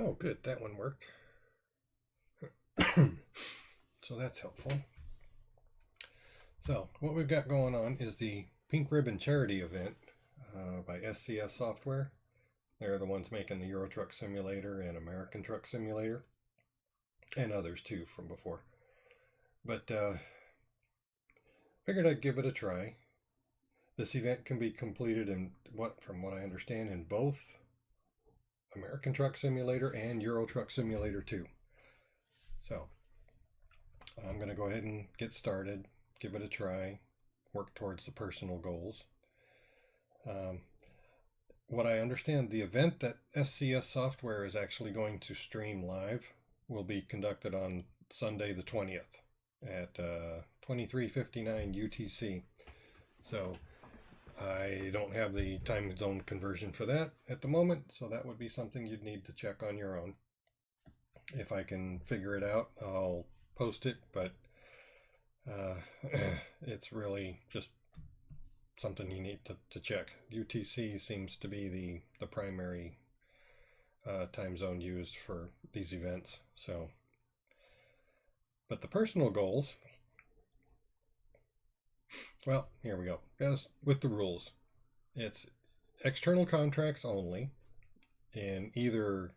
Oh, good. That one worked. So that's helpful. So what we've got going on is the Pink Ribbon Charity event by SCS Software. They're the ones making the Euro Truck Simulator and American Truck Simulator, and others too from before. But figured I'd give it a try. This event can be completed in from what I understand, in both American Truck Simulator and Euro Truck Simulator 2. So I'm going to go ahead and get started, give it a try, work towards the personal goals. What I understand, the event that SCS Software is actually going to stream live will be conducted on Sunday the 20th at 23:59 UTC. So I don't have the time zone conversion for that at the moment, so that would be something you'd need to check on your own. If I can figure it out, I'll post it, but it's really just something you need to check. UTC seems to be the primary time zone used for these events. So, but the personal goals, well, here we go. As with the rules, it's external contracts only in either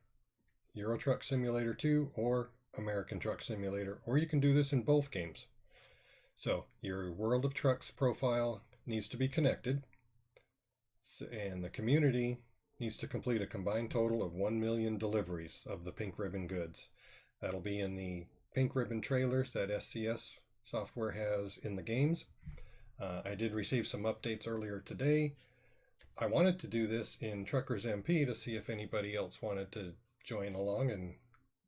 Euro Truck Simulator 2 or American Truck Simulator, or you can do this in both games. So your World of Trucks profile needs to be connected, and the community needs to complete a combined total of 1 million deliveries of the Pink Ribbon goods. That'll be in the Pink Ribbon trailers that SCS Software has in the games. I did receive some updates earlier today. I wanted to do this in Truckers MP to see if anybody else wanted to join along and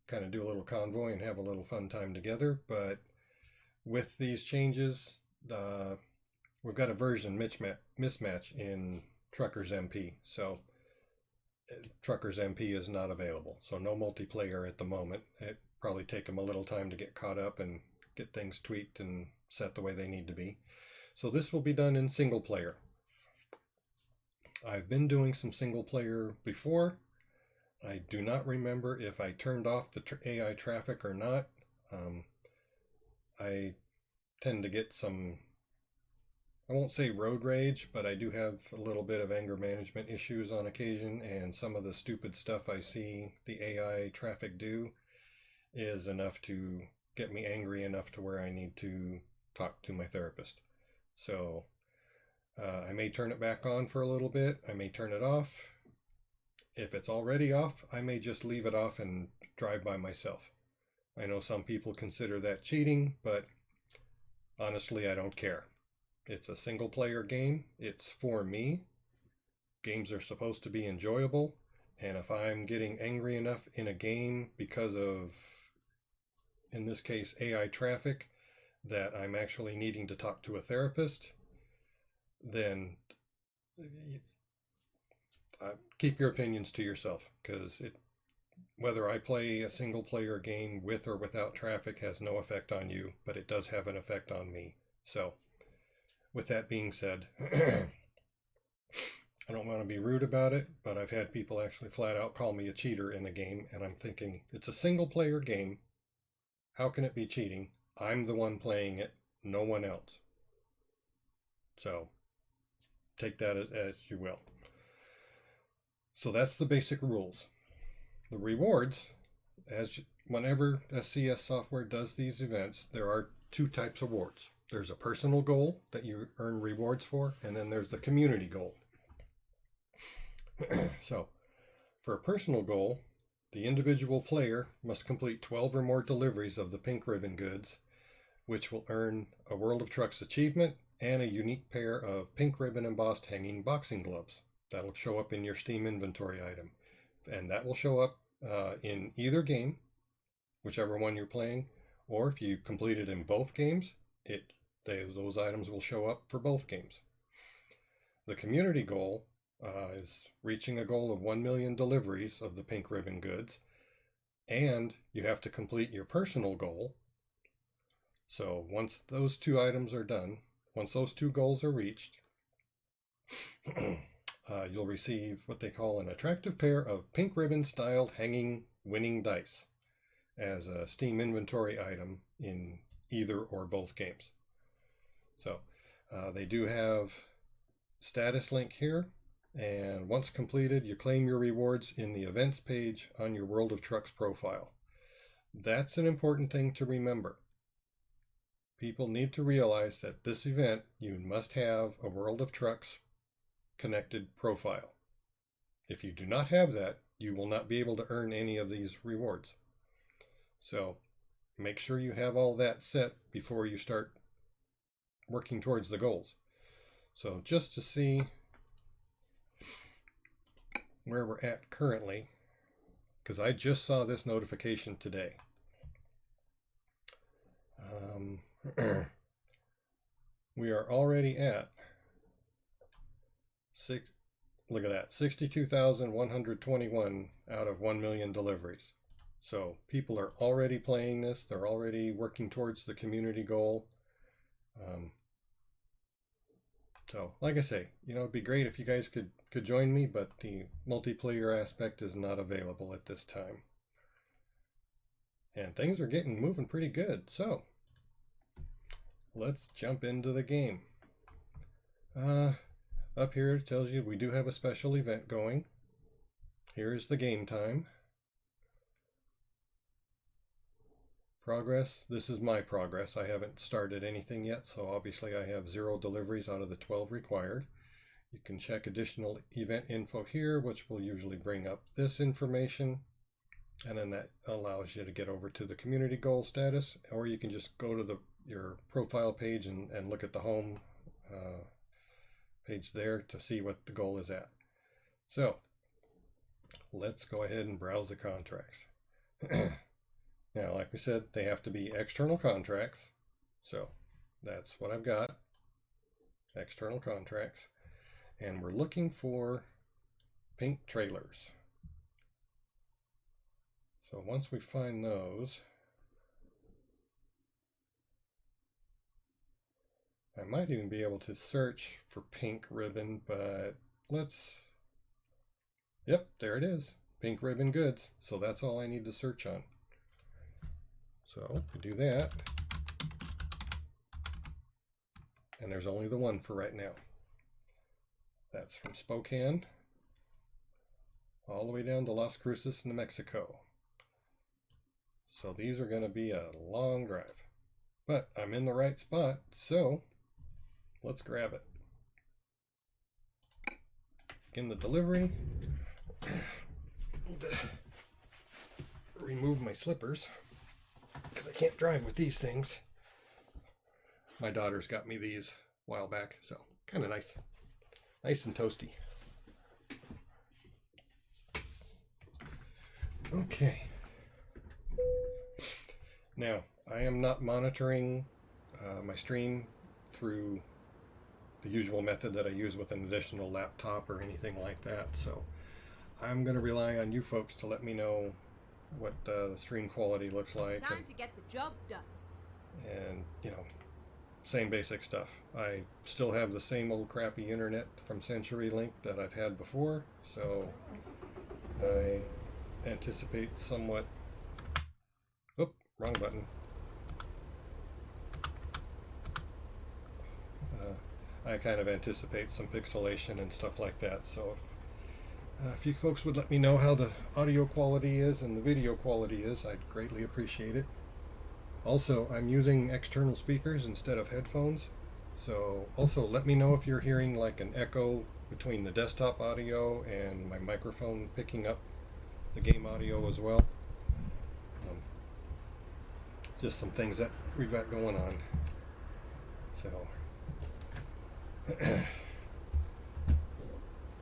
kind of do a little convoy and have a little fun time together. But with these changes, we've got a version mismatch in Truckers MP. So Truckers MP is not available. So no multiplayer at the moment. It probably take them a little time to get caught up and get things tweaked and set the way they need to be. So this will be done in single player. I've been doing some single player before. I do not remember if I turned off the AI traffic or not. I tend to get some, I won't say road rage, but I do have a little bit of anger management issues on occasion, and some of the stupid stuff I see the AI traffic do is enough to get me angry enough to where I need to talk to my therapist. So I may turn it back on for a little bit. I may turn it off. If it's already off, I may just leave it off and drive by myself. I know some people consider that cheating, but honestly, I don't care. It's a single player game. It's for me. Games are supposed to be enjoyable. And if I'm getting angry enough in a game because of, in this case, AI traffic, that I'm actually needing to talk to a therapist, then keep your opinions to yourself, because whether I play a single player game with or without traffic has no effect on you, but it does have an effect on me. So with that being said, I don't want to be rude about it, but I've had people actually flat out call me a cheater in a game, and I'm thinking, it's a single player game. How can it be cheating? I'm the one playing it, no one else. So take that as you will. So that's the basic rules. The rewards, whenever SCS Software does these events, there are two types of rewards. There's a personal goal that you earn rewards for, and then there's the community goal. So for a personal goal, the individual player must complete 12 or more deliveries of the Pink Ribbon goods, which will earn a World of Trucks achievement and a unique pair of Pink Ribbon embossed hanging boxing gloves. That'll show up in your Steam inventory item. And that will show up in either game, whichever one you're playing, or if you complete it in both games, those items will show up for both games. The community goal is reaching a goal of 1 million deliveries of the Pink Ribbon goods, and you have to complete your personal goal. So once those two items are done, once those two goals are reached, you'll receive what they call an attractive pair of Pink Ribbon styled hanging winning dice as a Steam inventory item in either or both games. So they do have status link here, and once completed, you claim your rewards in the events page on your World of Trucks profile. That's an important thing to remember. People need to realize that this event, you must have a World of Trucks connected profile. If you do not have that, you will not be able to earn any of these rewards. So make sure you have all that set before you start working towards the goals. So just to see where we're at currently, because I just saw this notification today. We are already at look at that, 62,121 out of 1 million deliveries. So people are already playing this. They're already working towards the community goal. So like I say, it'd be great if you guys could join me, but the multiplayer aspect is not available at this time. And things are moving pretty good. So let's jump into the game. Up here it tells you we do have a special event going. Here's the game time. Progress. This is my progress. I haven't started anything yet, so obviously I have 0 deliveries out of the 12 required. You can check additional event info here, which will usually bring up this information, and then that allows you to get over to the community goal status, or you can just go to your profile page and look at the home page there to see what the goal is at. So let's go ahead and browse the contracts. Now, like we said, they have to be external contracts. So that's what I've got. External contracts. And we're looking for pink trailers. So once we find those, I might even be able to search for pink ribbon, but yep, there it is. Pink ribbon goods. So that's all I need to search on. So we do that. And there's only the one for right now. That's from Spokane all the way down to Las Cruces, New Mexico. So these are going to be a long drive. But I'm in the right spot, so let's grab it. In the delivery, remove my slippers because I can't drive with these things. My daughter's got me these a while back, so kind of nice. Nice and toasty. Okay. Now, I am not monitoring my stream through the usual method that I use with an additional laptop or anything like that, so I'm going to rely on you folks to let me know what the stream quality looks like. Time to get the job done. And, same basic stuff. I still have the same old crappy internet from CenturyLink that I've had before, so I anticipate somewhat... Oop, wrong button. I kind of anticipate some pixelation and stuff like that, so if you folks would let me know how the audio quality is and the video quality is, I'd greatly appreciate it. Also, I'm using external speakers instead of headphones, so also let me know if you're hearing like an echo between the desktop audio and my microphone picking up the game audio as well. Just some things that we've got going on. So,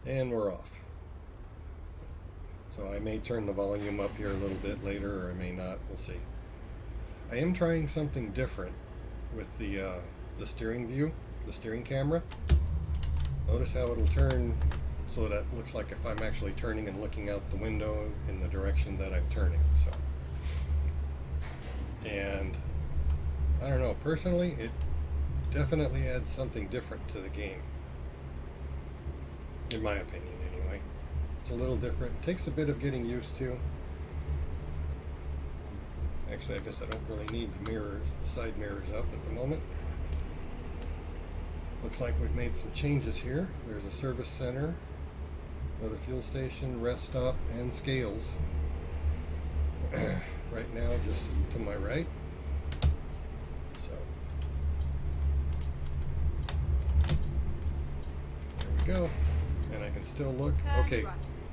and we're off. So I may turn the volume up here a little bit later, or I may not. We'll see. I am trying something different with the steering view, the steering camera. Notice how it'll turn so that it looks like if I'm actually turning and looking out the window in the direction that I'm turning. So, and I don't know, personally, it definitely adds something different to the game. In my opinion, anyway. It's a little different. Takes a bit of getting used to. Actually, I guess I don't really need mirrors, the side mirrors up at the moment. Looks like we've made some changes here. There's a service center, another fuel station, rest stop, and scales. Right now, just to my right. So, there we go. And I can still look. Okay,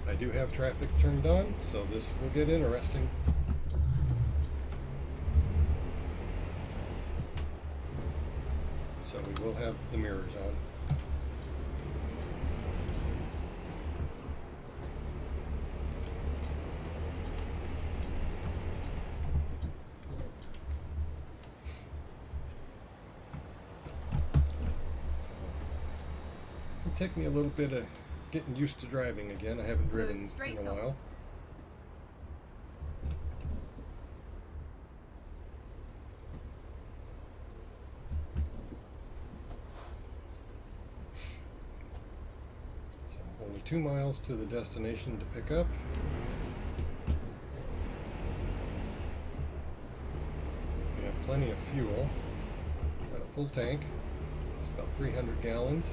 I do have traffic turned on, so this will get interesting. So we will have the mirrors on. So, it'll take me a little bit of getting used to driving again. I haven't driven in a while. Only 2 miles to the destination to pick up. We have plenty of fuel. Got a full tank. It's about 300 gallons.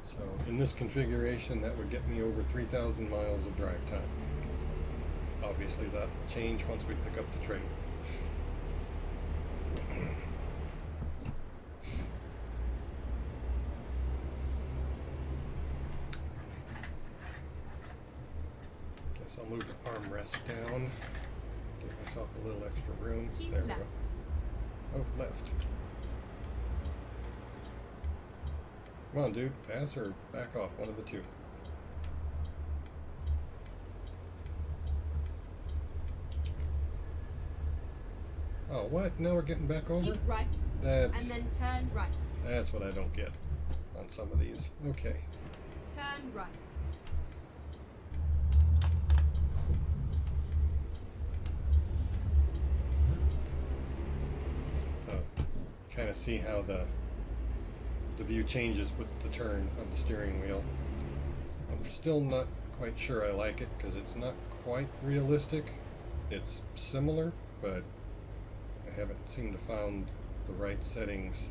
So in this configuration, that would get me over 3,000 miles of drive time. Obviously that will change once we pick up the trailer. I'll move the armrest down, give myself a little extra room. There we go. Oh, left. Come on, dude. Pass or back off. One of the two. Oh, what? Now we're getting back over? Keep right. And then turn right. That's what I don't get on some of these. Okay. Turn right. Kind of see how the view changes with the turn of the steering wheel. I'm still not quite sure I like it because it's not quite realistic. It's similar, but I haven't seemed to found the right settings,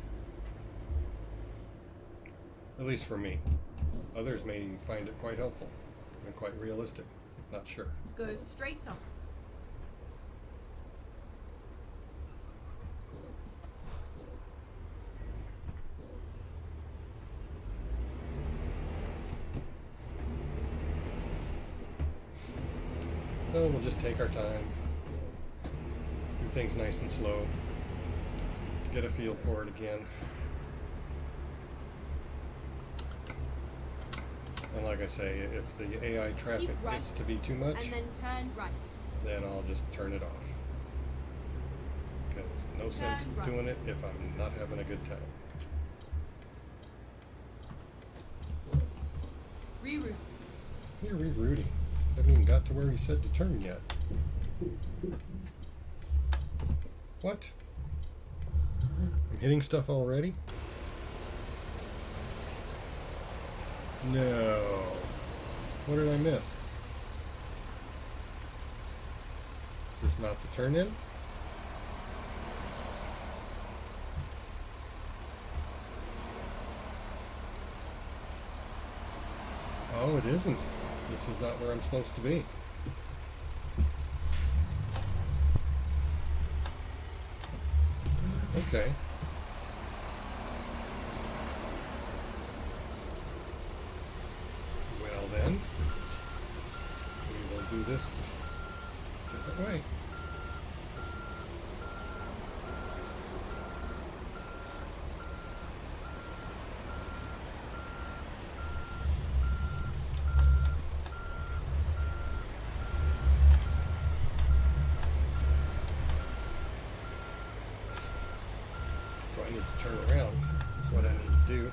at least for me. Others may find it quite helpful and quite realistic. Not sure. Go straight on. So we'll just take our time, do things nice and slow, get a feel for it again. And like I say, if the AI traffic gets to be too much, and then turn right. Then I'll just turn it off. Because no sense doing it if I'm not having a good time. Rerouting. You're rerouting. Haven't even got to where he said to turn yet. What? I'm hitting stuff already? No. What did I miss? Is this not the turn in? Oh, it isn't. This is not where I'm supposed to be. Okay. Well then, we will do this a different way. So I need to turn around. That's what I need to do.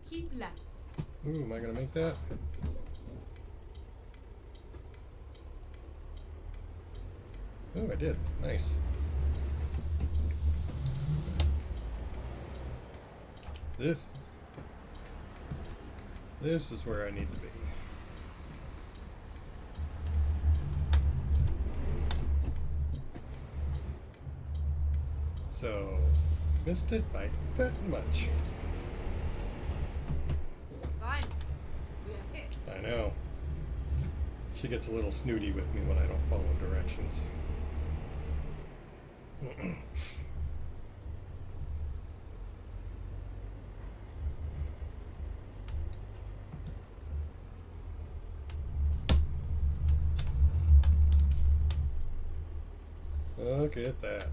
Keep left. Ooh, am I going to make that? Oh, I did. Nice. This is where I need to be. So, missed it by that much. Fine. We are hit. I know. She gets a little snooty with me when I don't follow directions. Look at that.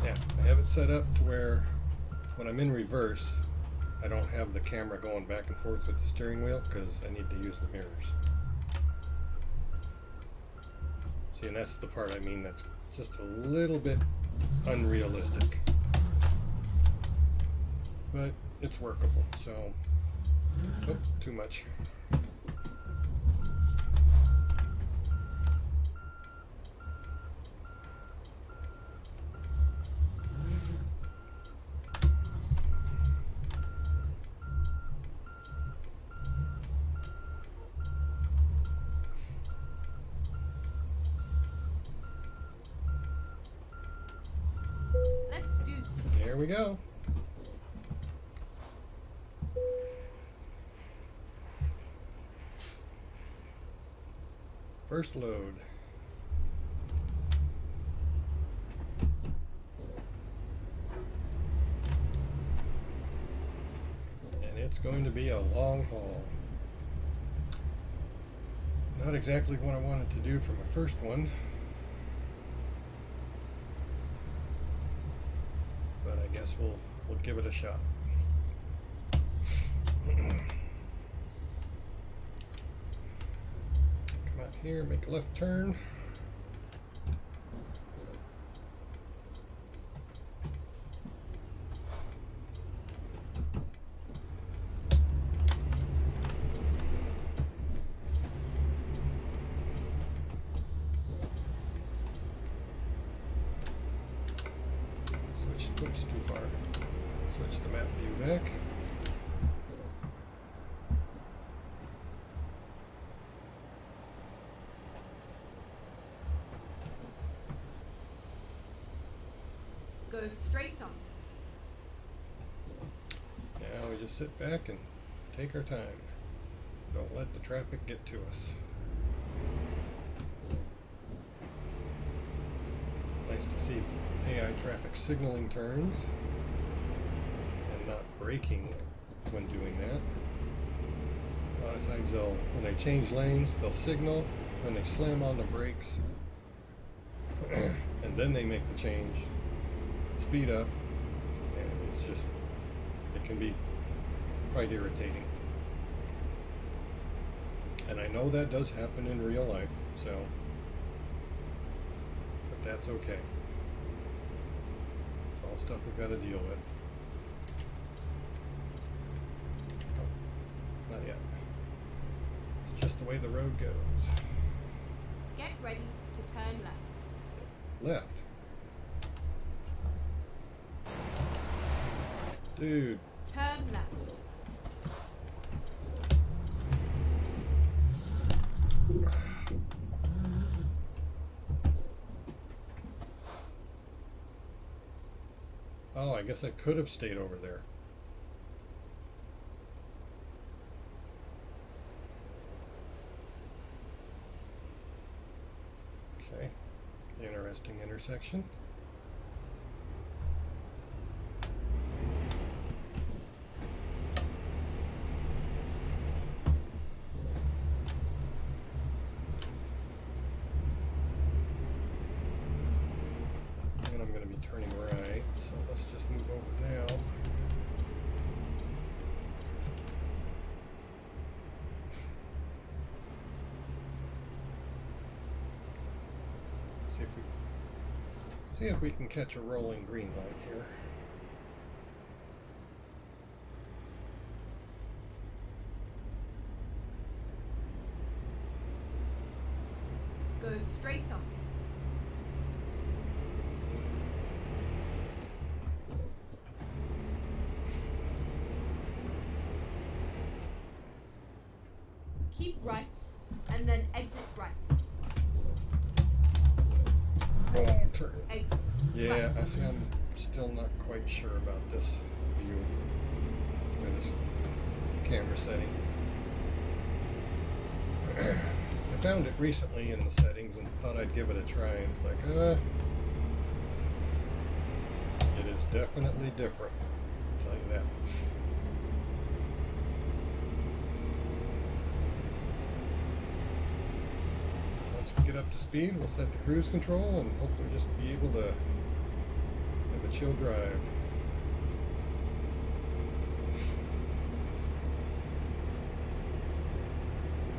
Yeah, I have it set up to where when I'm in reverse, I don't have the camera going back and forth with the steering wheel because I need to use the mirrors. See, and that's the part I mean that's just a little bit unrealistic. But it's workable, so... Oh, too much. Let's do this. There we go. First load. And it's going to be a long haul. Not exactly what I wanted to do for my first one. But I guess we'll give it a shot. Here, make a left turn. Switch, oops, too far. Switch the map view back. Go straight on. Now we just sit back and take our time. Don't let the traffic get to us. Nice to see AI traffic signaling turns and not braking when doing that. A lot of times when they change lanes, they'll signal, then they slam on the brakes, and then they make the change. Speed up, and it can be quite irritating. And I know that does happen in real life, so, but that's okay. It's all stuff we've got to deal with. Oh, not yet. It's just the way the road goes. Get ready to turn left. Left. Dude. Turn left. Oh, I guess I could have stayed over there. Okay. Interesting intersection. See if we can catch a rolling green light here. Go straight on. Keep right, and then exit right. Wrong turn. Exit. Yeah, right. I see. I'm still not quite sure about this view or this camera setting. I found it recently in the settings and thought I'd give it a try, and it's like, it is definitely different. I'll tell you that. Once we get up to speed, we'll set the cruise control and hopefully just be able to have a chill drive.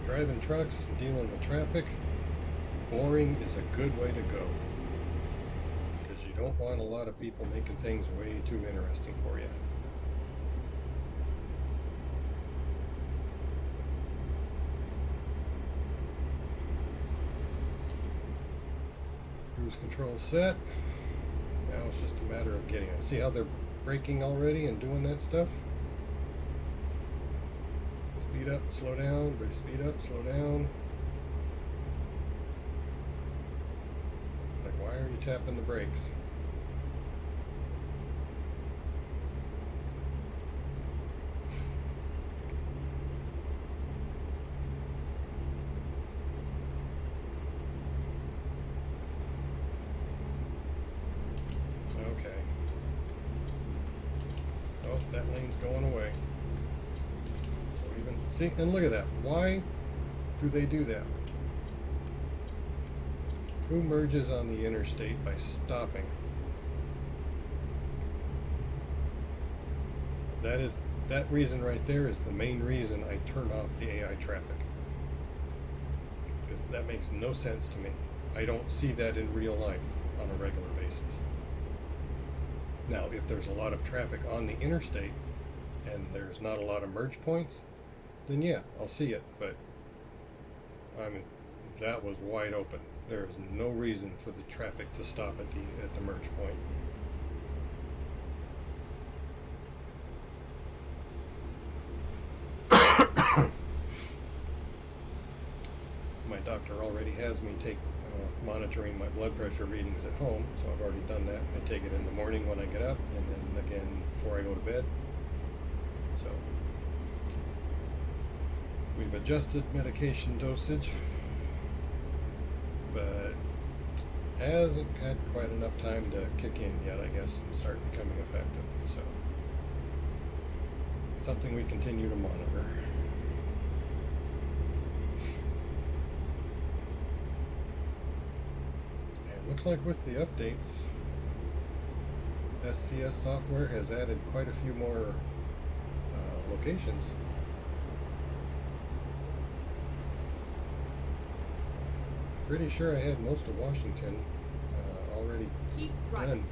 Driving trucks, dealing with traffic, boring is a good way to go. Because you don't want a lot of people making things way too interesting for you. Cruise control set. Now it's just a matter of getting it. See how they're braking already and doing that stuff? Speed up, slow down, speed up, slow down. It's like, why are you tapping the brakes? Okay. Oh, that lane's going away. See, and look at that. Why do they do that? Who merges on the interstate by stopping? That reason right there is the main reason I turn off the AI traffic. Because that makes no sense to me. I don't see that in real life on a regular basis. Now, if there's a lot of traffic on the interstate and there's not a lot of merge points, then yeah, I'll see it, but I mean, that was wide open. There is no reason for the traffic to stop at the merge point. My doctor already has me take monitoring my blood pressure readings at home, so I've already done that. I take it in the morning when I get up, and then again before I go to bed. So we've adjusted medication dosage, but hasn't had quite enough time to kick in yet, I guess, and start becoming effective. So something we continue to monitor. And it looks like with the updates, SCS software has added quite a few more locations. Pretty sure I had most of Washington already Keep right. done.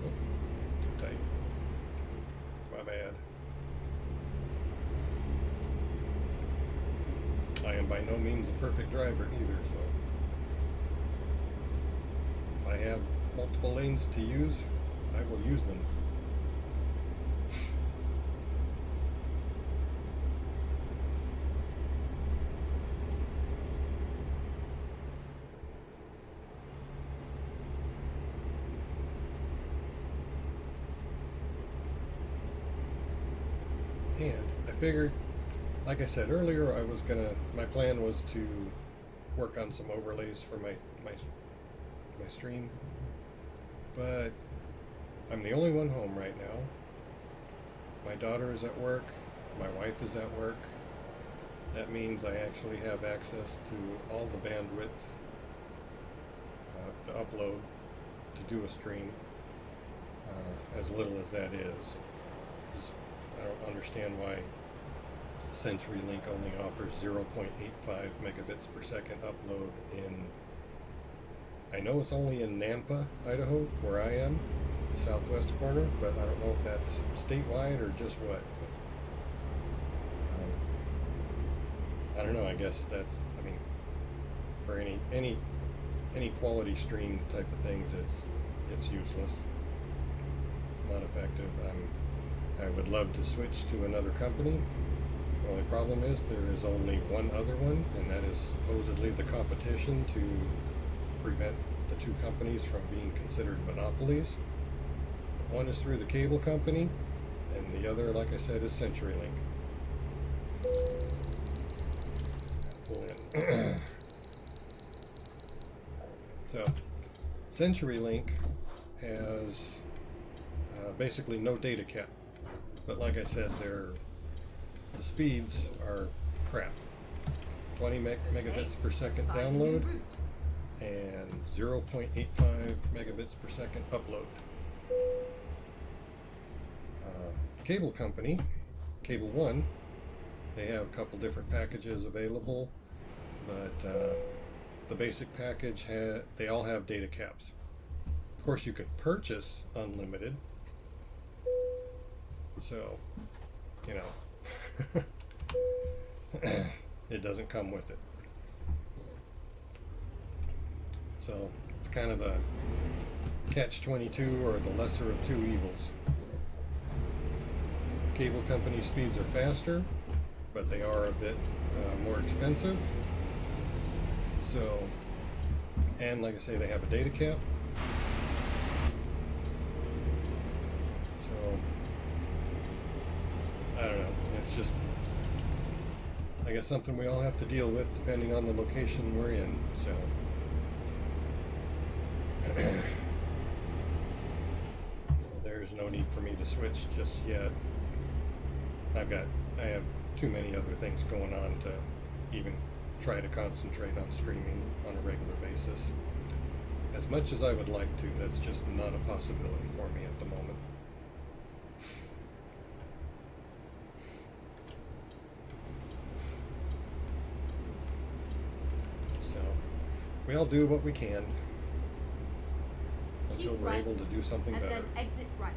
Oh, too tight. My bad. I am by no means a perfect driver either, so if I have multiple lanes to use, I will use them. And I figured, like I said earlier, my plan was to work on some overlays for my stream, but I'm the only one home right now. My daughter is at work, my wife is at work. That means I actually have access to all the bandwidth to upload to do a stream, as little as that is. I don't understand why CenturyLink only offers 0.85 megabits per second upload in, I know it's only in Nampa, Idaho, where I am, the southwest corner, but I don't know if that's statewide or just what. I don't know, I guess that's, I mean, for any quality stream type of things, it's useless. It's not effective. I would love to switch to another company. The only problem is there is only one other one, and that is supposedly the competition to prevent the two companies from being considered monopolies. One is through the cable company, and the other, like I said, is CenturyLink. Pull in. So, CenturyLink has basically no data cap, but like I said, the speeds are crap. 20 megabits per second download and 0.85 megabits per second upload. Cable company, Cable One, they have a couple different packages available, but the basic package, they all have data caps. Of course, you can purchase unlimited, so, you know, it doesn't come with it. So it's kind of a catch-22, or the lesser of two evils. Cable company speeds are faster, but they are a bit more expensive. So, and like I say, they have a data cap. So, I don't know. It's just, I guess, something we all have to deal with depending on the location we're in. So, there's no need for me to switch just yet. I have too many other things going on to even try to concentrate on streaming on a regular basis. As much as I would like to, that's just not a possibility for me at the moment. So, we all do what we can until we're able to do something better. And then exit right.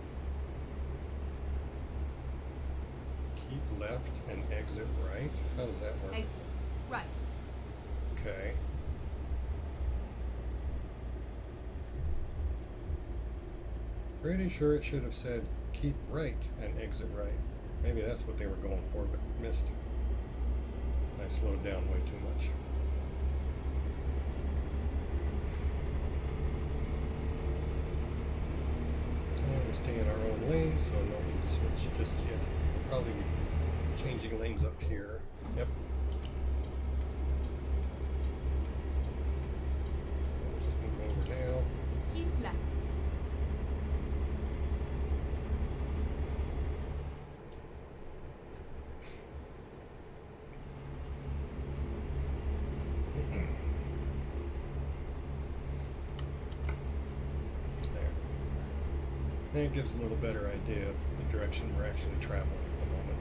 Keep left and exit right? How does that work? Exit right. Okay. Pretty sure it should have said keep right and exit right. Maybe that's what they were going for, but missed. I slowed down way too much. And we stay in our own lane, so no need to switch just yet. Probably be changing lanes up here. Yep. Just move over now. Keep left. And it gives a little better idea of the direction we're actually traveling at the moment.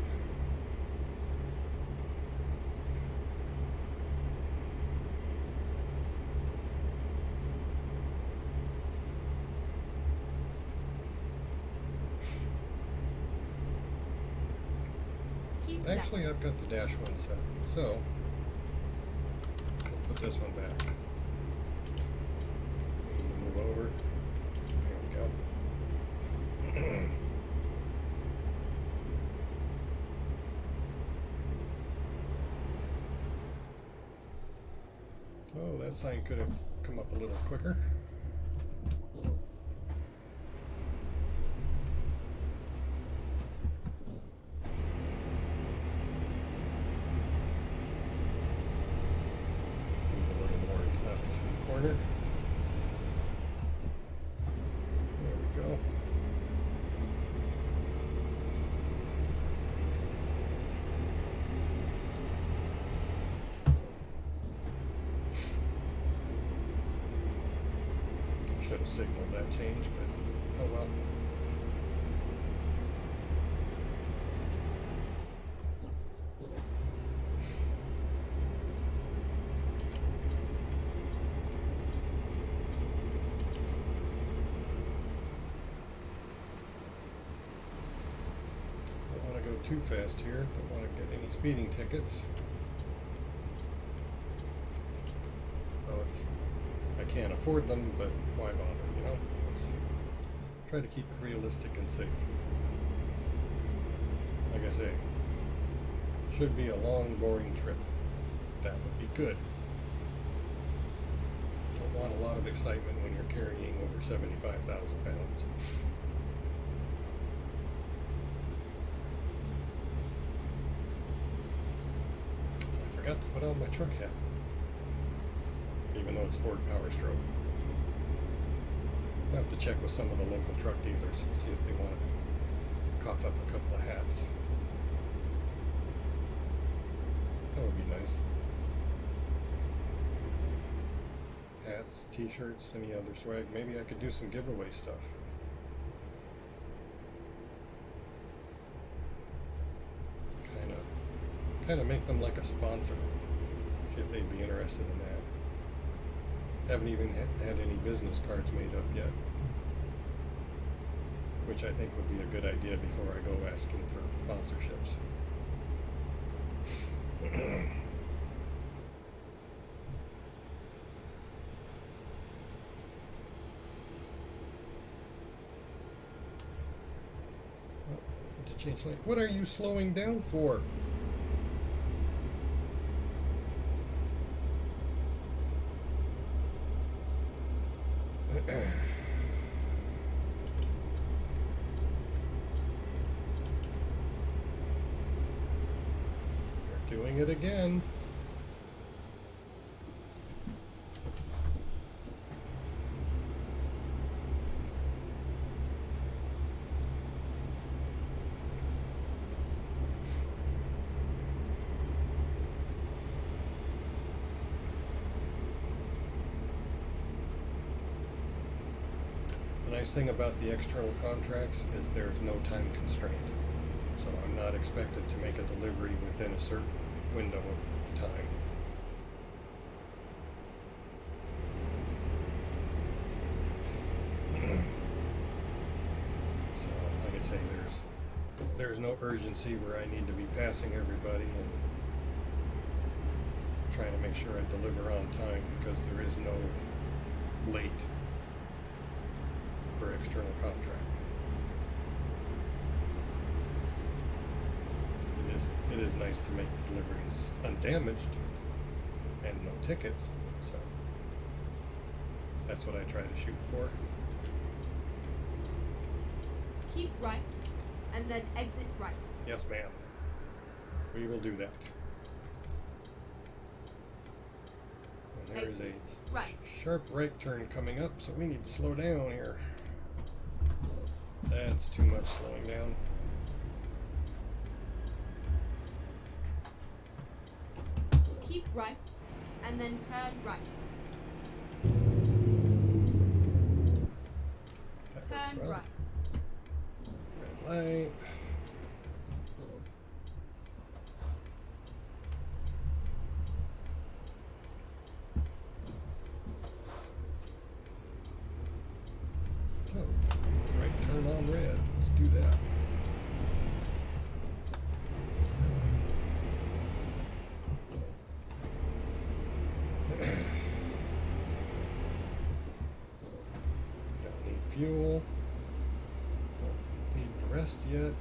Actually, I've got the dash one set, so we'll put this one back. Move over. There we go. Oh, that sign could have come up a little quicker. Move a little more left corner. There we go. Should have signaled that change, but oh well. too fast here. Don't want to get any speeding tickets. Oh, I can't afford them, but why bother, you know? Let's try to keep it realistic and safe. Like I say, should be a long, boring trip. That would be good. Don't want a lot of excitement when you're carrying over 75,000 pounds. I forgot to put on my truck hat, even though it's Ford Power Stroke. I have to check with some of the local truck dealers, see if they want to cough up a couple of hats. That would be nice. Hats, t-shirts, any other swag. Maybe I could do some giveaway stuff. Kind of make them like a sponsor. See if they'd be interested in that. Haven't even had any business cards made up yet, which I think would be a good idea before I go asking for sponsorships. To change lane. What are you slowing down for? You're doing it again. The nice thing about the external contracts is there's no time constraint. So I'm not expected to make a delivery within a certain window of time. So like I say, there's no urgency where I need to be passing everybody and trying to make sure I deliver on time, because there is no late for external contract. It is nice to make deliveries undamaged and no tickets, so that's what I try to shoot for. Keep right, and then exit right. Yes, ma'am. We will do that. And there is a right. sharp right turn coming up, so we need to slow down here. That's too much slowing down. Keep right, and then turn right. Turn right. Red light. So, right turn on red. Let's do that. Don't need fuel. Don't need to rest yet.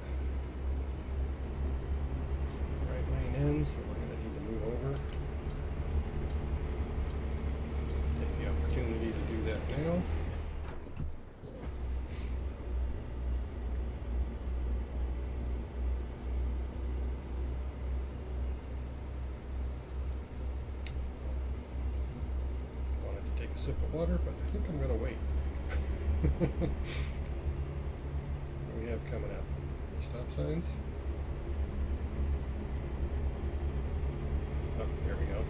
Right lane in, so we're going to need to move over. Take the opportunity to do that now. Sip of water, but I think I'm going to wait. What do we have coming up? Stop signs? Oh, there we go.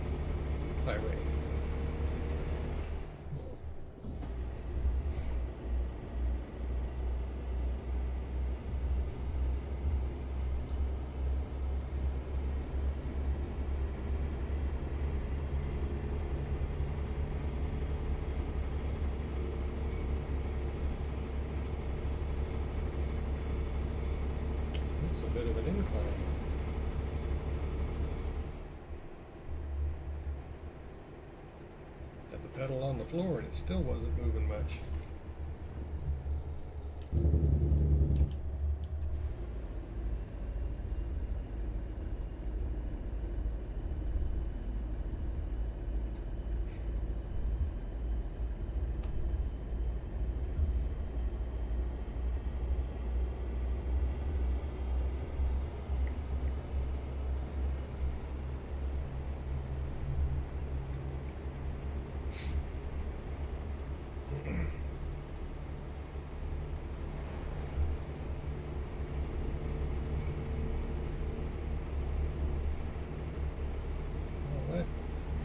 Highway. pedal on the floor and it still wasn't moving much.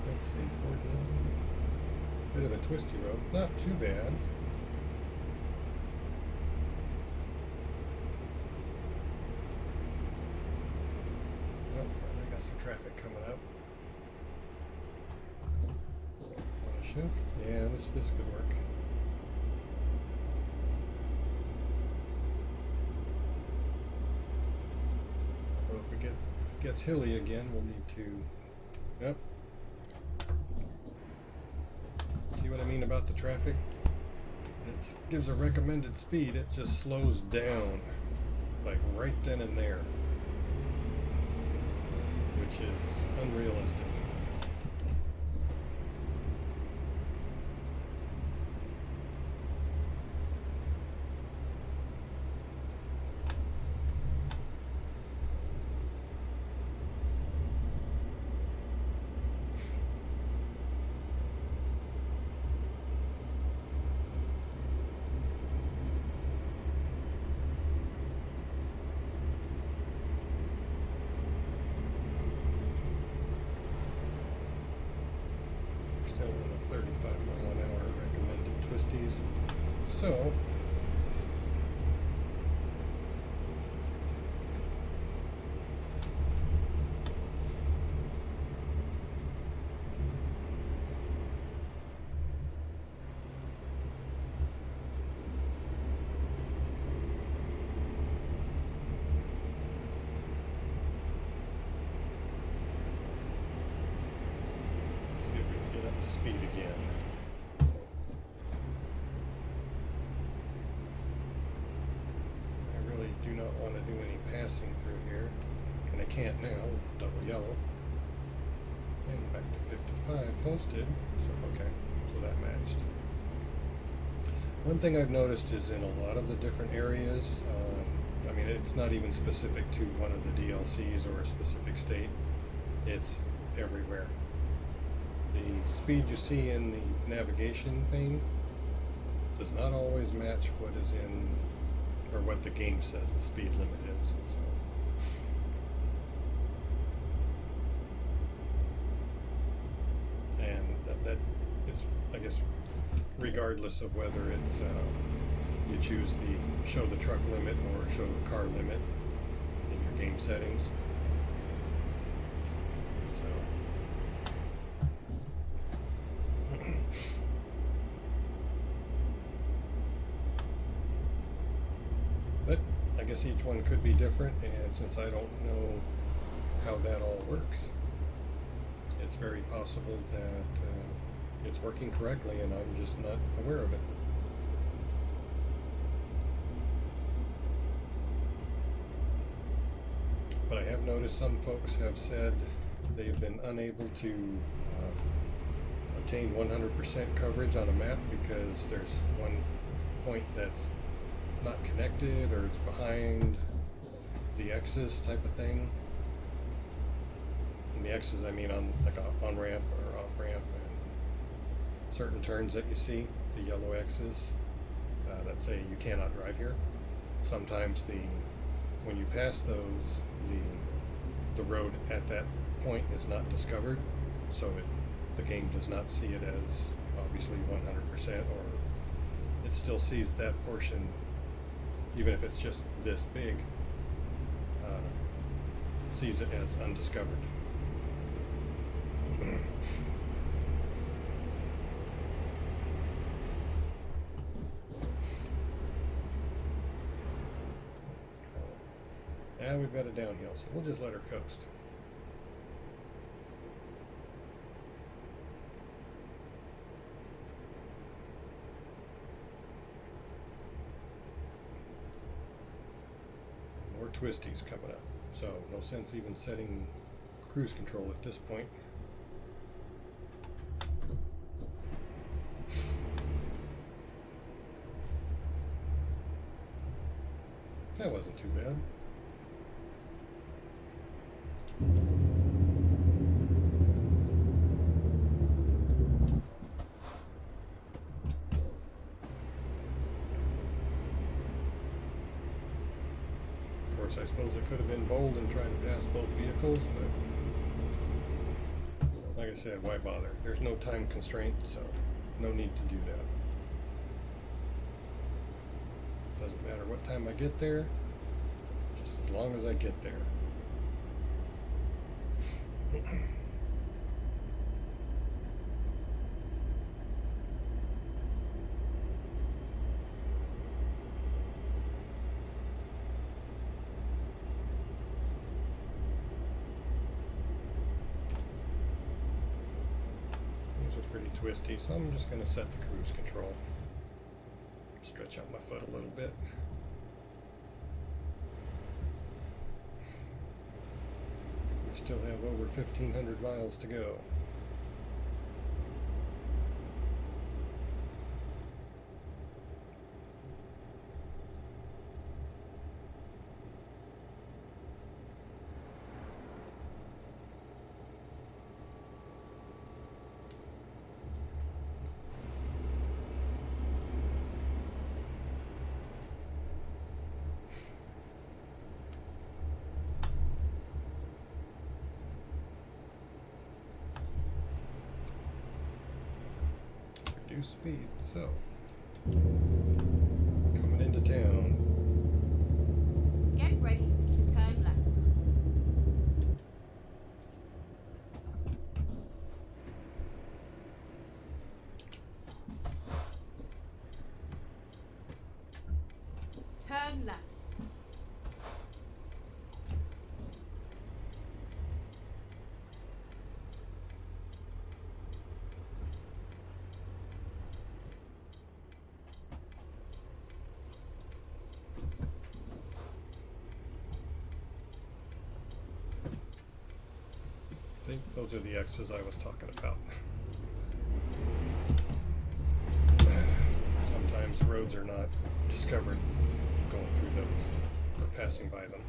Let's see, bit of a twisty road, not too bad. Oh, I got some traffic coming up. Want to shift? Yeah, this could work. Well, if it gets hilly again, we'll need to. Yep. See what I mean about the traffic? It gives a recommended speed, it just slows down, like right then and there, which is unrealistic. Still in the 35-mile-an-hour recommended twisties. So, speed again. I really do not want to do any passing through here, and I can't now with the double yellow. And back to 55 posted, so okay, so that matched. One thing I've noticed is in a lot of the different areas, I mean it's not even specific to one of the DLCs or a specific state, it's everywhere. The speed you see in the navigation pane does not always match what is in, or what the game says the speed limit is. So. And that is, I guess, regardless of whether it's you choose the show the truck limit or show the car limit in your game settings. But I guess each one could be different, and since I don't know how that all works, it's very possible that it's working correctly and I'm just not aware of it. But I have noticed some folks have said they've been unable to obtain 100% coverage on a map because there's one point that's not connected or it's behind the X's type of thing. And the X's I mean on like a on-ramp or off-ramp, and certain turns that you see, the yellow X's that say you cannot drive here. Sometimes when you pass those, the road at that point is not discovered, so the game does not see it as obviously 100%, or it still sees that portion, even if it's just this big, sees it as undiscovered. Now we've got a downhill, so we'll just let her coast. twisties coming up. So no sense even setting cruise control at this point. That wasn't too bad. Of course, I suppose I could have been bold and tried to pass both vehicles, but like I said, why bother? There's no time constraint, so no need to do that. Doesn't matter what time I get there, just as long as I get there. These are pretty twisty, so I'm just going to set the cruise control. Stretch out my foot a little bit. We still have over 1,500 miles to go. Reduce speed, so coming into town. Get ready to turn left. Turn left. See, those are the X's I was talking about. Sometimes roads are not discovered going through those or passing by them.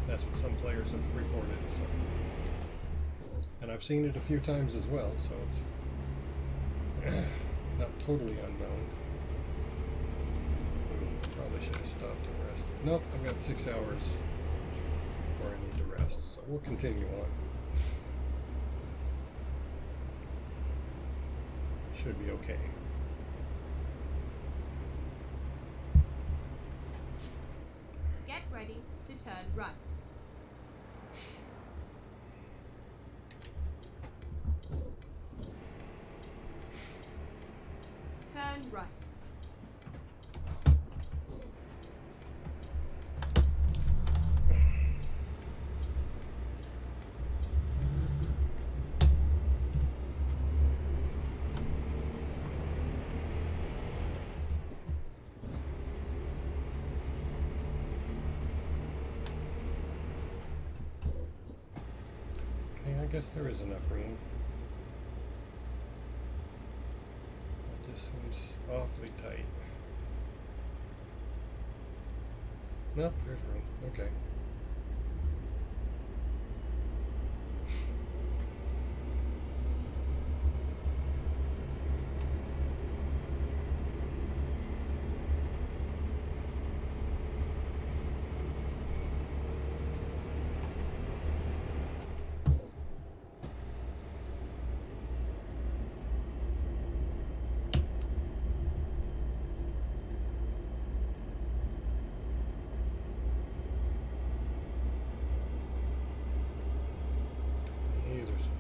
That's what some players have reported. So. And I've seen it a few times as well, so it's not totally unknown. Probably should have stopped and rested. Nope, I've got 6 hours before I need to rest, so we'll continue on. Should be okay. Get ready to turn right. Turn right. I guess there is enough room. It just seems awfully tight. Nope, there's room. Okay.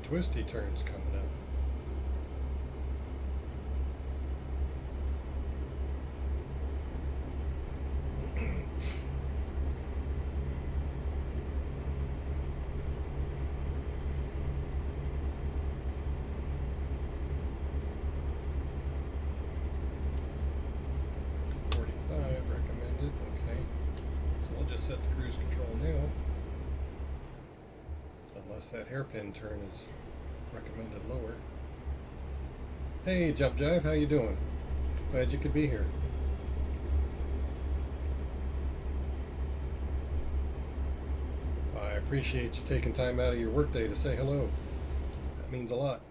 Twisty turns coming up. Recommended. Okay, so I'll just set the cruise control Unless that hairpin turn is recommended lower. Hey, Jump Jive, how you doing? Glad you could be here. I appreciate you taking time out of your workday to say hello. That means a lot.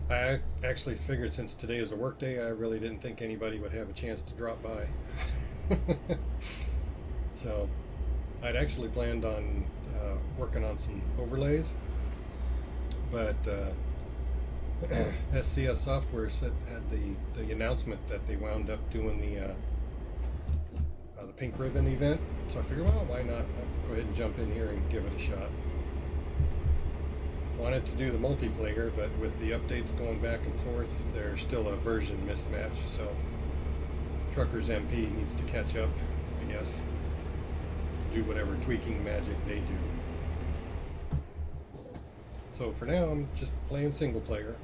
I actually figured since today is a work day, I really didn't think anybody would have a chance to drop by. So I'd actually planned on working on some overlays, but SCS Software had the announcement that they wound up doing the pink ribbon event. So I figured, well, why not? I'll go ahead and jump in here and give it a shot. Wanted to do the multiplayer, but with the updates going back and forth, there's still a version mismatch, so Truckers MP needs to catch up, I guess. Do whatever tweaking magic they do. So for now, I'm just playing single player.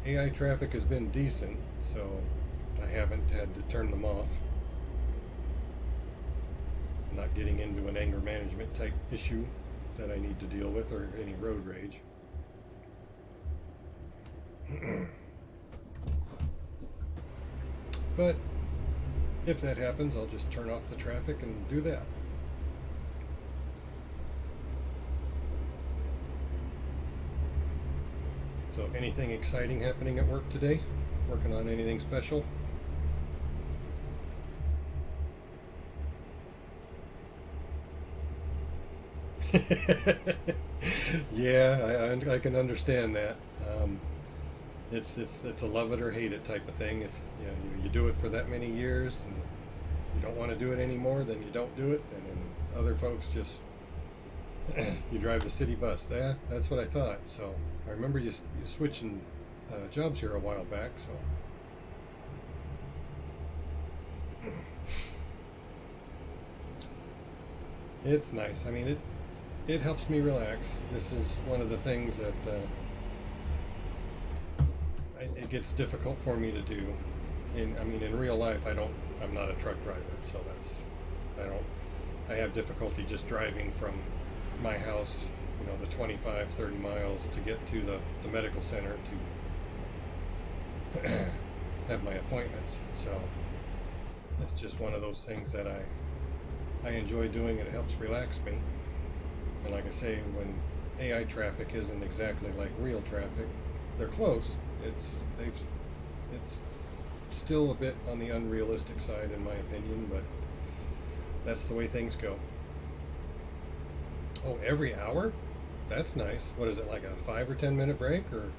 AI traffic has been decent, so I haven't had to turn them off. I'm not getting into an anger management type issue that I need to deal with, or any road rage. But if that happens, I'll just turn off the traffic and do that. So anything exciting happening at work today? Working on anything special? Yeah, I can understand that. It's a love it or hate it type of thing. If you do it for that many years and you don't want to do it anymore, then you don't do it. And then other folks just you drive the city bus. Yeah, that's what I thought. So I remember you switching jobs here a while back. So it's nice. I mean, it helps me relax. This is one of the things that it gets difficult for me to do. In real life, I'm not a truck driver, so I have difficulty just driving from my house, the 25, 30 miles to get to the medical center to have my appointments. So it's just one of those things that I enjoy doing, and it helps relax me. And like I say, when AI traffic isn't exactly like real traffic, they're close. It's still a bit on the unrealistic side, in my opinion, but that's the way things go. Oh, every hour? That's nice. What is it, like a 5 or 10 minute break, or?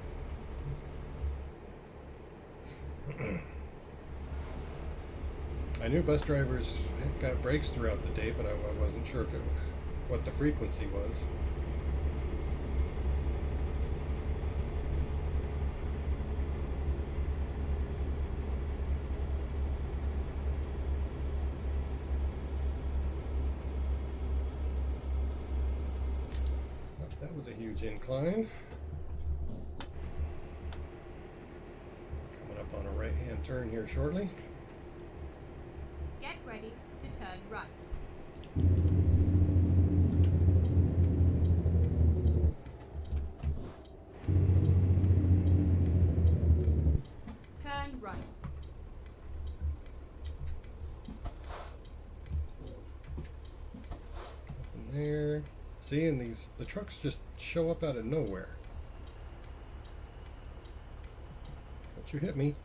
I knew bus drivers got breaks throughout the day, but I wasn't sure what the frequency was. That was a huge incline. Coming up on a right-hand turn here shortly. Get ready to turn right. Turn right. Nothing there. See, and the trucks just show up out of nowhere. Don't you hit me.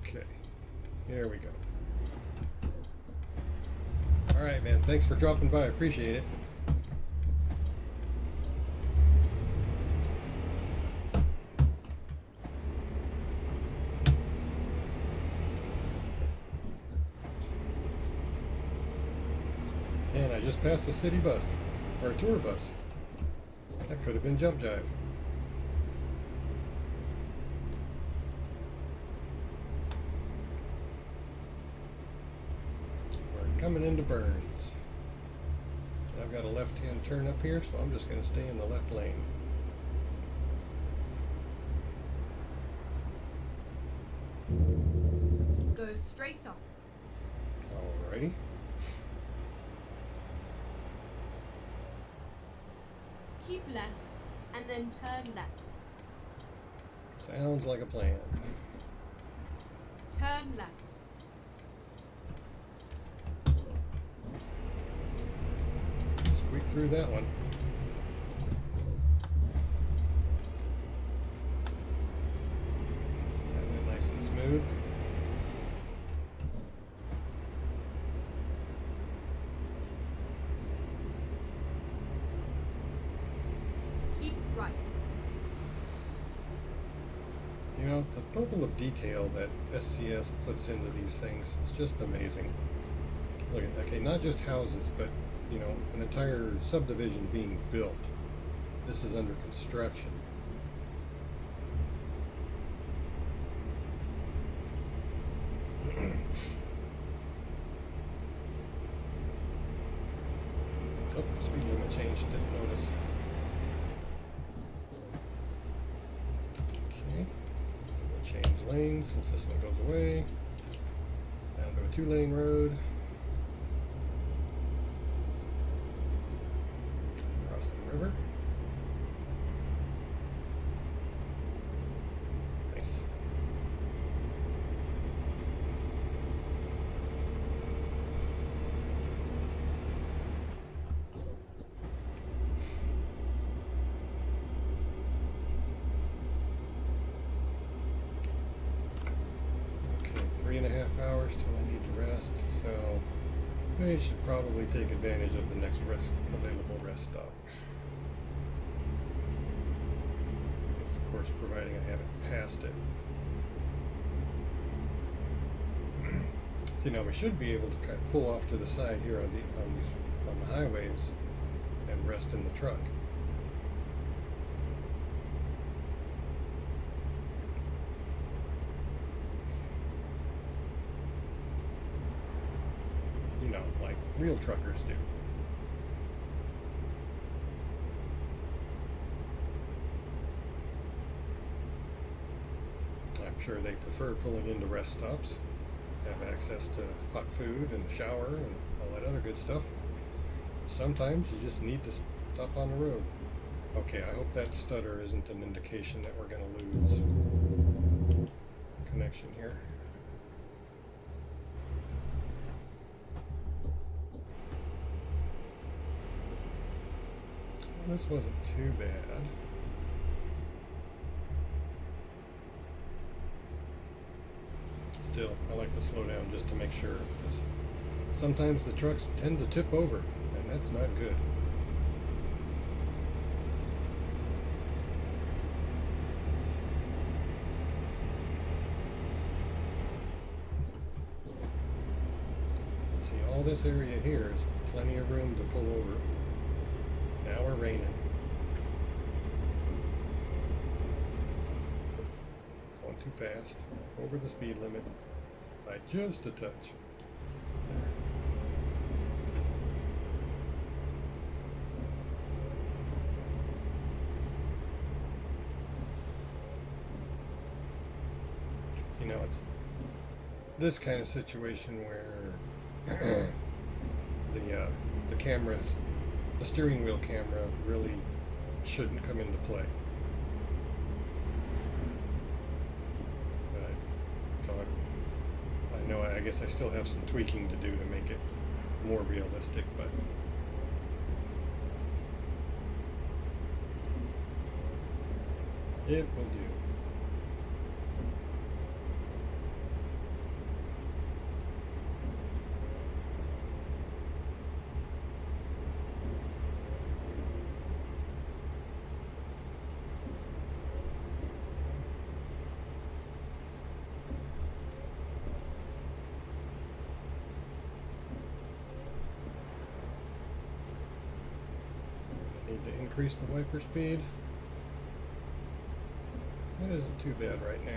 Okay, here we go. All right, man, thanks for dropping by. I appreciate it. And I just passed a city bus, or a tour bus. That could have been Jump Jive. We're coming into Burns. I've got a left-hand turn up here, so I'm just going to stay in the left lane. Go straight on. Alrighty. Keep left and then turn left. Sounds like a plan. Turn left. Squeak through that one. That went nice and smooth. Keep right. You know, the level of detail that SCS puts into these things is just amazing. Look at, okay, not just houses, but, you know, an entire subdivision being built. This is under construction. Oh, speed limit changed, didn't notice. Okay, we'll change lanes since this one goes away. Down to a 2-lane road. Crossing the river. Nice. Okay, 3.5 hours till I need to rest, so I should probably take advantage of the next available rest stop. Of course, providing I haven't passed it. See, now we should be able to kind of pull off to the side here on the highways and rest in the truck. You know, like real truckers do. I'm sure they prefer pulling into rest stops, have access to hot food and a shower and all that other good stuff. Sometimes you just need to stop on the road. Okay, I hope that stutter isn't an indication that we're going to lose connection here. This wasn't too bad. Still, I like to slow down just to make sure, because sometimes the trucks tend to tip over, and that's not good. See, all this area here is plenty of room to pull over. Now we're raining. Going too fast. Over the speed limit by just a touch. There. See, now it's this kind of situation where the camera, the steering wheel camera, really shouldn't come into play. So I know, I guess I still have some tweaking to do to make it more realistic, but it will do. Need to increase the wiper speed. That isn't too bad right now.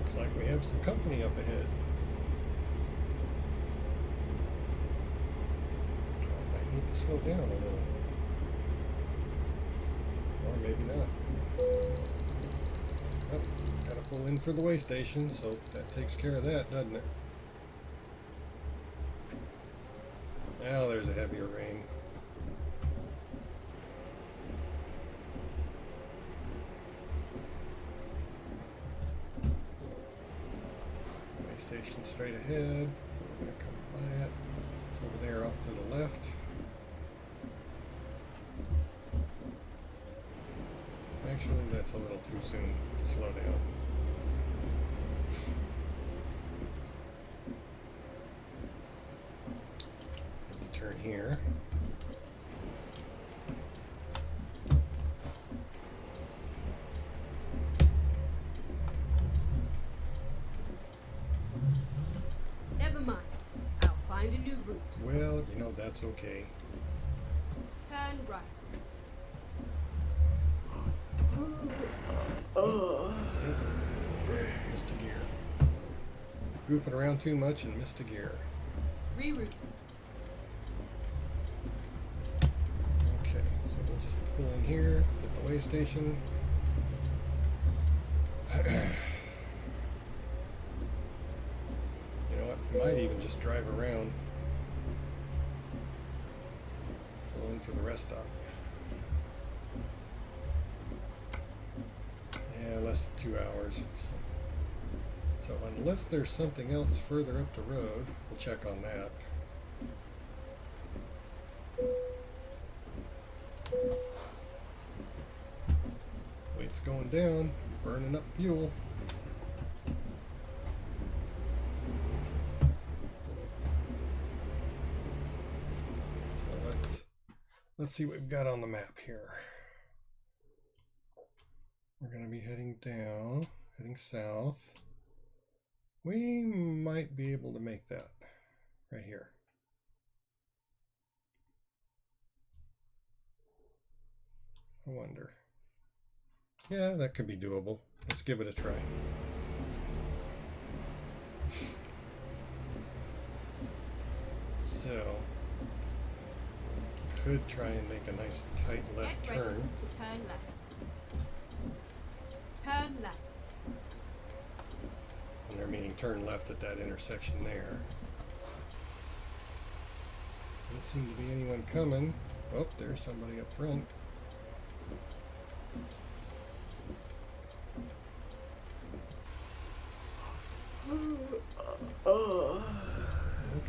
Looks like we have some company up ahead. slow down a little. Or maybe not. Oh, gotta pull in for the way station, so that takes care of that, doesn't it? Now there's a heavier rain. Way station straight ahead. So we're gonna come by it. It's over there off to the left. Actually, that's a little too soon to slow down. Need to turn here. Never mind. I'll find a new route. Well, you know, that's okay. Turn right. Missed a gear. Goofing around too much and missed a gear. Reroute. Okay, so we'll just pull in here, hit the way station. You know what? We might even just drive around. Pull in for the rest stop. Yeah, less than 2 hours. So unless there's something else further up the road, we'll check on that. Weight's going down, burning up fuel. So let's see what we've got on the map here. We're going to be heading down, heading south. We might be able to make that right here. I wonder. Yeah, that could be doable. Let's give it a try. So, could try and make a nice tight left Get ready turn. to turn left. Turn left. And they're meaning turn left at that intersection there. Doesn't seem to be anyone coming. Oh, there's somebody up front.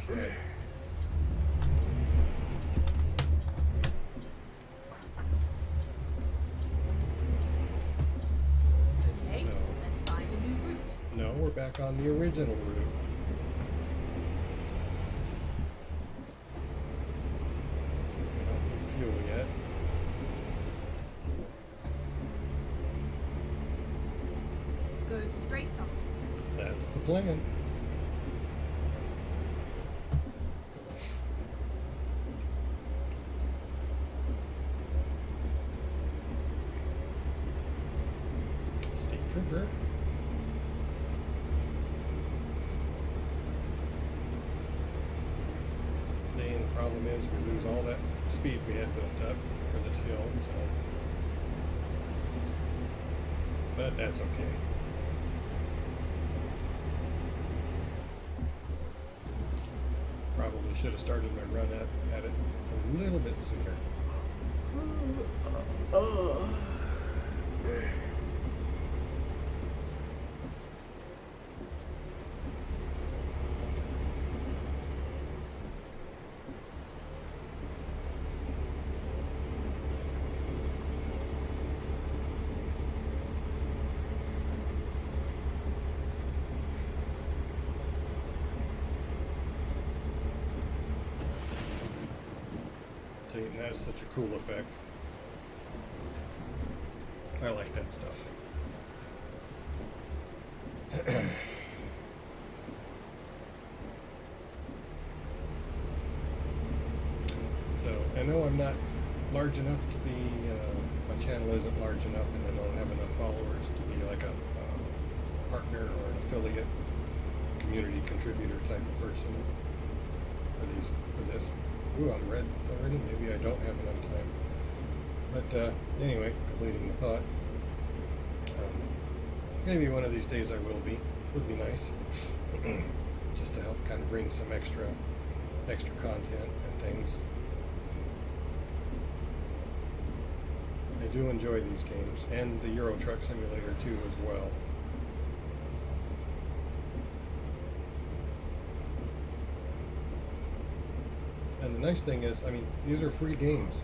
Okay. Okay, So- let's find a new route. No, we're back on the original route. We don't need fuel yet. Go straight up. That's the plan. State Trooper. See, and the problem is we lose all that speed we had built up for this hill, so. But that's okay. Probably should have started my run at it a little bit sooner. See, and that's such a cool effect. I like that stuff. So, I know I'm not large enough to be, my channel isn't large enough and I don't have enough followers to be like a partner or an affiliate community contributor type of person for this. Ooh, I'm red already. Maybe I don't have enough time. But anyway, completing the thought. Maybe one of these days I will be. Would be nice. Just to help kind of bring some extra content and things. I do enjoy these games, and the Euro Truck Simulator 2 as well. And the nice thing is, I mean, these are free games.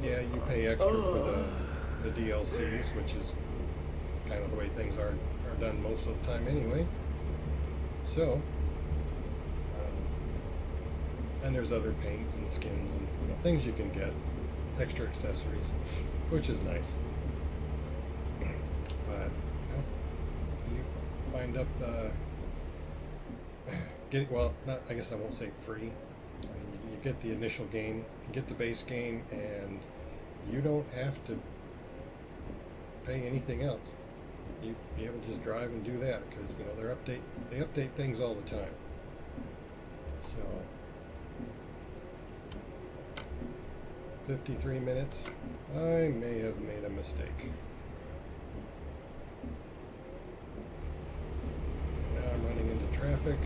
Yeah, you pay extra for the DLCs, which is kind of the way things are done most of the time anyway. So, and there's other paints and skins and things you can get, extra accessories, which is nice. But you wind up getting, well, not, I guess I won't say free. I mean, you get the initial game, you get the base game, and you don't have to pay anything else. You be able to just drive and do that because they update things all the time. So 53 minutes. I may have made a mistake. So now I'm running into traffic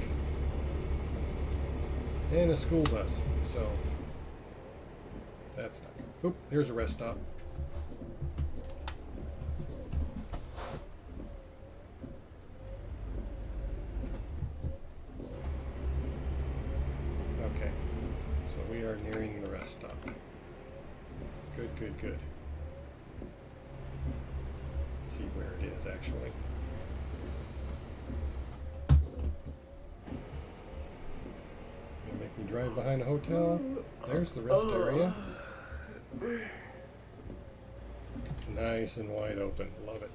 and a school bus. So that's not good. Oop, here's a rest stop. Okay, so we are nearing the rest stop. Good, good, good. Let's see where it is actually. Gonna make me drive behind a hotel. There's the rest area. Nice and wide open. Love it.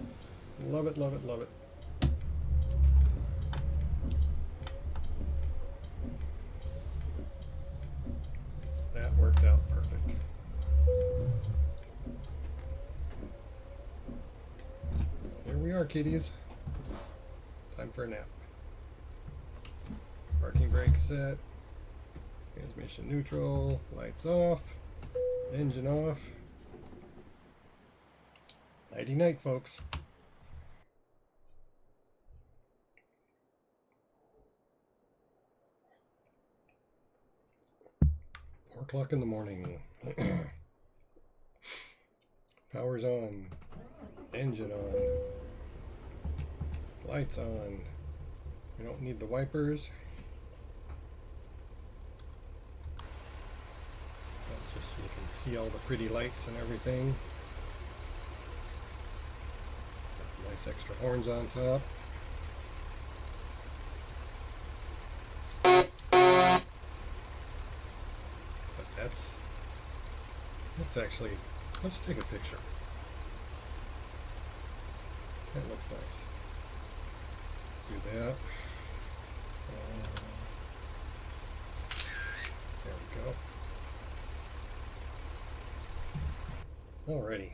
Love it, love it, love it. That worked out perfect. Here we are, kiddies. Time for a nap. Parking brake set. Transmission neutral. Lights off. Engine off. Nighty night, folks. O'clock in the morning. Power's on. Engine on. Lights on. We don't need the wipers. That's just so you can see all the pretty lights and everything. Nice extra horns on top. That's actually, let's take a picture. That looks nice. Do that. There we go. Alrighty.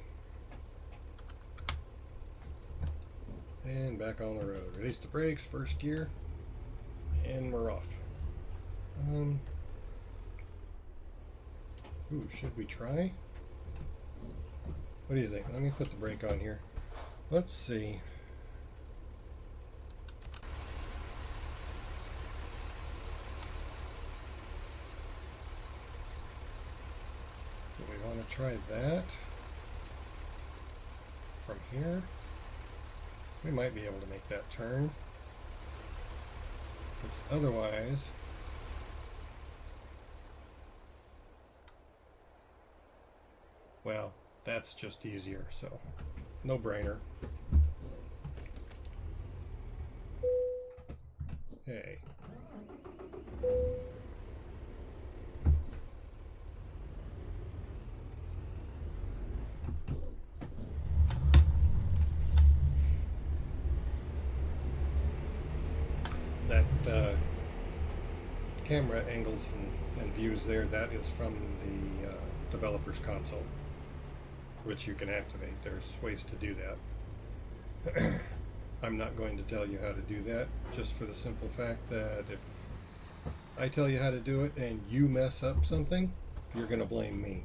And back on the road. Release the brakes, first gear, and we're off. Ooh, should we try? What do you think? Let me put the brake on here. Let's see. Do we want to try that? From here? We might be able to make that turn. But otherwise... well, that's just easier, so no brainer. Hey. That camera angles and views there, that is from the developer's console, which you can activate. There's ways to do that. I'm not going to tell you how to do that, just for the simple fact that if I tell you how to do it and you mess up something, you're going to blame me.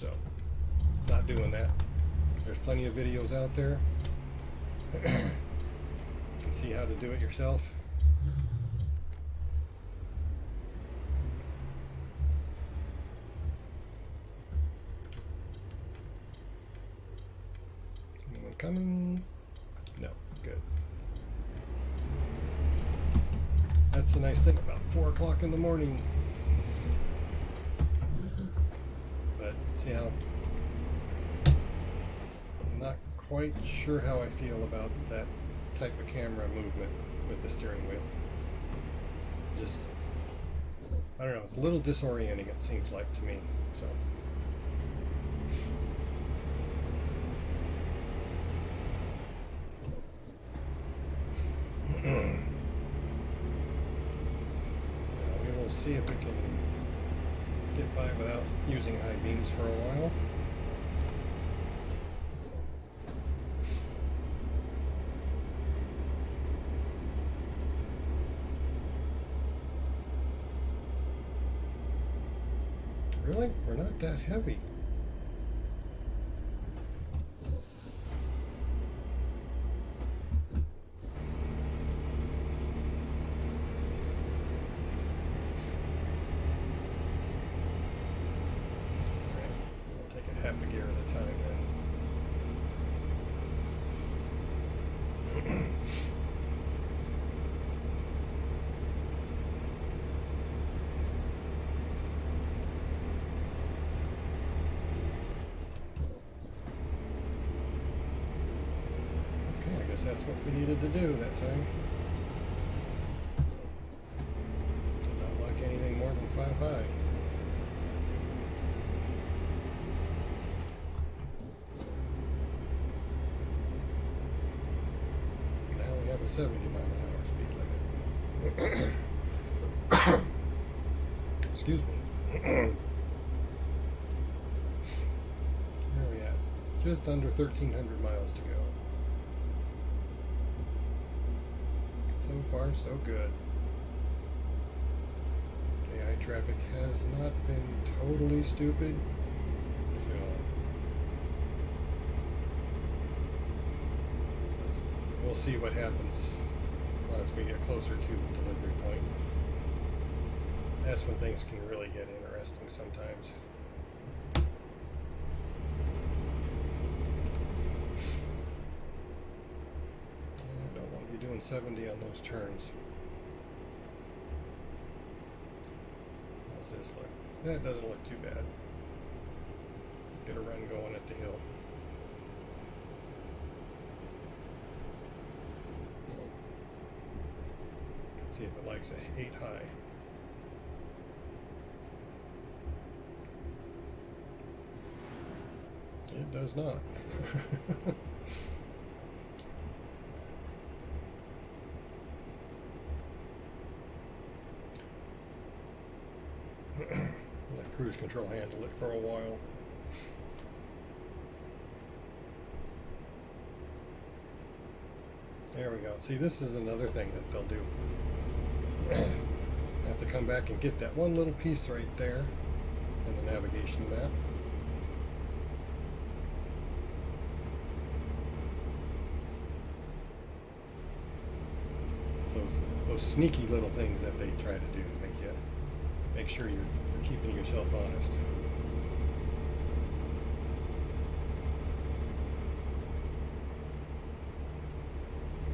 So, not doing that. There's plenty of videos out there. You can see how to do it yourself. Is anyone coming? No, good. That's the nice thing about 4 o'clock in the morning. But see how I'm not quite sure how I feel about that type of camera movement with the steering wheel. Just, I don't know, it's a little disorienting, it seems like to me. So we will see if we can get by without using high beams for a while. Really? We're not that heavy. Half a gear at a time then. Okay, I guess that's what we needed to do that time. Did not like anything more than 5 high. A 70-mile-an-hour speed limit. Excuse me. Where are we at? Just under 1,300 miles to go. So far, so good. AI traffic has not been totally stupid. We'll see what happens as we get closer to the delivery point. That's when things can really get interesting sometimes. I don't want to be doing 70 on those turns. How's this look? That doesn't look too bad. Get a run going at the hill. See if it likes a 8 high. It does not. Let cruise control handle it for a while. There we go. See, this is another thing that they'll do. I have to come back and get that one little piece right there in the navigation map. It's those sneaky little things that they try to do to make sure you're keeping yourself honest.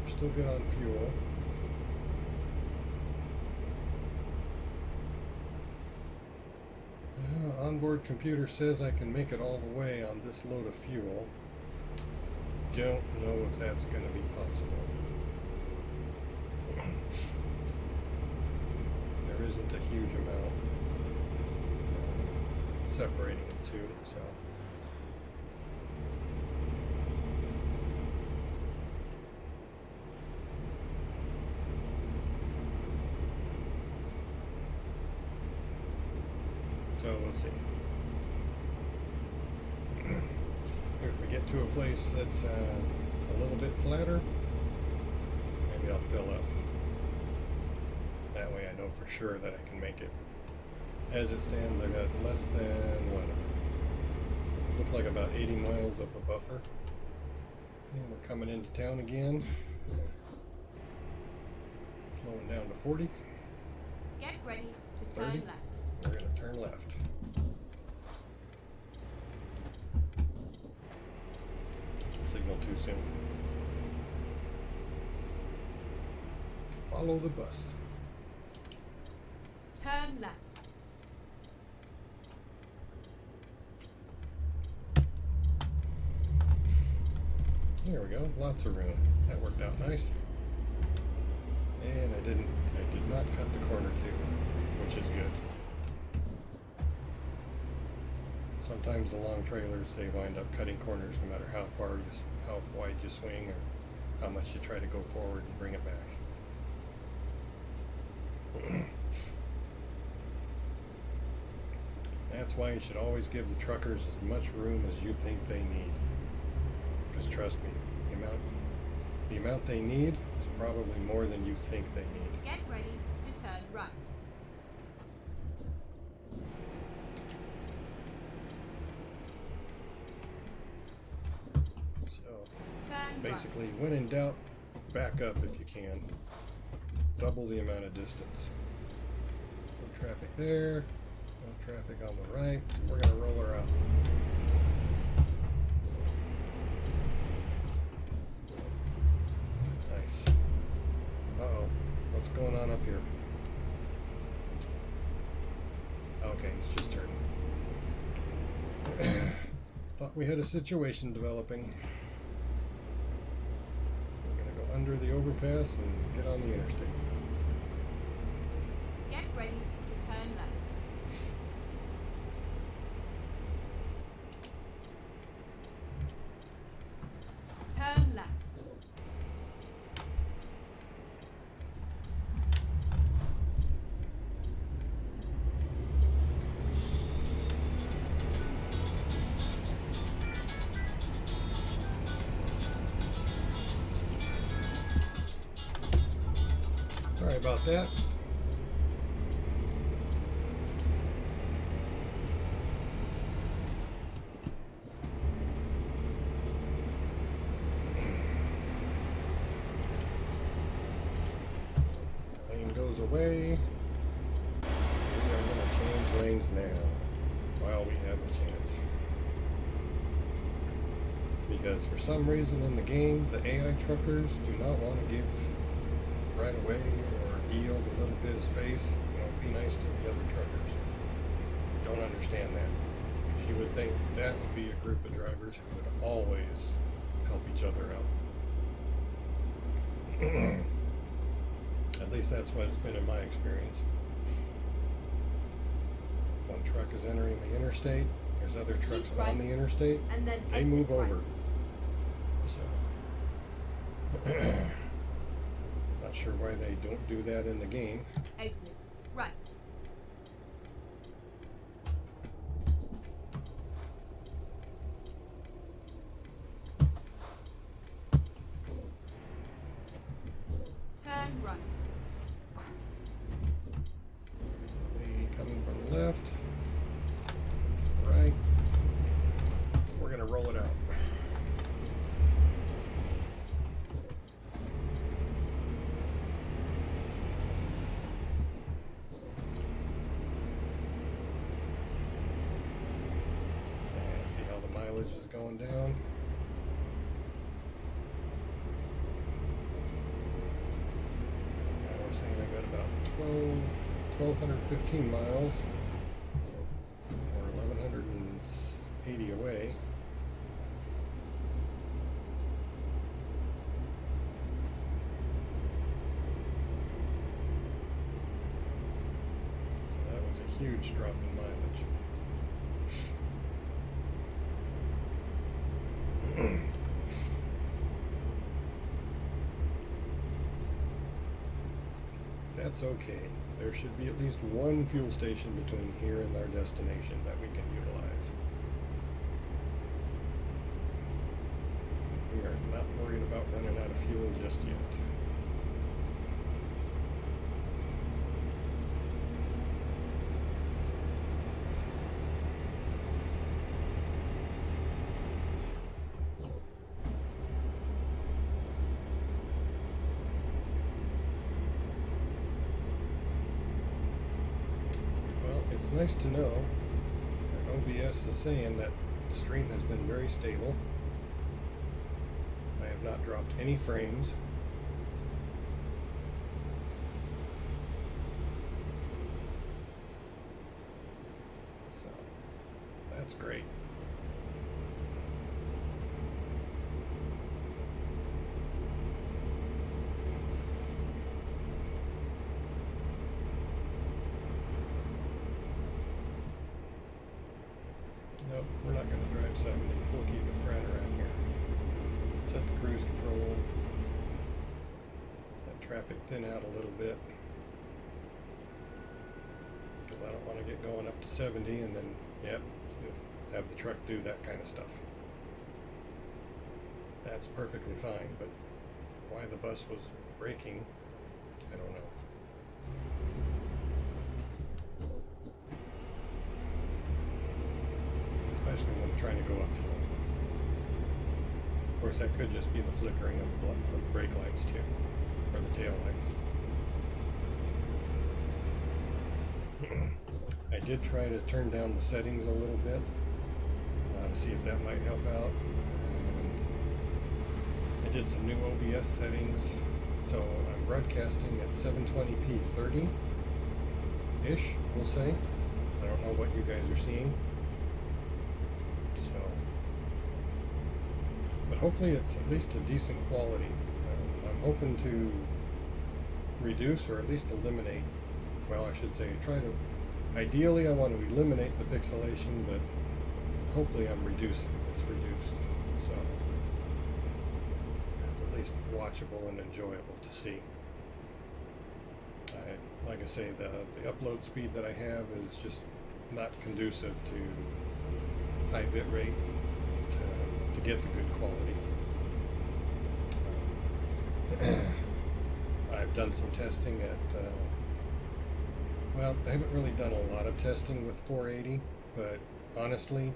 We're still good on fuel. Onboard computer says I can make it all the way on this load of fuel. Don't know if that's going to be possible. There isn't a huge amount separating the two, so. So let's see. If we get to a place that's a little bit flatter, maybe I'll fill up. That way I know for sure that I can make it. As it stands, I got less than whatever. looks like about 80 miles of a buffer. And we're coming into town again. Slowing down to 40. Get ready to 30. turn left. We're going to turn left. Signal too soon. Follow the bus. Turn left. There we go. Lots of room. That worked out nice. And I did not cut the corner too, which is good. Sometimes the long trailers, they wind up cutting corners no matter how wide you swing or how much you try to go forward and bring it back. That's why you should always give the truckers as much room as you think they need. Because trust me, the amount they need is probably more than you think they need. Get ready to turn right. So Turn basically, when in doubt, back up if you can. Double the amount of distance. No traffic there, no traffic on the right, so we're going to roll her out. Nice. Uh-oh, what's going on up here? Okay, it's just turning. Thought we had a situation developing. We're going to go under the overpass and get on the interstate. Get ready to turn left. Turn left. Sorry about that. Lane goes away. We are going to change lanes now while we have a chance. Because for some reason in the game, the AI truckers do not want to give right away or yield a little bit of space, be nice to the other truckers. Don't understand that. You would think that would be a group of drivers who would always help each other out. At least that's what it's been in my experience. One truck is entering the interstate, there's other trucks Keep right, on the interstate, and then they exit move right. over. So not sure why they don't do that in the game. Exit right. Turn right. Coming from the left, right. We're gonna roll it out. See how the mileage is going down. Now we're saying I got about 1,215 miles, or 1,180 away. So that was a huge drop in mileage. That's okay. There should be at least one fuel station between here and our destination that we can utilize. We are not worried about running out of fuel just yet. nice to know that OBS is saying that the stream has been very stable. I have not dropped any frames. So that's great. Nope, we're not going to drive 70. We'll keep it right around here. Set the cruise control. Let traffic thin out a little bit. Because I don't want to get going up to 70 and then, yep, have the truck do that kind of stuff. That's perfectly fine, but why the bus was braking, I don't know. Especially when I'm trying to go uphill. Of course, that could just be the flickering of the brake lights too, or the tail lights. I did try to turn down the settings a little bit to see if that might help out. And I did some new OBS settings, so I'm broadcasting at 720p 30-ish, we'll say. I don't know what you guys are seeing. So, but hopefully it's at least a decent quality. I'm hoping to reduce or at least eliminate, well, I should say try to, ideally I want to eliminate the pixelation, but hopefully I'm reducing. It's reduced, so it's at least watchable and enjoyable to see. Like I say, the upload speed that I have is just not conducive to high bit rate to get the good quality. I've done some testing at, well, I haven't really done a lot of testing with 480, but honestly,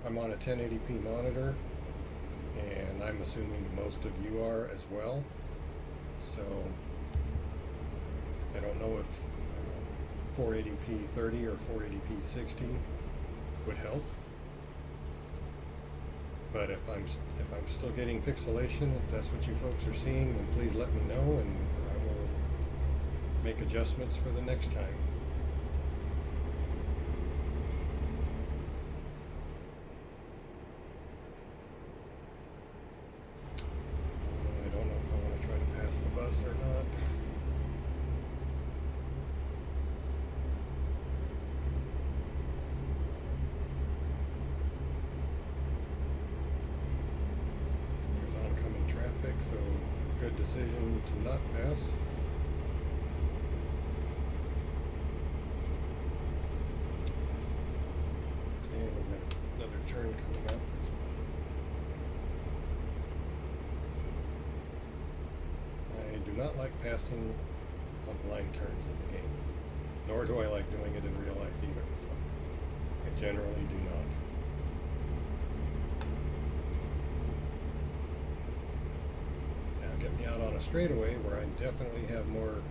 I'm on a 1080p monitor, and I'm assuming most of you are as well. So I don't know if 480p 30 or 480p 60 would help. But if I'm still getting pixelation, if that's what you folks are seeing, then please let me know, and I will make adjustments for the next time. I don't know if I want to try to pass the bus or not. So, good decision to not pass. And we've got another turn coming up. I do not like passing on blind turns in the game, nor do I like doing it in real life either. So I generally do not. Get me out on a straightaway where I definitely have more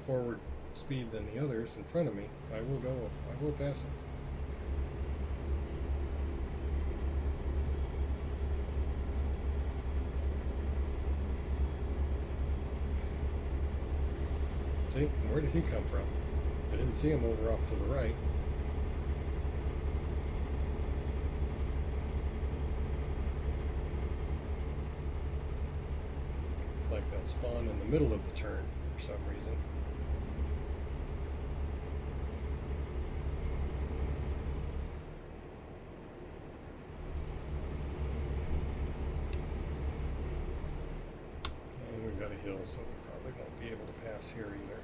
forward speed than the others in front of me, I will pass it. See, where did he come from? I didn't see him over off to the right. Like they'll spawn in the middle of the turn for some reason. And we've got a hill, so we probably won't be able to pass here either.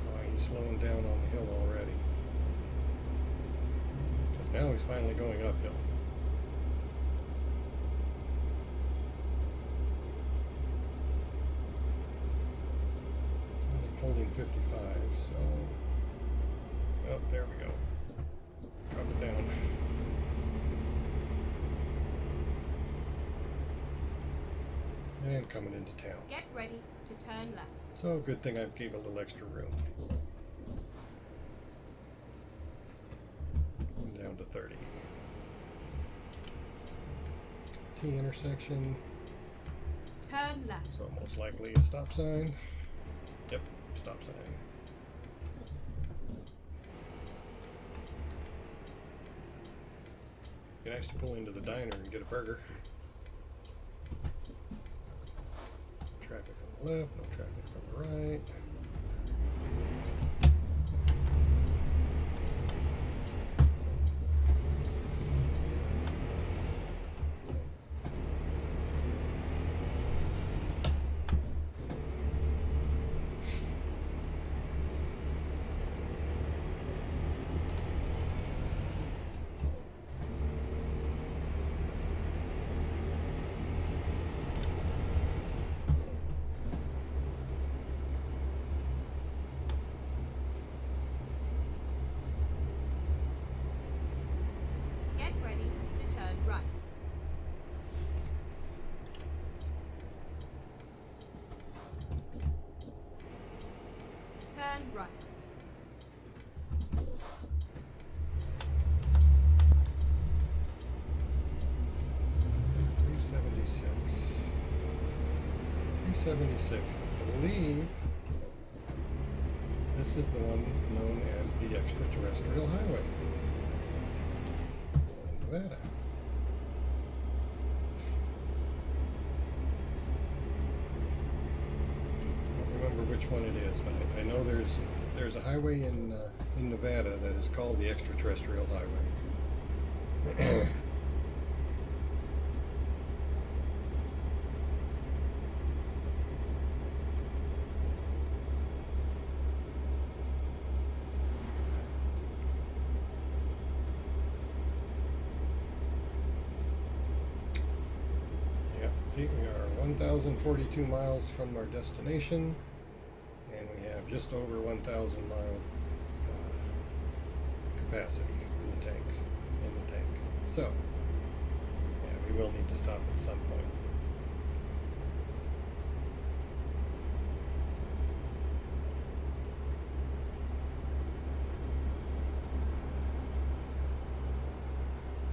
Oh, he's slowing down on the hill already. Because now he's finally going uphill. Holding 55, so, oh, there we go. Drop it down. And coming into town. Get ready to turn left. So, good thing I gave a little extra room. T intersection. Turn left. So most likely a stop sign. Yep, stop sign. You can actually pull into the diner and get a burger. Traffic on the left, no traffic on the right. Get ready to turn right. Turn right. $376. I believe this is the one known as the extraterrestrial highway in Nevada. I don't remember which one it is, but I know there's a highway in Nevada that is called the extraterrestrial highway. See, we are 1,042 miles from our destination, and we have just over 1,000 mile capacity in the tank. So, yeah, we will need to stop at some point.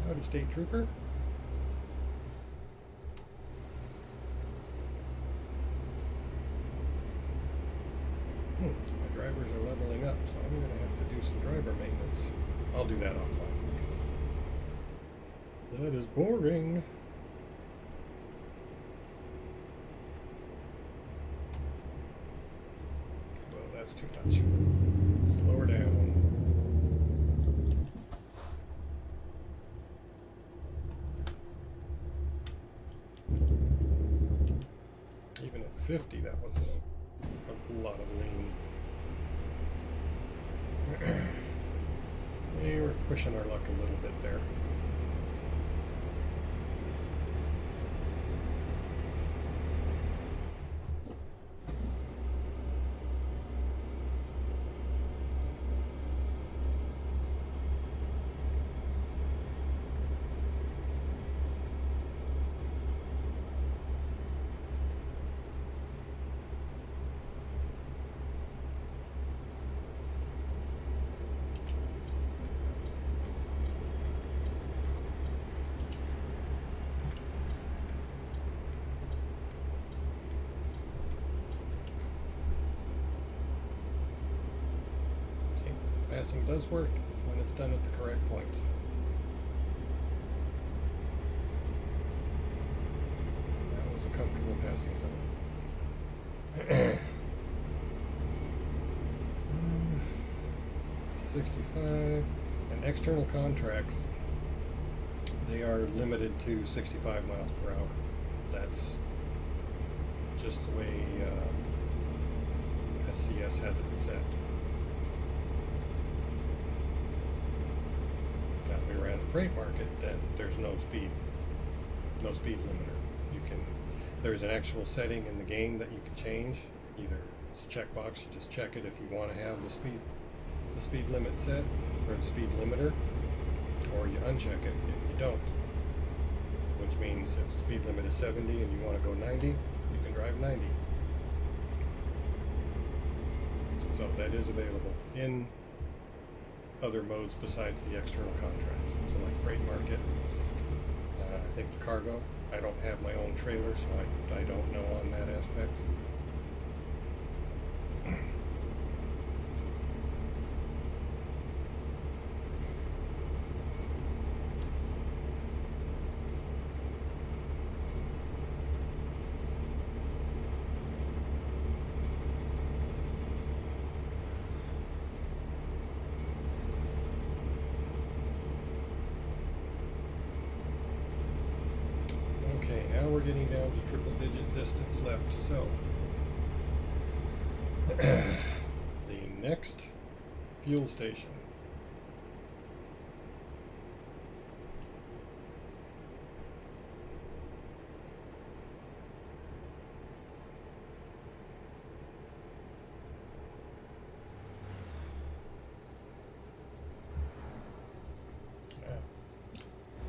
Howdy, State Trooper. My drivers are leveling up, so I'm going to have to do some driver maintenance. I'll do that offline because that is boring. Well, that's too much. Slow her down. Even at 50, that wasn't a lot of lean. Hey, we're pushing our luck a little bit there. Passing does work when it's done at the correct point. That was a comfortable passing zone. 65 and external contracts, they are limited to 65 miles per hour. That's just the way SCS has it set. We ran a freight market, then there's no speed limiter. There's an actual setting in the game that you can change. Either it's a checkbox, you just check it if you want to have the speed limit set or the speed limiter, or you uncheck it if you don't. Which means if the speed limit is 70 and you want to go 90, you can drive 90. So that is available in other modes besides the external contracts. So like freight market, I think the cargo I don't have my own trailer, so I don't know on that aspect. Okay, now we're getting down to triple digit distance left, so the next fuel station.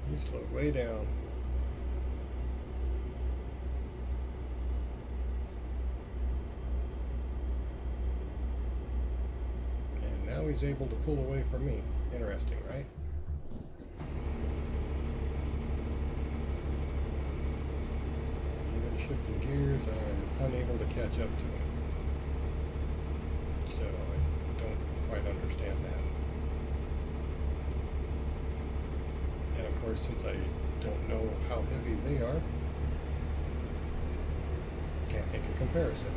He slowed way down. And now he's able to pull away from me. Interesting, right? And even shifting gears, I'm unable to catch up to him. So I don't quite understand that. And of course, since I don't know how heavy they are, can't make a comparison.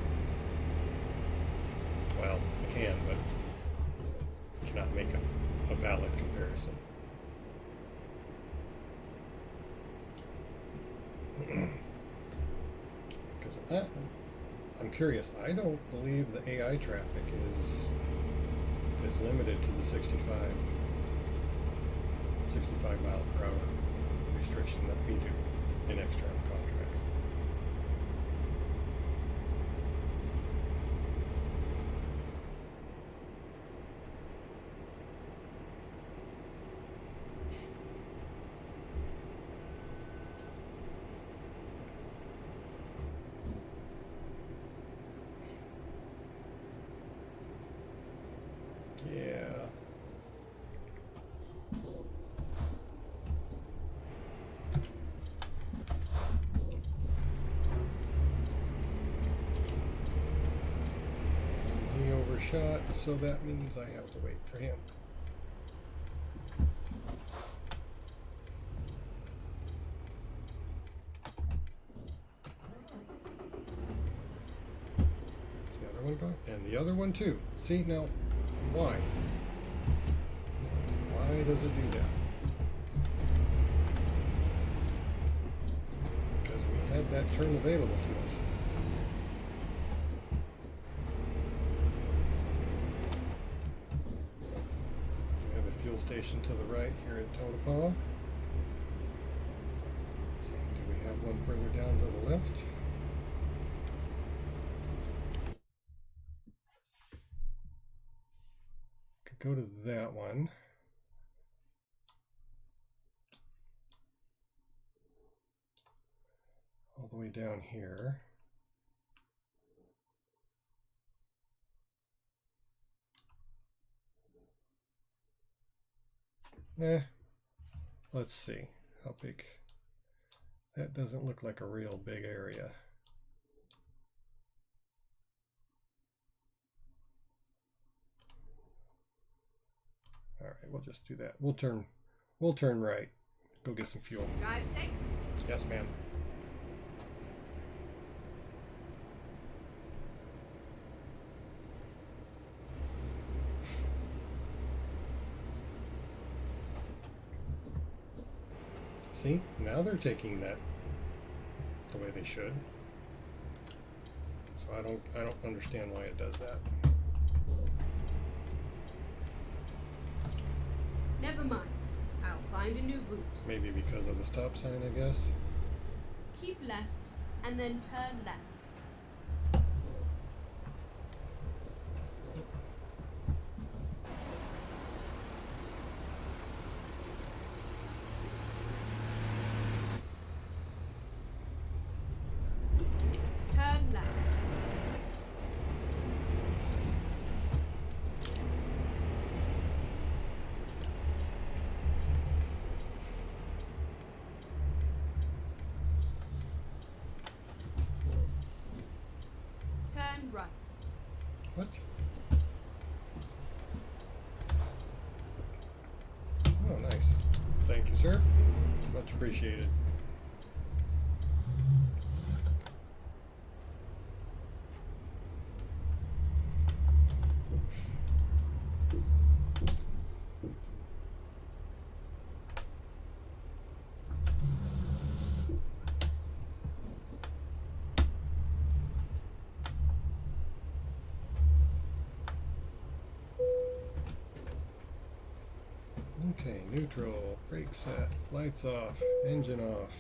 Well, I can, but I cannot make a valid comparison. Because I'm curious. I don't believe the AI traffic is limited to the 65 mile per hour restriction that we do in external contracts. Yeah. Overshot, so that means I have to wait for him. The other one going? And the other one too. See, now, why? Why does it do that? Because we had that turn available to us. Station to the right here at Totapa. Let's see, do we have one further down to the left? Could go to that one. All the way down here. Let's see how big. That doesn't look like a real big area. All right, we'll just do that. We'll turn right. Go get some fuel. Drive safe. Yes, ma'am. See, now they're taking that the way they should. So I don't understand why it does that. Never mind. I'll find a new route. Maybe because of the stop sign, I guess. Keep left and then turn left. right. What? Oh, nice. Thank you, sir. Much appreciated. Okay, neutral, brake set, lights off, engine off.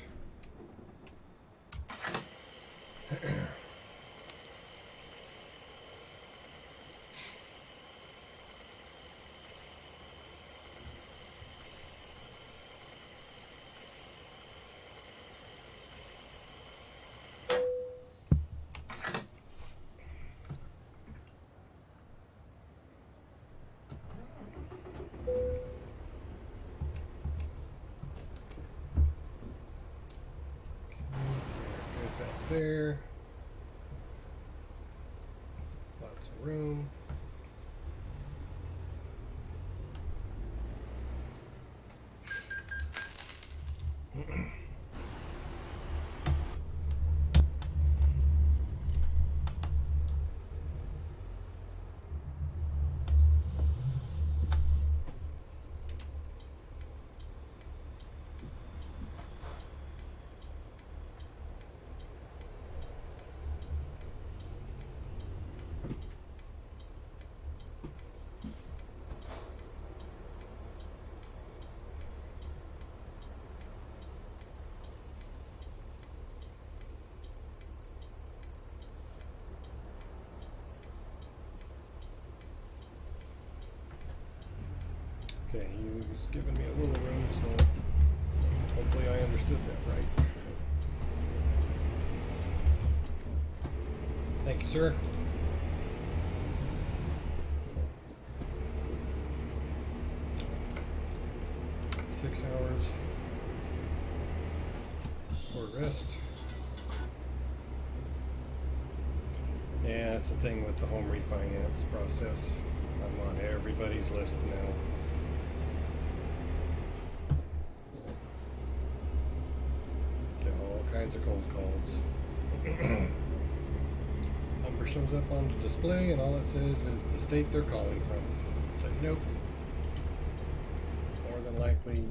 Good back there. Lots of room. Okay, he was giving me a little room, so hopefully I understood that right. Thank you, sir. Six hours for rest. Yeah, that's the thing with the home refinance process. I'm on everybody's list now. Get all kinds of cold calls. Number shows up on the display and all it says is the state they're calling from. It's like, nope. More than likely,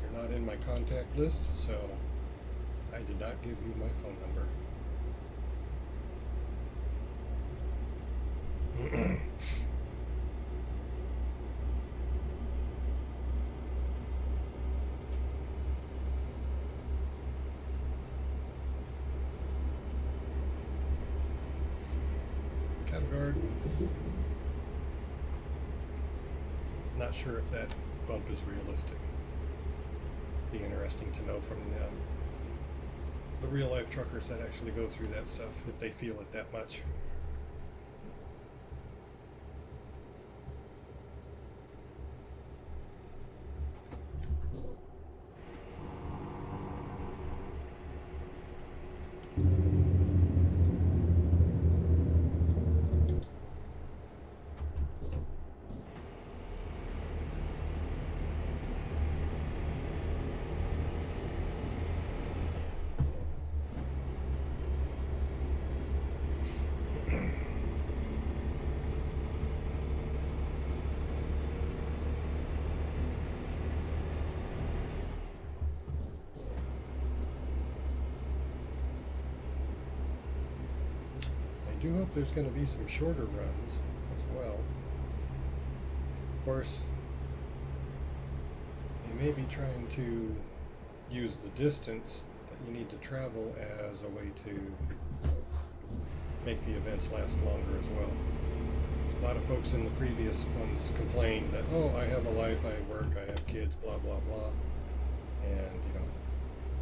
you're not in my contact list, so I did not give you my phone number. Cattle guard. Not sure if that bump is realistic. Be interesting to know from the real life truckers that actually go through that stuff, if they feel it that much. I do hope there's going to be some shorter runs as well. Of course, they may be trying to use the distance that you need to travel as a way to make the events last longer as well. A lot of folks in the previous ones complained that, oh, I have a life, I work, I have kids, blah, blah, blah. And, you know,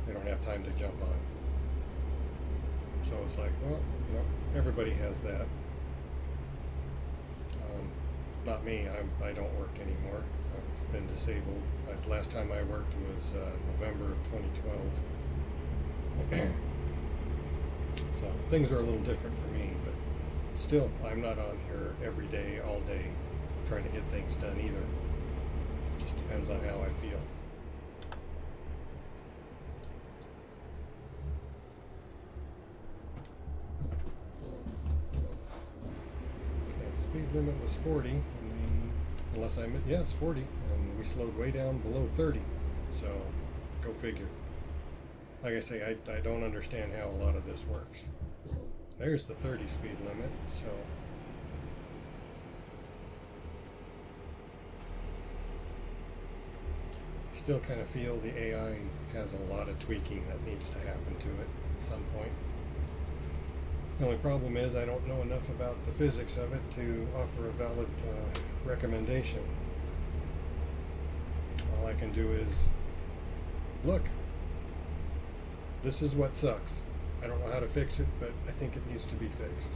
they don't have time to jump on. So it's like, well, you know, everybody has that. Not me. I don't work anymore. I've been disabled. Last time I worked was November of 2012. So things are a little different for me, but still, I'm not on here every day, all day, trying to get things done either. Just depends on how I feel. Okay, speed limit was 40, and unless yeah, it's 40, and we slowed way down below 30. So, go figure. Like I say, I don't understand how a lot of this works. There's the 30 speed limit, so I still kind of feel the AI has a lot of tweaking that needs to happen to it at some point. The only problem is I don't know enough about the physics of it to offer a valid recommendation. All I can do is, look, this is what sucks. I don't know how to fix it, but I think it needs to be fixed.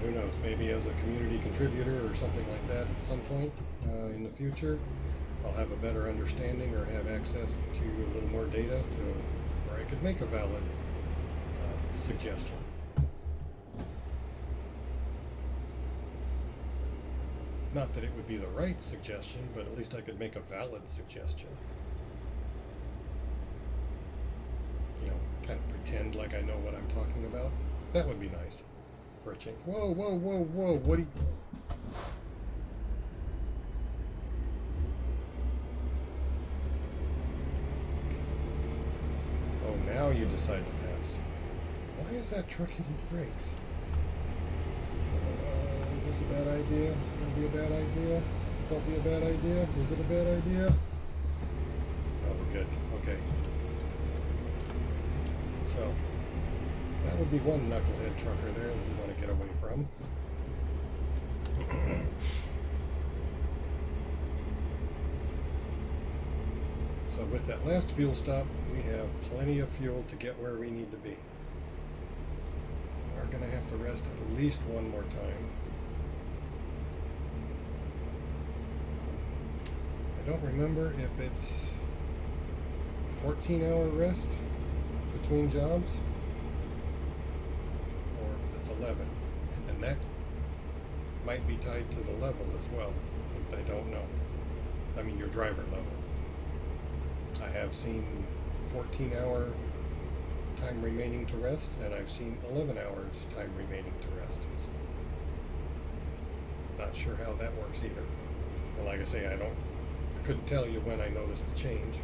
Who knows, maybe as a community contributor or something like that at some point in the future, I'll have a better understanding or have access to a little more data where I could make a valid suggestion. Not that it would be the right suggestion, but at least I could make a valid suggestion. You know, kind of pretend like I know what I'm talking about. That would be nice for a change. Whoa, whoa, whoa, whoa, what do you... Oh, now you decide to pass. Why is that truck hitting brakes? Is this a bad idea? Is it going to be a bad idea? Don't be a bad idea. Is it a bad idea? Oh, we're good. Okay. So, that would be one knucklehead trucker there that we want to get away from. So with that last fuel stop, we have plenty of fuel to get where we need to be. We're going to have to rest at least one more time. I don't remember if it's 14-hour rest between jobs or if it's 11, and that might be tied to the level as well. I don't know. I mean your driver level. I have seen 14-hour time remaining to rest, and I've seen 11 hours time remaining to rest. Not sure how that works either. And like I say, I couldn't tell you when I noticed the change,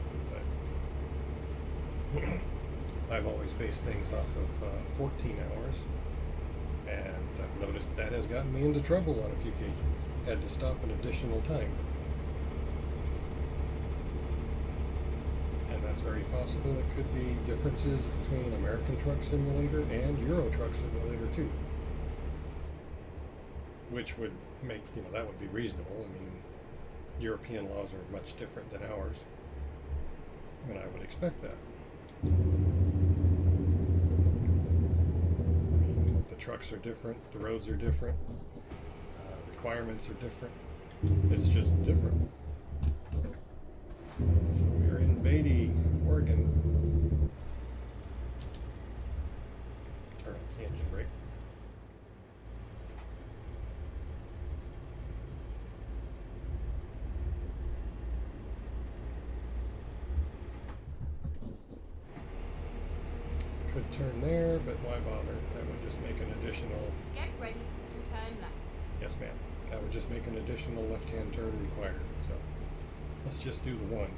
but I've always based things off of 14 hours, and I've noticed that has gotten me into trouble on a few occasions. Had to stop an additional time. And that's very possible it could be differences between American Truck Simulator and Euro Truck Simulator 2. Which would make, that would be reasonable. I mean, European laws are much different than ours, and I would expect that. I mean, the trucks are different, the roads are different, requirements are different. It's just different. So we are in Beatty, Oregon. Turn off the engine brake. Could turn there, but why bother? That would just make an additional... Get ready to turn left. Yes, ma'am. That would just make an additional left-hand turn required. So let's just do the one.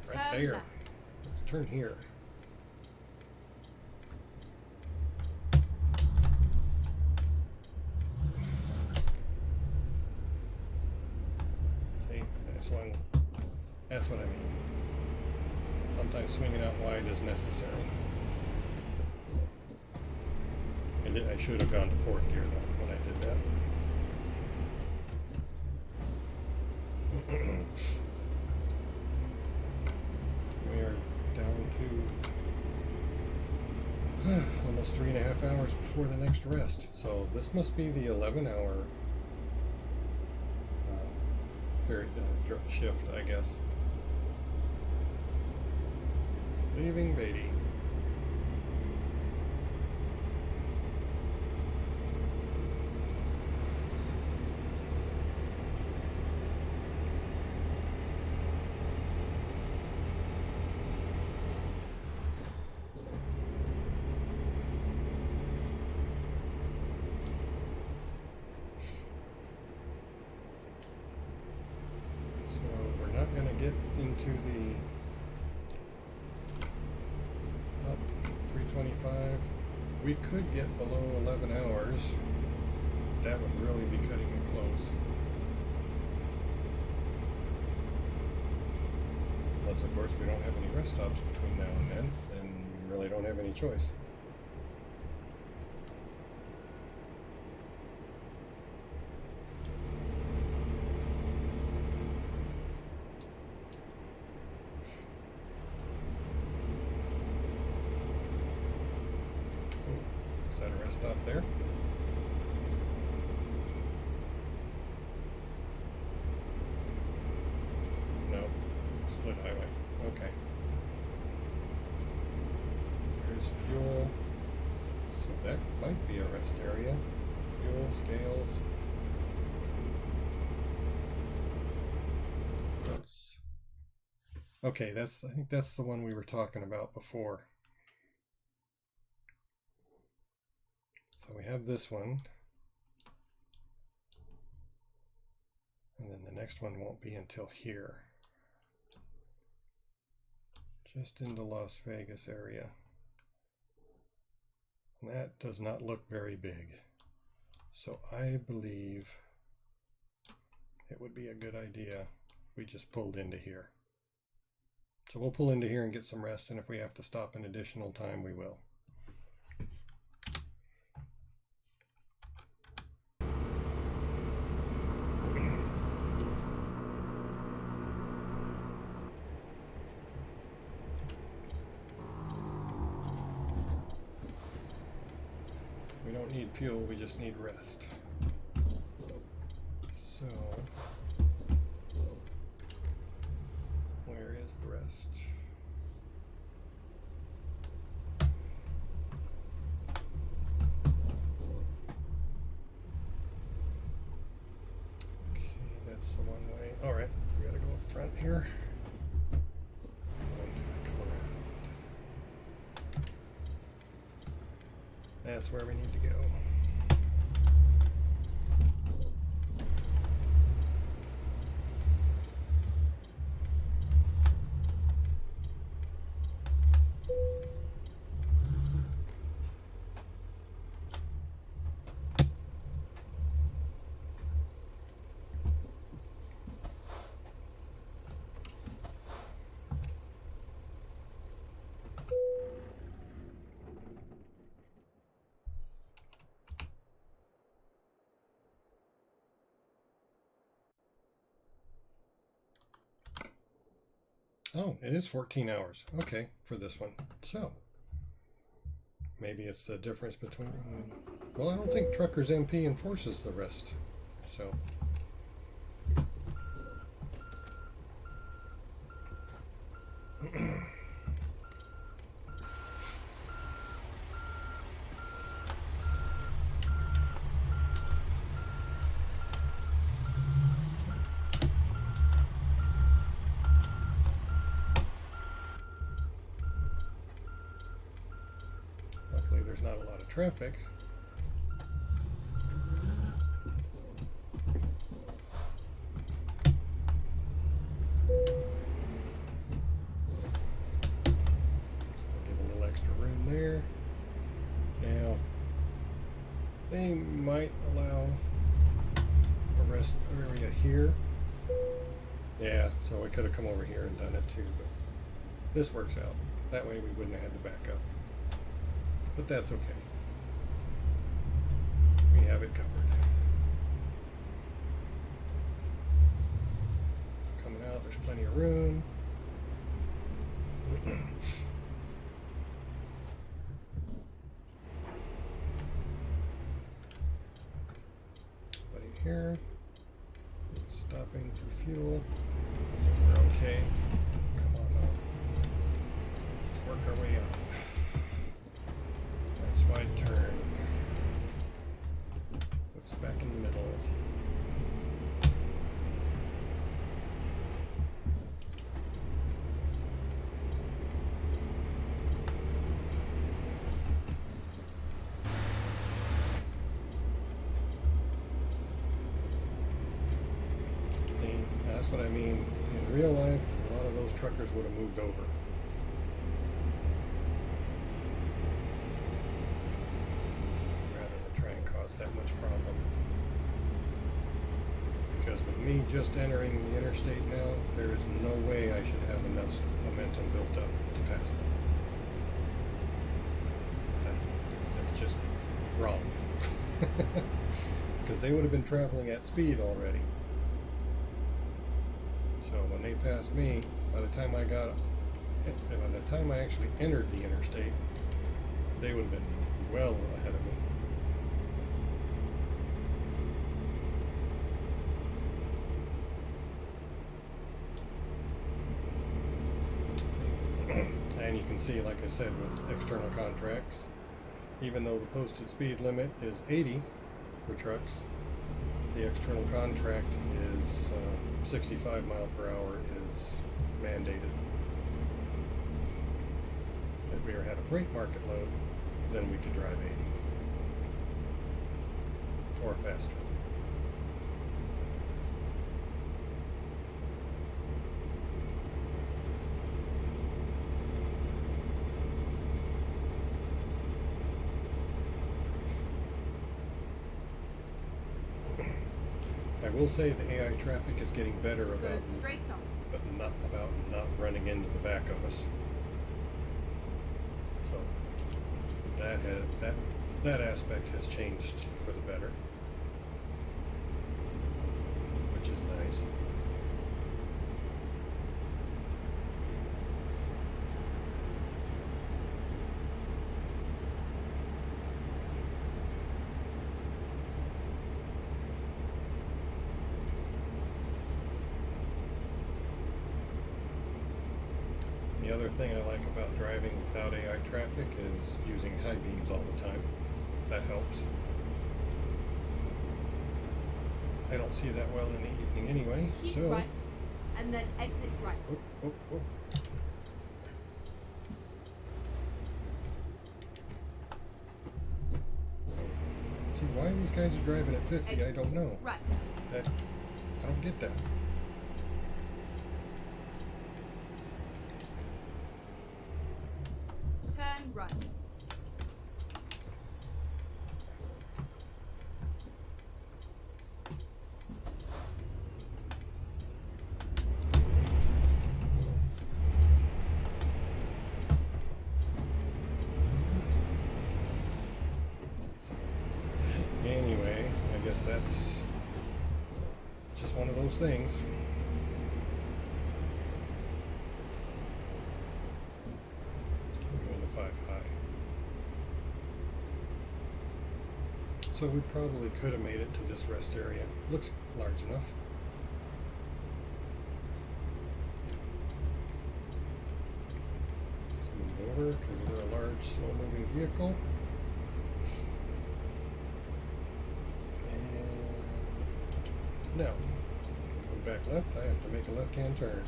Right Turn there. left. Let's turn here. See? I swung. That's what I mean. Sometimes swinging out wide is necessary. And I should have gone to fourth gear though when I did that. We are down to almost 3.5 hours before the next rest. So this must be the 11-hour shift, I guess. Leaving Beatty. get into the up 325. We could get below 11 hours. That would really be cutting it close. Unless, of course, we don't have any rest stops between now and then we really don't have any choice. Is that a rest stop there? No. Split highway. Okay. There's fuel. So that might be a rest area. Fuel, scales. Okay, I think that's the one we were talking about before. So we have this one. And then the next one won't be until here. Just in the Las Vegas area. And that does not look very big. So I believe it would be a good idea if we just pulled into here. So we'll pull into here and get some rest, and if we have to stop an additional time, we will. We don't need fuel, we just need rest. So, where is the rest? Okay, that's the one way. All right, we gotta go up front here. And come around. That's where we need to go. Oh, it is 14 hours. Okay, for this one. So, maybe it's the difference between... Well, I don't think Truckers MP enforces the rest. So... Luckily, there's not a lot of traffic. There. Now, they might allow a rest area here. Yeah, so we could have come over here and done it too, but this works out. That way we wouldn't have had to back up. But that's okay. We have it covered. Coming out, there's plenty of room. Here, stopping for fuel. So we're okay. Come on up. Just work our way up. Nice wide turn. Looks back in the middle. What I mean in In real life, a lot of those truckers would have moved over. Rather than try and cause that much problem. Because with me just entering the interstate now, there is no way I should have enough momentum built up to pass them. That's just wrong. Because they would have been traveling at speed already. So when they passed me, by the time I actually entered the interstate, they would have been well ahead of me. And you can see, like I said, with external contracts, even though the posted speed limit is 80 for trucks, the external contract is 65 mile per hour is mandated. If we had a freight market load, then we could drive 80 or faster. I will say the AI traffic is getting better about not running into the back of us. So that aspect has changed for the better, which is nice. The other thing I like about driving without AI traffic is using high beams all the time. That helps. I don't see that well in the evening anyway. Keep so right, and then exit right. Oh. See, why these guys are driving at 50, Exit I don't know. right. I don't get that. Turn right. Anyway, I guess that's just one of those things. We're going to 5 high. So we probably could have made it to this rest area. Looks large enough. Let's move over because we're a large, slow-moving vehicle. No. Go back left, I have to make a left-hand turn.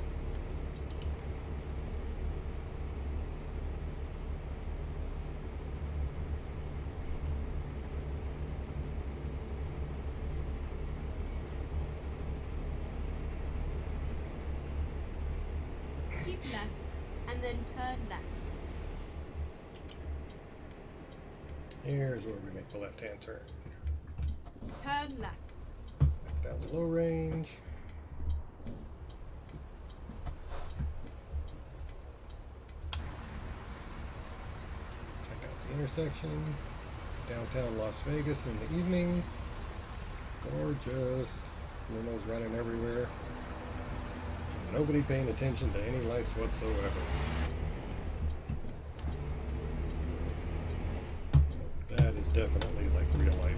Keep left, and then turn left. Here's where we make the left-hand turn. Turn left. Back down to low range. Check out the intersection. Downtown Las Vegas in the evening. Gorgeous. Limos running everywhere. Nobody paying attention to any lights whatsoever. That is definitely like real life.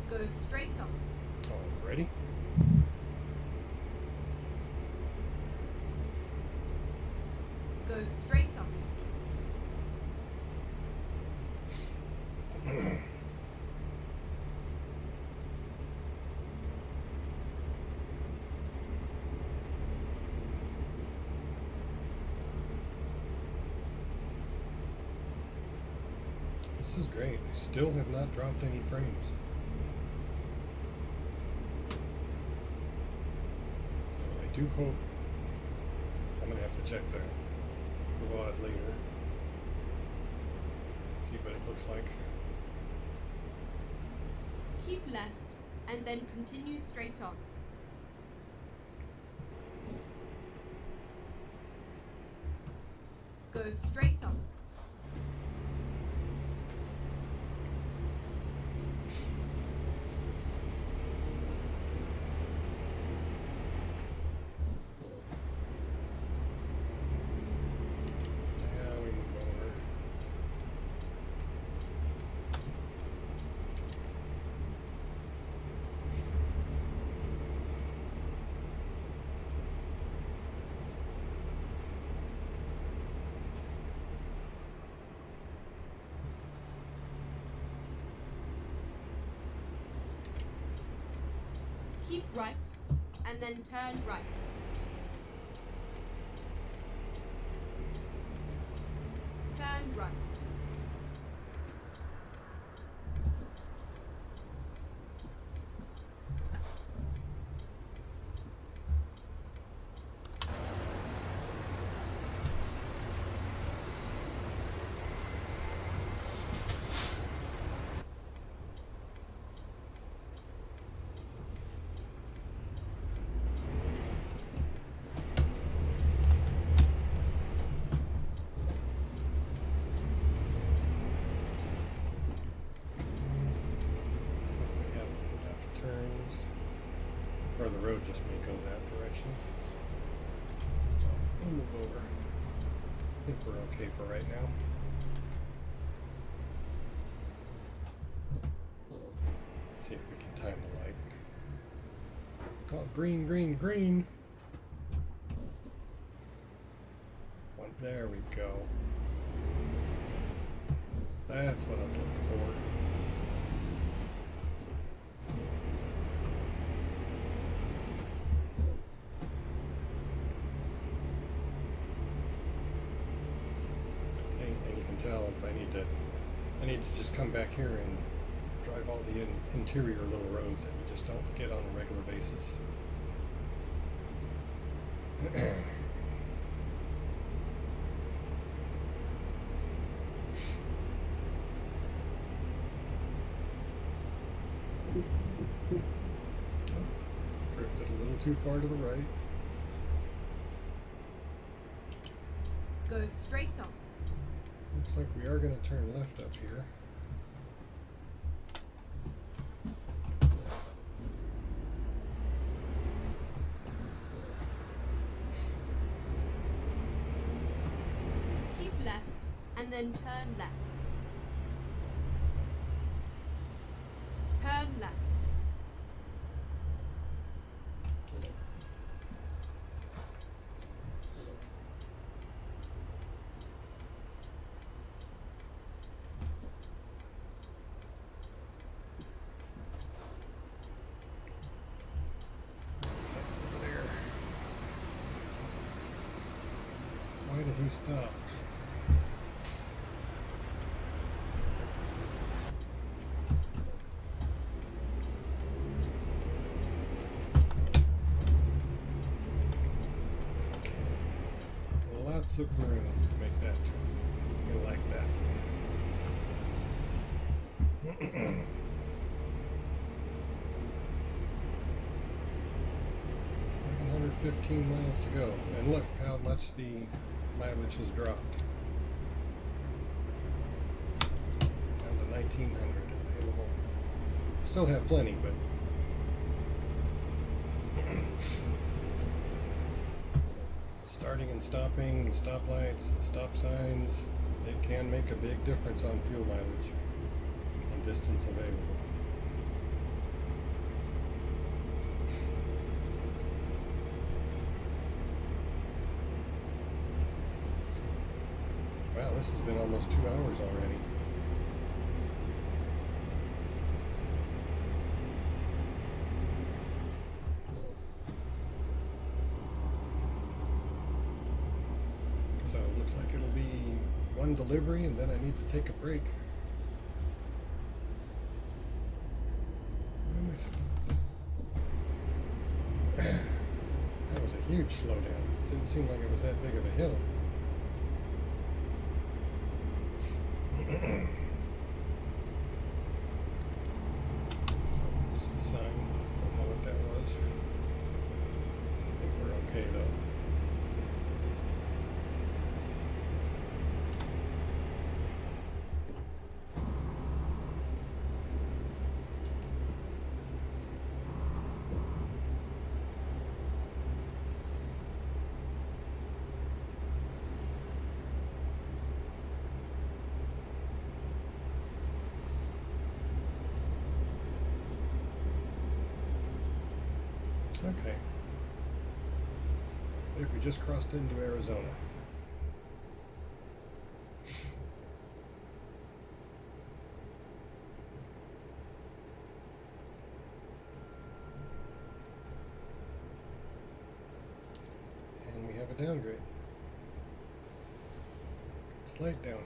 Go straight up. Alrighty. Go straight up. This is great. I still have not dropped any frames. So I do hope... I'm going to have to check the VOD later. See what it looks like. Keep left and then continue straight on. Go straight on. Now we move over. Keep right and then turn right. Turn right. Or the road just may go that direction. So we'll move over. I think we're okay for right now. Let's see if we can time the light. Call it green, green, green. There we go. That's what I was looking for. And you can tell I need to just come back here and drive all the interior little roads that you just don't get on a regular basis. Drifted a little too far to the right. Go straight on. Looks like we are going to turn left up here. Keep left and then turn left. Turn left. There. Why did he stop? Lots of room to make that turn. You'll like that. 715 miles to go. And look how much the mileage has dropped. Down to 1900 available. Still have plenty, but starting and stopping, the stoplights, the stop signs, it can make a big difference on fuel mileage and distance available. Wow, this has been almost 2 hours already. So it looks like it'll be one delivery and then I need to take a break. huge slowdown. Didn't seem like it was that big of a hill. This is the sign. I don't know what that was. I think we're okay though. Okay. I think we just crossed into Arizona. And we have a downgrade. Slight downhill.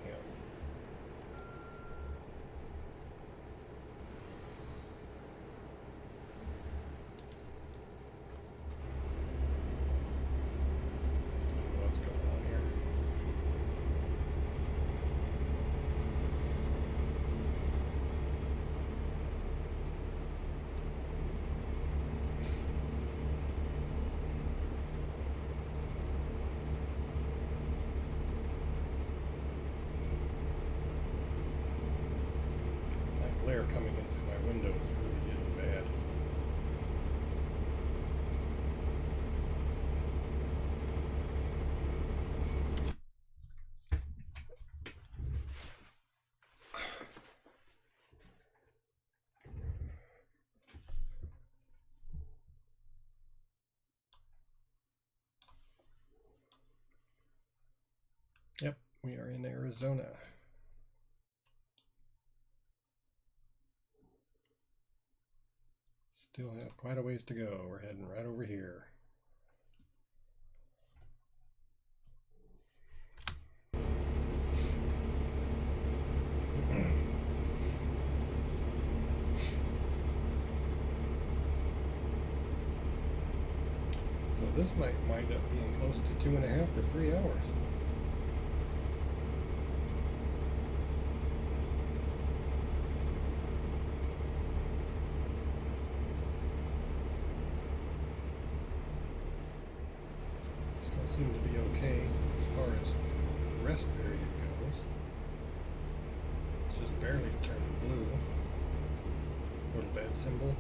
Glare coming in through my window is really getting bad. Yep, we are in Arizona. Still have quite a ways to go. We're heading right over here. So this might wind up being close to 2.5 or 3 hours. Seem to be okay as far as rest period goes. It's just barely turning blue. Little bad symbol.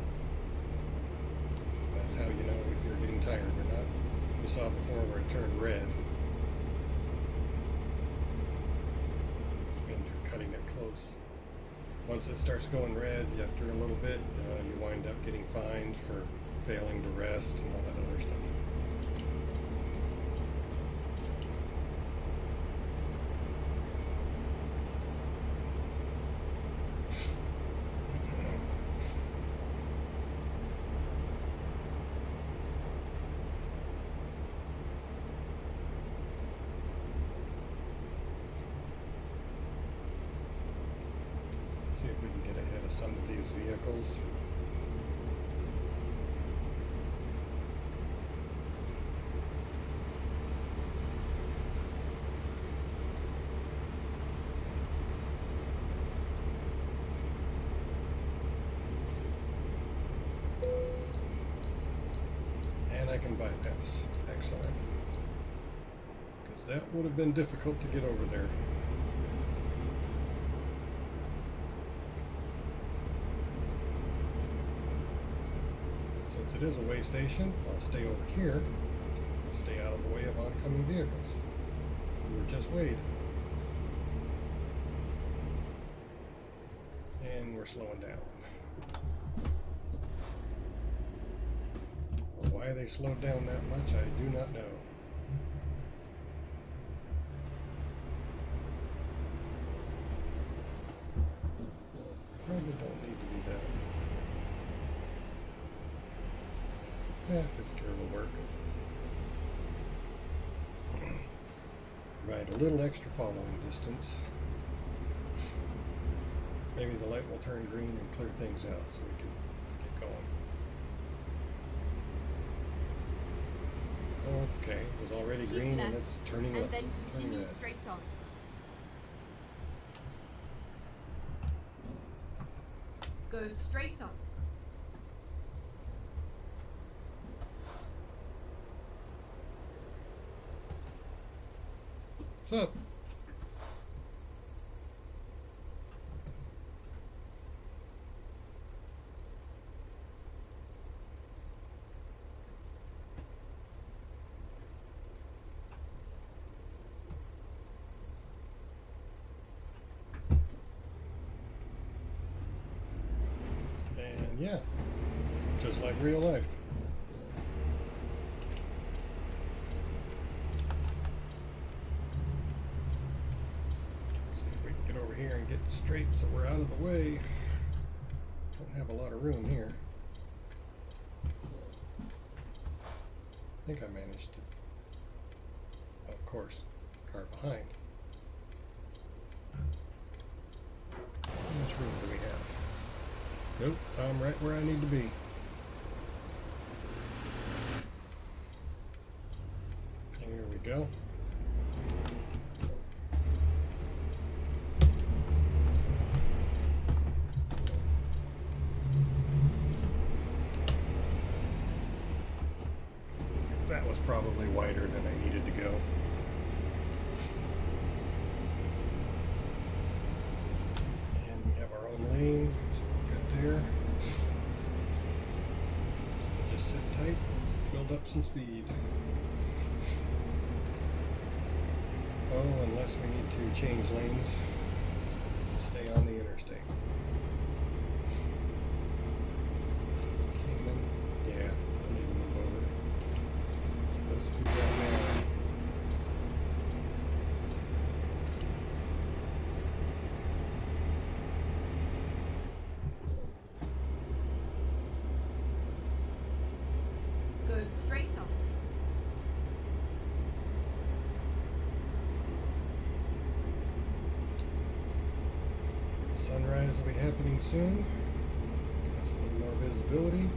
That's how you know if you're getting tired or not. You saw before where it turned red. Which means you're cutting it close. Once it starts going red, after a little bit, you wind up getting fined for failing to rest and all that other stuff. See if we can get ahead of some of these vehicles. And I can bypass. Excellent. Because that would have been difficult to get over there. Since it is a way station, I'll stay over here, stay out of the way of oncoming vehicles. We were just weighed. And we're slowing down. Why they slowed down that much, I do not know. Probably don't need to be that. Yeah, fifth gear will work. Provide a little extra following distance. Maybe the light will turn green and clear things out so we can get going. Okay, it was already Keep green and left, it's turning and up. then Turning continue red. straight on. Go straight on. What's up? And yeah, just like real life. See if we can get over here and get straight so we're out of the way. Don't have a lot of room here. I think I managed to. Oh, of course, car behind. How much room do we have? Nope, I'm right where I need to be. Here we go. That was probably wider than I needed to go. And we have our own lane, so we're good there. So just sit tight, build up some speed. Oh, unless we need to change lanes to stay on the interstate. Cayman, yeah, I need to move over. So let's do that now. Go straight on. Sunrise will be happening soon. There's a little more visibility.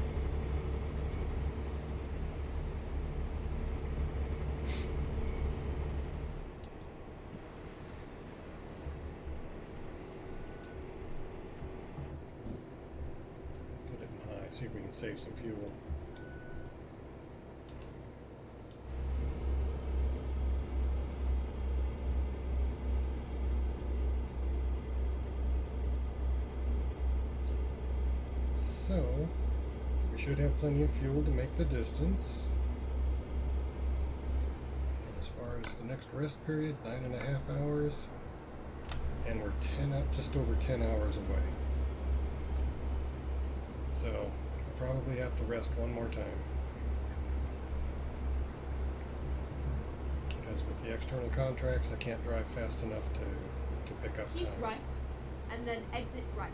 Put it in high, see if we can save some fuel. So, we should have plenty of fuel to make the distance. And as far as the next rest period, 9.5 hours. And we're just over 10 hours away. So, we'll probably have to rest one more time. Because with the external contracts, I can't drive fast enough to pick up Keep time. right, and then exit right.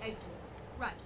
Exit right.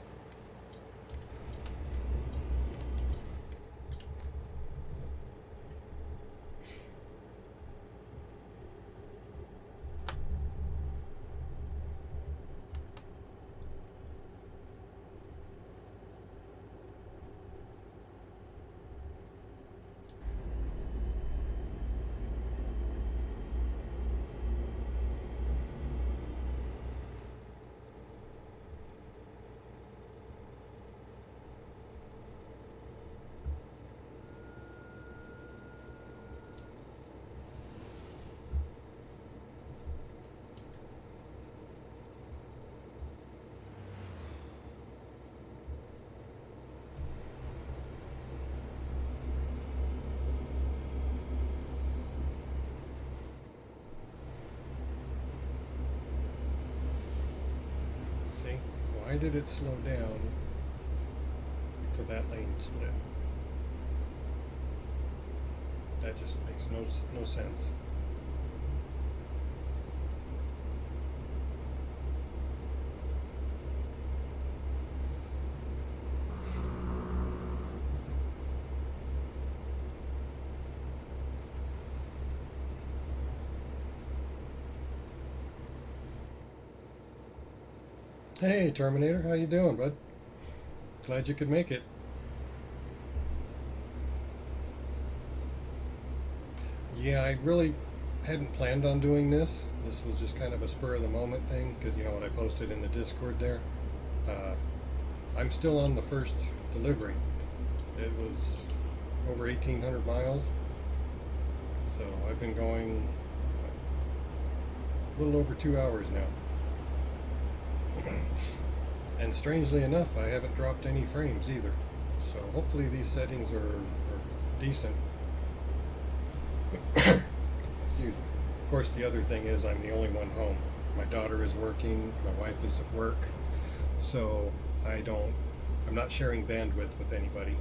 See? Why did it slow down for that lane split? That just makes no sense. Hey, Terminator, how you doing, bud? glad you could make it. Yeah, I really hadn't planned on doing this. This was just kind of a spur of the moment thing, because you know what I posted in the Discord there. I'm still on the first delivery. It was over 1,800 miles. So I've been going a little over 2 hours now. And strangely enough, I haven't dropped any frames either. So hopefully these settings are decent. Excuse me. Of course, the other thing is I'm the only one home. My daughter is working, my wife is at work, so I'm not sharing bandwidth with anybody.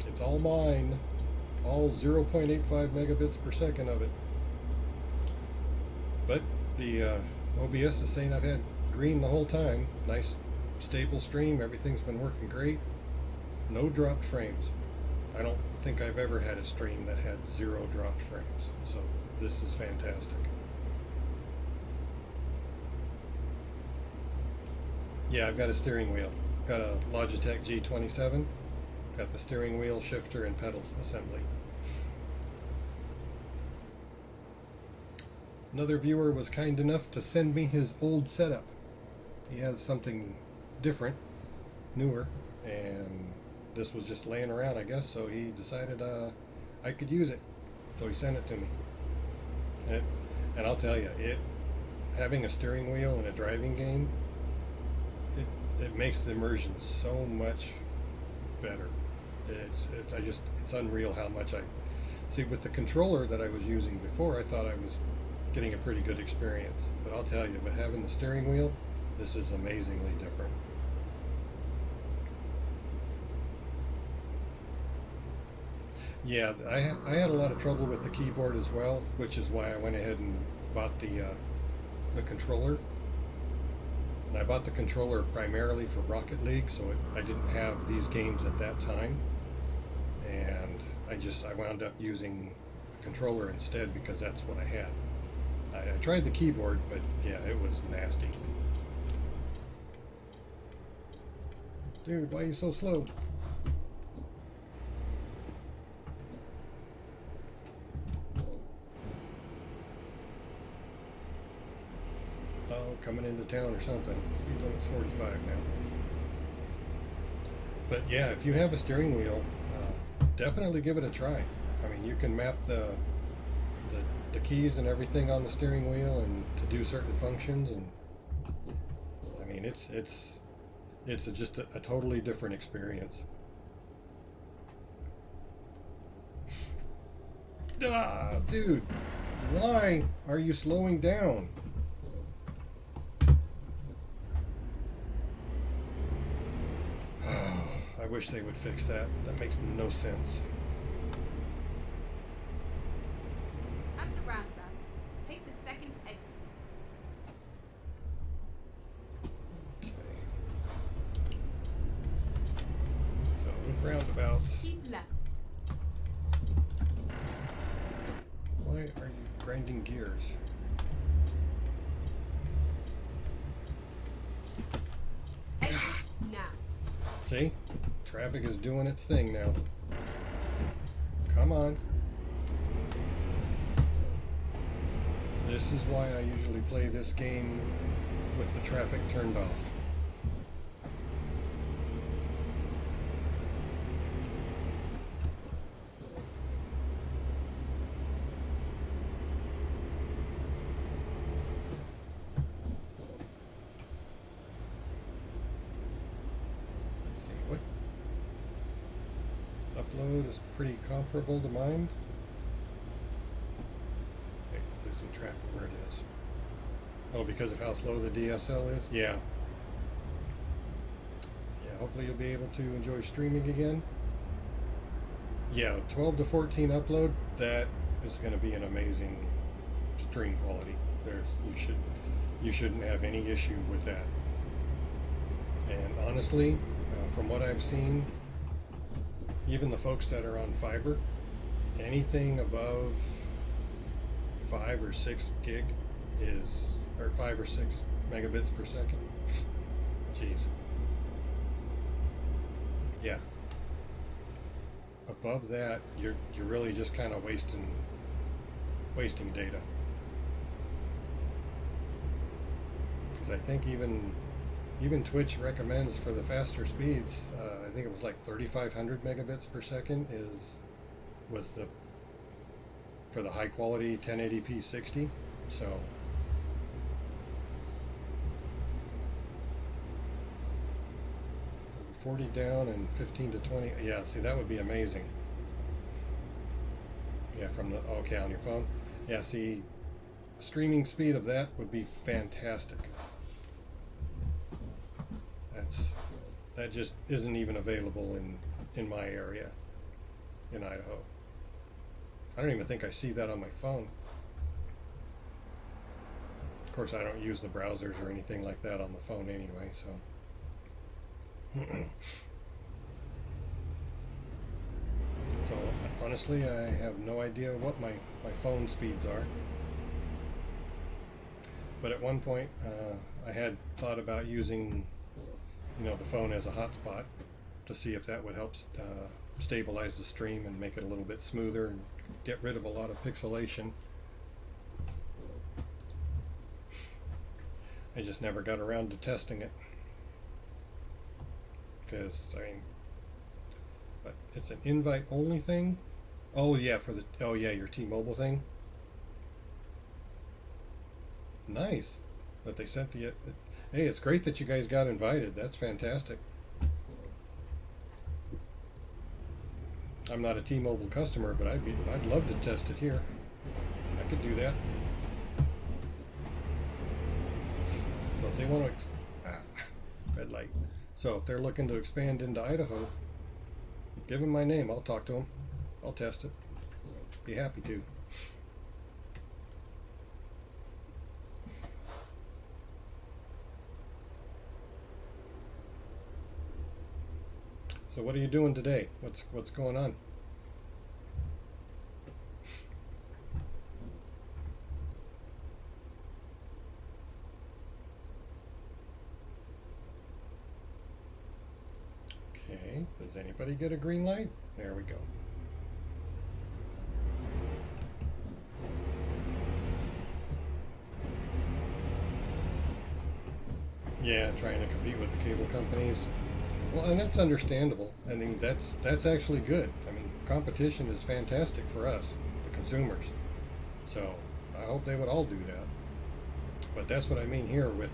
It's all mine, all 0.85 megabits per second of it. But the OBS is saying I've had green the whole time. Nice stable stream, everything's been working great. No dropped frames. I don't think I've ever had a stream that had 0 dropped frames, so this is fantastic. Yeah, I've got a steering wheel. Got a Logitech G27. Got the steering wheel, shifter, and pedal assembly. Another viewer was kind enough to send me his old setup. He has something different, newer, and this was just laying around, I guess, so he decided I could use it. So he sent it to me. And I'll tell you, having a steering wheel in a driving game, it makes the immersion so much better. It's unreal how much see with the controller that I was using before. I thought I was getting a pretty good experience, but I'll tell you, with having the steering wheel, this is amazingly different. Yeah, I had a lot of trouble with the keyboard as well, which is why I went ahead and bought the controller. And I bought the controller primarily for Rocket League, so I didn't have these games at that time. And I wound up using a controller instead because that's what I had. I tried the keyboard, but yeah, it was nasty. Dude, why are you so slow? Oh, coming into town or something. Speed limit's 45 now. But yeah, if you have a steering wheel, definitely give it a try. I mean, you can map the keys and everything on the steering wheel and to do certain functions, and I mean it's just a totally different experience. Ah, dude, why are you slowing down? I wish they would fix that. That makes no sense. At the roundabout, take the second exit. Okay. So with roundabouts, Keep left. why are you grinding gears? Exit now. See? Traffic is doing its thing now. Come on. This is why I usually play this game with the traffic turned off. Upload is pretty comparable to mine. Hey, losing track of where it is. Oh, because of how slow the DSL is? Yeah. Yeah, hopefully you'll be able to enjoy streaming again. Yeah, 12 to 14 upload, that is going to be an amazing stream quality. You shouldn't have any issue with that. And honestly, from what I've seen, even the folks that are on fiber, anything above 5 or 6 gig is, or 5 or 6 megabits per second. Jeez. Yeah. Above that, you're really just kind of wasting data. Because I think even Twitch recommends for the faster speeds. I think it was like 3,500 megabits per second was for the high quality 1080p 60. So 40 down and 15 to 20. Yeah, see, that would be amazing. Yeah, from the, okay, on your phone. Yeah, see, streaming speed of that would be fantastic. That just isn't even available in my area in Idaho. I don't even think I see that on my phone. Of course, I don't use the browsers or anything like that on the phone anyway, so. So honestly, I have no idea what my phone speeds are. But at one point, I had thought about using, the phone as a hotspot to see if that would help stabilize the stream and make it a little bit smoother and get rid of a lot of pixelation. I just never got around to testing it. Because, but it's an invite only thing. Oh yeah, your T-Mobile thing. Nice. But they sent the, hey, it's great that you guys got invited. That's fantastic. I'm not a T-Mobile customer, but I'd love to test it here. I could do that. So if they want to, red light. So if they're looking to expand into Idaho, give them my name. I'll talk to them. I'll test it. Be happy to. So what are you doing today? What's going on? Okay, does anybody get a green light? There we go. Yeah, trying to compete with the cable companies. Well, and that's understandable. I mean, that's actually good. I mean, competition is fantastic for us, the consumers. So I hope they would all do that. But that's what I mean here with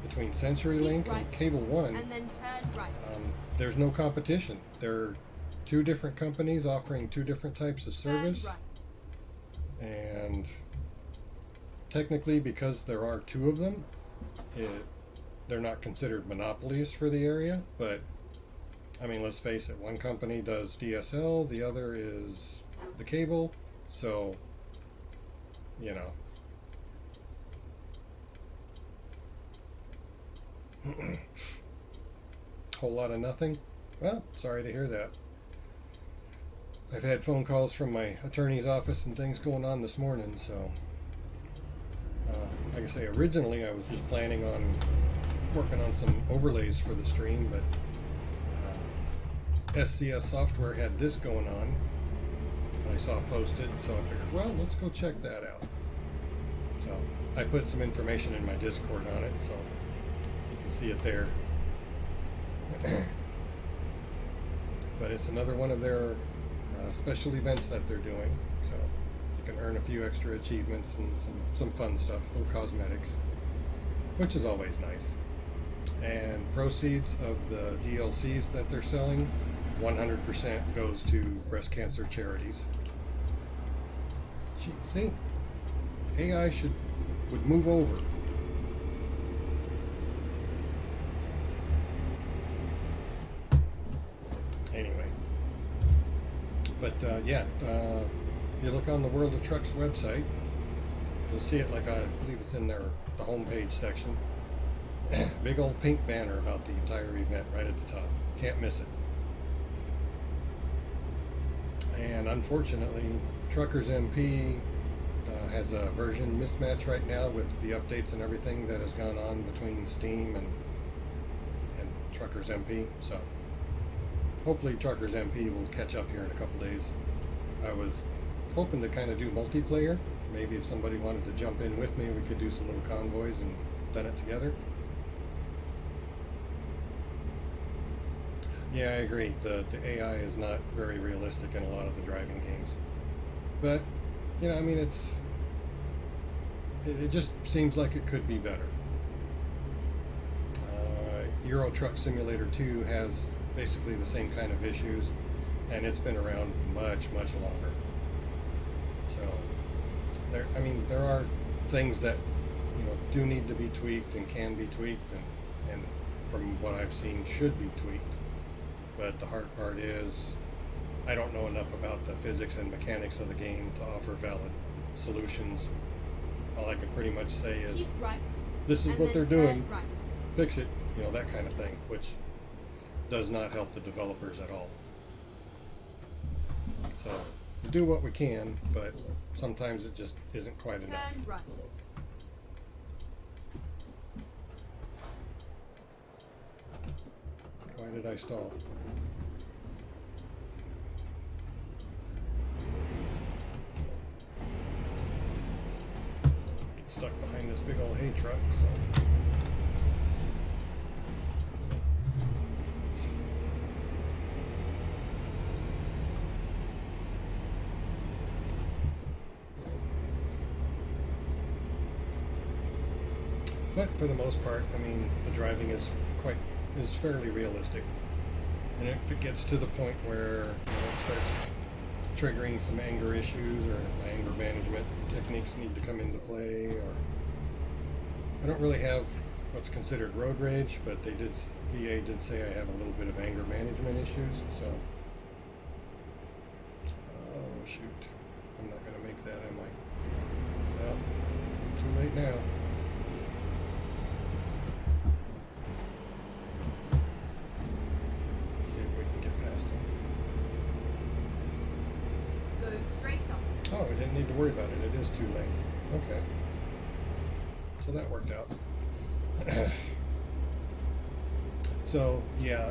between CenturyLink and Cable One. And then turn right. There's no competition. There are two different companies offering two different types of service. Right. And technically, because there are two of them, they're not considered monopolies for the area, but I mean, let's face it, one company does DSL, the other is the cable, so, whole lot of nothing. Well, sorry to hear that. I've had phone calls from my attorney's office and things going on this morning, so like I say, originally I was just planning on working on some overlays for the stream, but SCS software had this going on, and I saw it posted, so I figured, well, let's go check that out. So I put some information in my Discord on it, so you can see it there. But it's another one of their special events that they're doing, so you can earn a few extra achievements and some fun stuff, little cosmetics, which is always nice. And proceeds of the DLCs that they're selling, 100% goes to breast cancer charities. Gee, see, AI would move over. Anyway, but yeah, if you look on the World of Trucks website, you'll see it, like I believe it's in the homepage section. Big old pink banner about the entire event right at the top. Can't miss it. And unfortunately, Truckers MP has a version mismatch right now with the updates and everything that has gone on between Steam and Truckers MP. So hopefully Truckers MP will catch up here in a couple days. I was hoping to kind of do multiplayer. Maybe if somebody wanted to jump in with me, we could do some little convoys and done it together. Yeah, I agree. The AI is not very realistic in a lot of the driving games. But, you know, I mean, it just seems like it could be better. Euro Truck Simulator 2 has basically the same kind of issues, and it's been around much, much longer. So, there are things that, you know, do need to be tweaked and can be tweaked, and from what I've seen should be tweaked. But the hard part is, I don't know enough about the physics and mechanics of the game to offer valid solutions. All I can pretty much say is, Keep right, this is and what they're then doing, turn right. fix it, you know, that kind of thing, which does not help the developers at all. So, we do what we can, but sometimes it just isn't quite enough. Turn right. Why did I stall? Get stuck behind this big old hay truck, so. But for the most part, I mean, the driving is fairly realistic. And if it gets to the point where, you know, it starts triggering some anger issues or anger management techniques need to come into play, or I don't really have what's considered road rage, but VA did say I have a little bit of anger management issues, so oh shoot, I'm not gonna make that, am I? Well, too late now. Oh, we didn't need to worry about it. It is too late. Okay. So that worked out. So, yeah,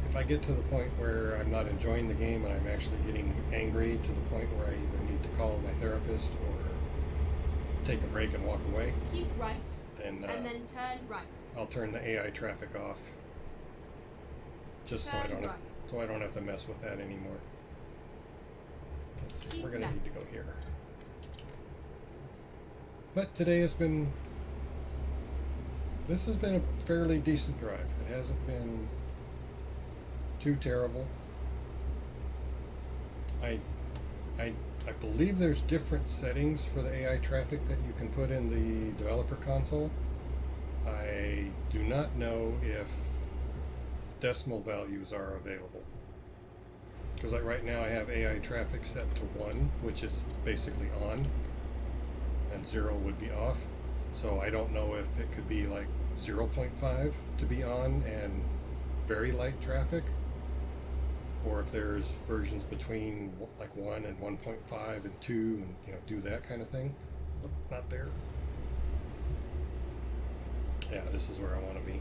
if I get to the point where I'm not enjoying the game and I'm actually getting angry to the point where I either need to call my therapist or take a break and walk away, keep right, then and then turn right. I'll turn the AI traffic off, just so I don't have to mess with that anymore. Let's see, we're going to need to go here. But today this has been a fairly decent drive. It hasn't been too terrible. I believe there's different settings for the AI traffic that you can put in the developer console. I do not know if decimal values are available. Because like right now I have AI traffic set to 1, which is basically on, and 0 would be off. So I don't know if it could be like 0.5 to be on and very light traffic, or if there's versions between like 1 and 1.5 and 2 and, you know, do that kind of thing. Not there. Yeah, this is where I want to be.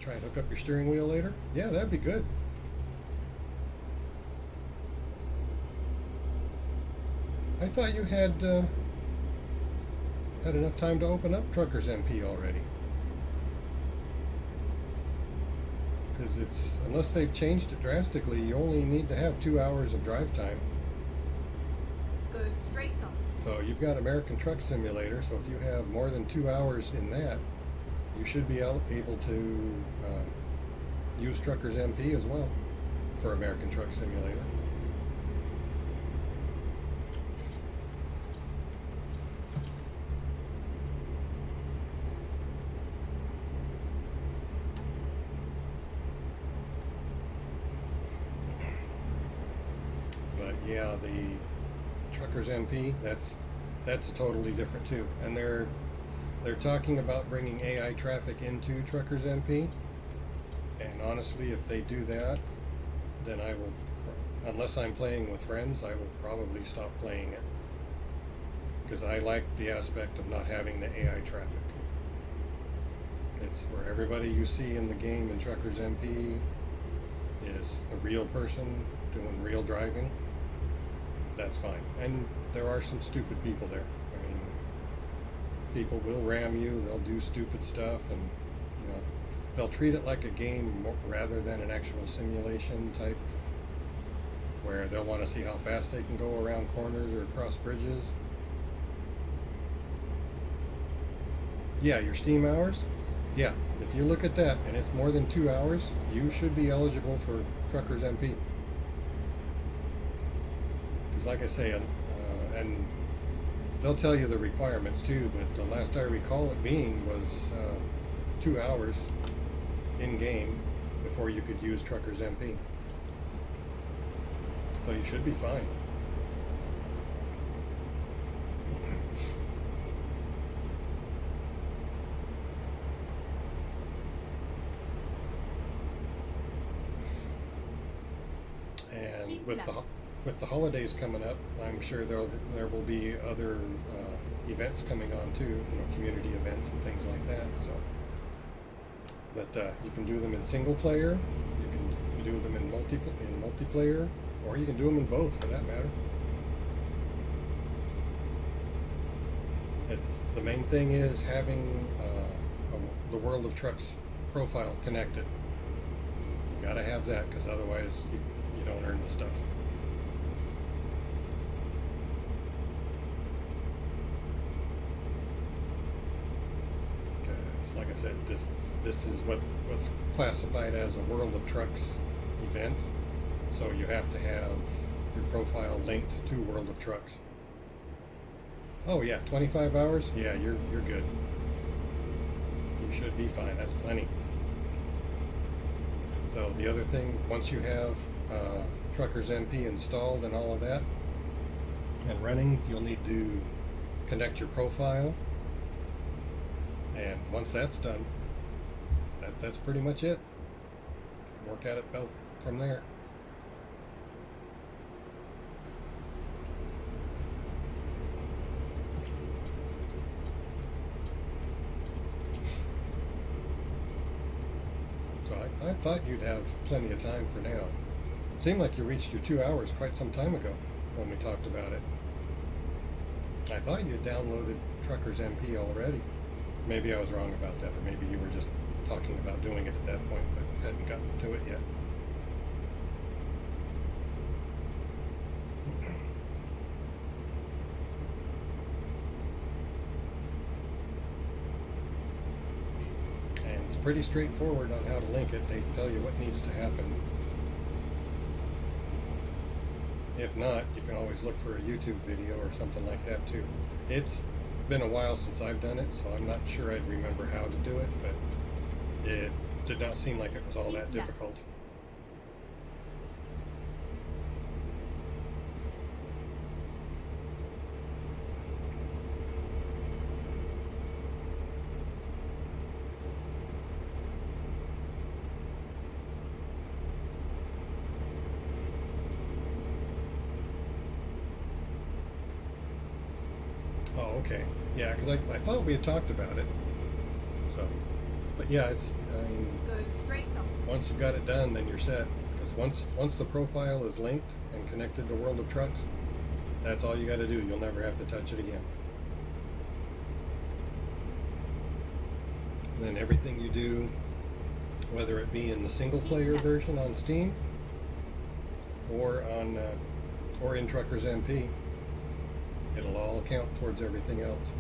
Try and hook up your steering wheel later? Yeah, that'd be good. I thought you had enough time to open up Truckers MP already. Because unless they've changed it drastically, you only need to have 2 hours of drive time. Go straight up. So you've got American Truck Simulator, so if you have more than 2 hours in that, you should be able to use Truckers MP as well for American Truck Simulator. But yeah, the Truckers MP, that's totally different too, and they're talking about bringing AI traffic into Truckers MP, and honestly, if they do that, then I will, unless I'm playing with friends, I will probably stop playing it, because I like the aspect of not having the AI traffic. It's where everybody you see in the game in Truckers MP is a real person doing real driving. That's fine. And there are some stupid people there. I mean, people will ram you, they'll do stupid stuff, and you know, they'll treat it like a game rather than an actual simulation type, where they'll want to see how fast they can go around corners or across bridges. Yeah, your Steam hours. Yeah, if you look at that and it's more than 2 hours, you should be eligible for Truckers MP. Because like I say, and they'll tell you the requirements too, but the last I recall it being was 2 hours in game before you could use Truckers MP. So you should be fine. And with the holidays coming up, I'm sure there will be other events coming on too, you know, community events and things like that. So, but you can do them in single player, you can do them in multiplayer, or you can do them in both for that matter. The main thing is having the World of Trucks profile connected. You gotta have that, because otherwise you don't earn the stuff. Like I said, this is what's classified as a World of Trucks event. So you have to have your profile linked to World of Trucks. Oh yeah, 25 hours? Yeah, you're good. You should be fine. That's plenty. So the other thing, once you have Truckers MP installed and all of that and running, you'll need to connect your profile. And once that's done, that's pretty much it. Work at it both from there. So I thought you'd have plenty of time for now. Seemed like you reached your 2 hours quite some time ago when we talked about it. I thought you had downloaded Truckers MP already. Maybe I was wrong about that, or maybe you were just talking about doing it at that point, but hadn't gotten to it yet. And it's pretty straightforward on how to link it. They tell you what needs to happen. If not, you can always look for a YouTube video or something like that too. It's been a while since I've done it, so I'm not sure I'd remember how to do it, but it did not seem like it was all that difficult. Oh, okay. Yeah, because I thought we had talked about it. So, but yeah, I mean, Go straight up. once you've got it done, then you're set. Because once the profile is linked and connected to World of Trucks, that's all you got to do. You'll never have to touch it again. And then everything you do, whether it be in the single-player version on Steam or in Truckers MP, it'll all count towards everything else.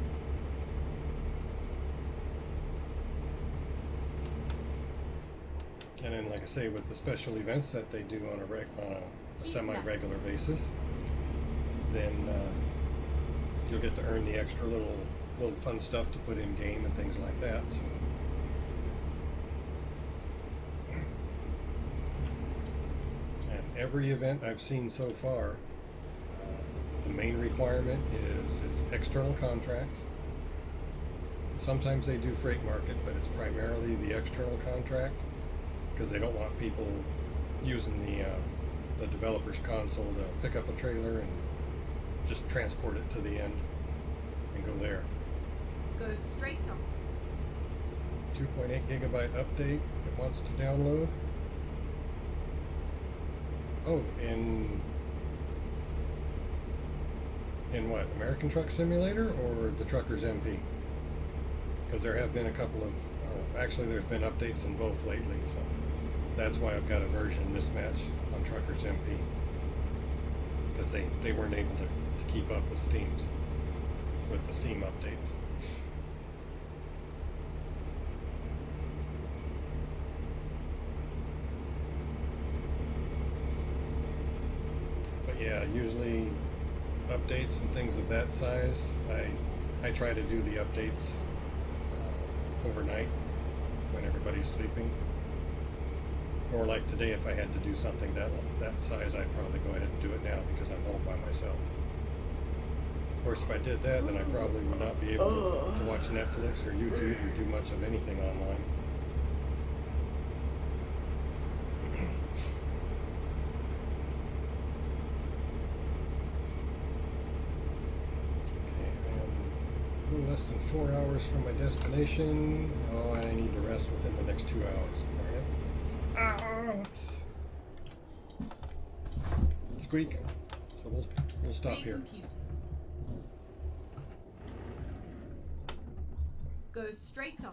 And then, like I say, with the special events that they do on a semi-regular basis, then you'll get to earn the extra little fun stuff to put in game and things like that. So. And every event I've seen so far, the main requirement is it's external contracts. Sometimes they do freight market, but it's primarily the external contract, because they don't want people using the developer's console to pick up a trailer and just transport it to the end and go there. Go straight up. 2.8 gigabyte update it wants to download. Oh, in what? American Truck Simulator or the Truckers MP? Because there have been a couple of, actually there's been updates in both lately, so that's why I've got a version mismatch on Truckers MP. Because they weren't able to keep up with the Steam updates. But yeah, usually updates and things of that size, I try to do the updates overnight when everybody's sleeping. Or like today, if I had to do something that size, I'd probably go ahead and do it now because I'm home by myself. Of course, if I did that, then I probably would not be able to watch Netflix or YouTube or do much of anything online. Okay, I am a little less than 4 hours from my destination. Oh, I need to rest within the next 2 hours. Darn it. Ah, let's squeak. So we'll stop here. Go straight on.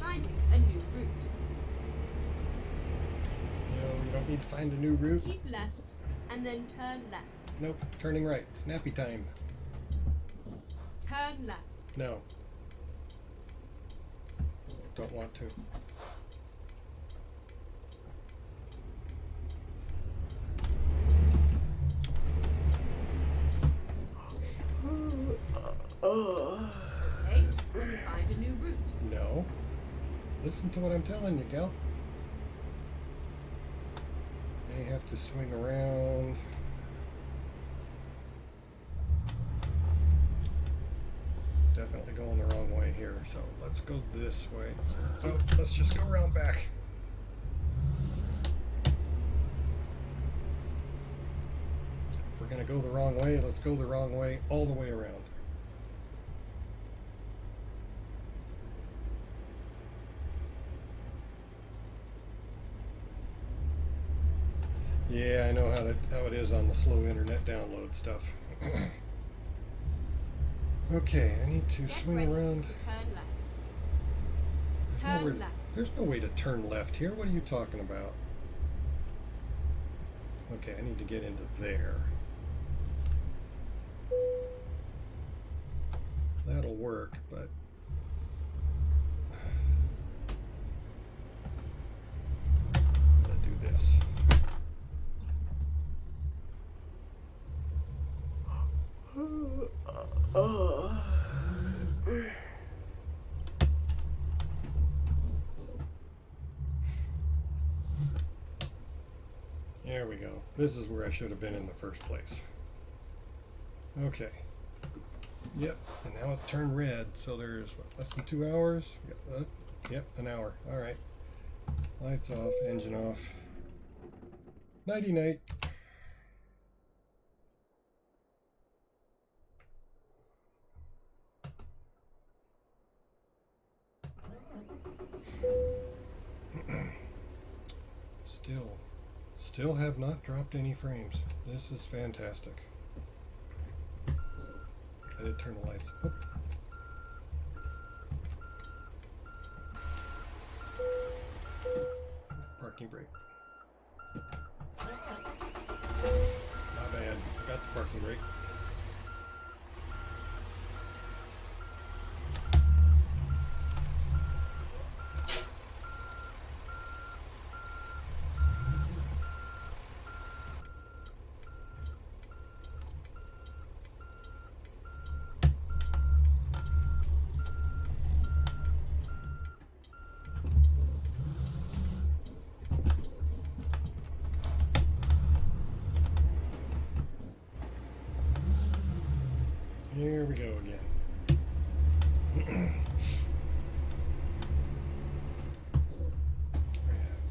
Finding a new route. No, you don't need to find a new route. Keep left and then turn left. Nope, turning right. Snappy time. Turn left. No. Don't want to. Okay, let's find a new route. No. Listen to what I'm telling you, gal. They have to swing around. Definitely going the wrong way here, so let's go this way. Oh, let's just go around back. If we're gonna go the wrong way, let's go the wrong way all the way around. Yeah, I know how it is on the slow internet download stuff. Okay, I need to swing around. Turn left. Turn left. There's no way to turn left here. What are you talking about? Okay, I need to get into there. That'll work, but I'm gonna do this. There we go. This is where I should have been in the first place. Okay. Yep, and now it turned red, so there's what, less than 2 hours? Yep, an hour. Alright. Lights off, engine off. Nighty night. Still have not dropped any frames. This is fantastic. I did turn the lights up. Parking brake. Not bad. Got the parking brake. Here we go again. have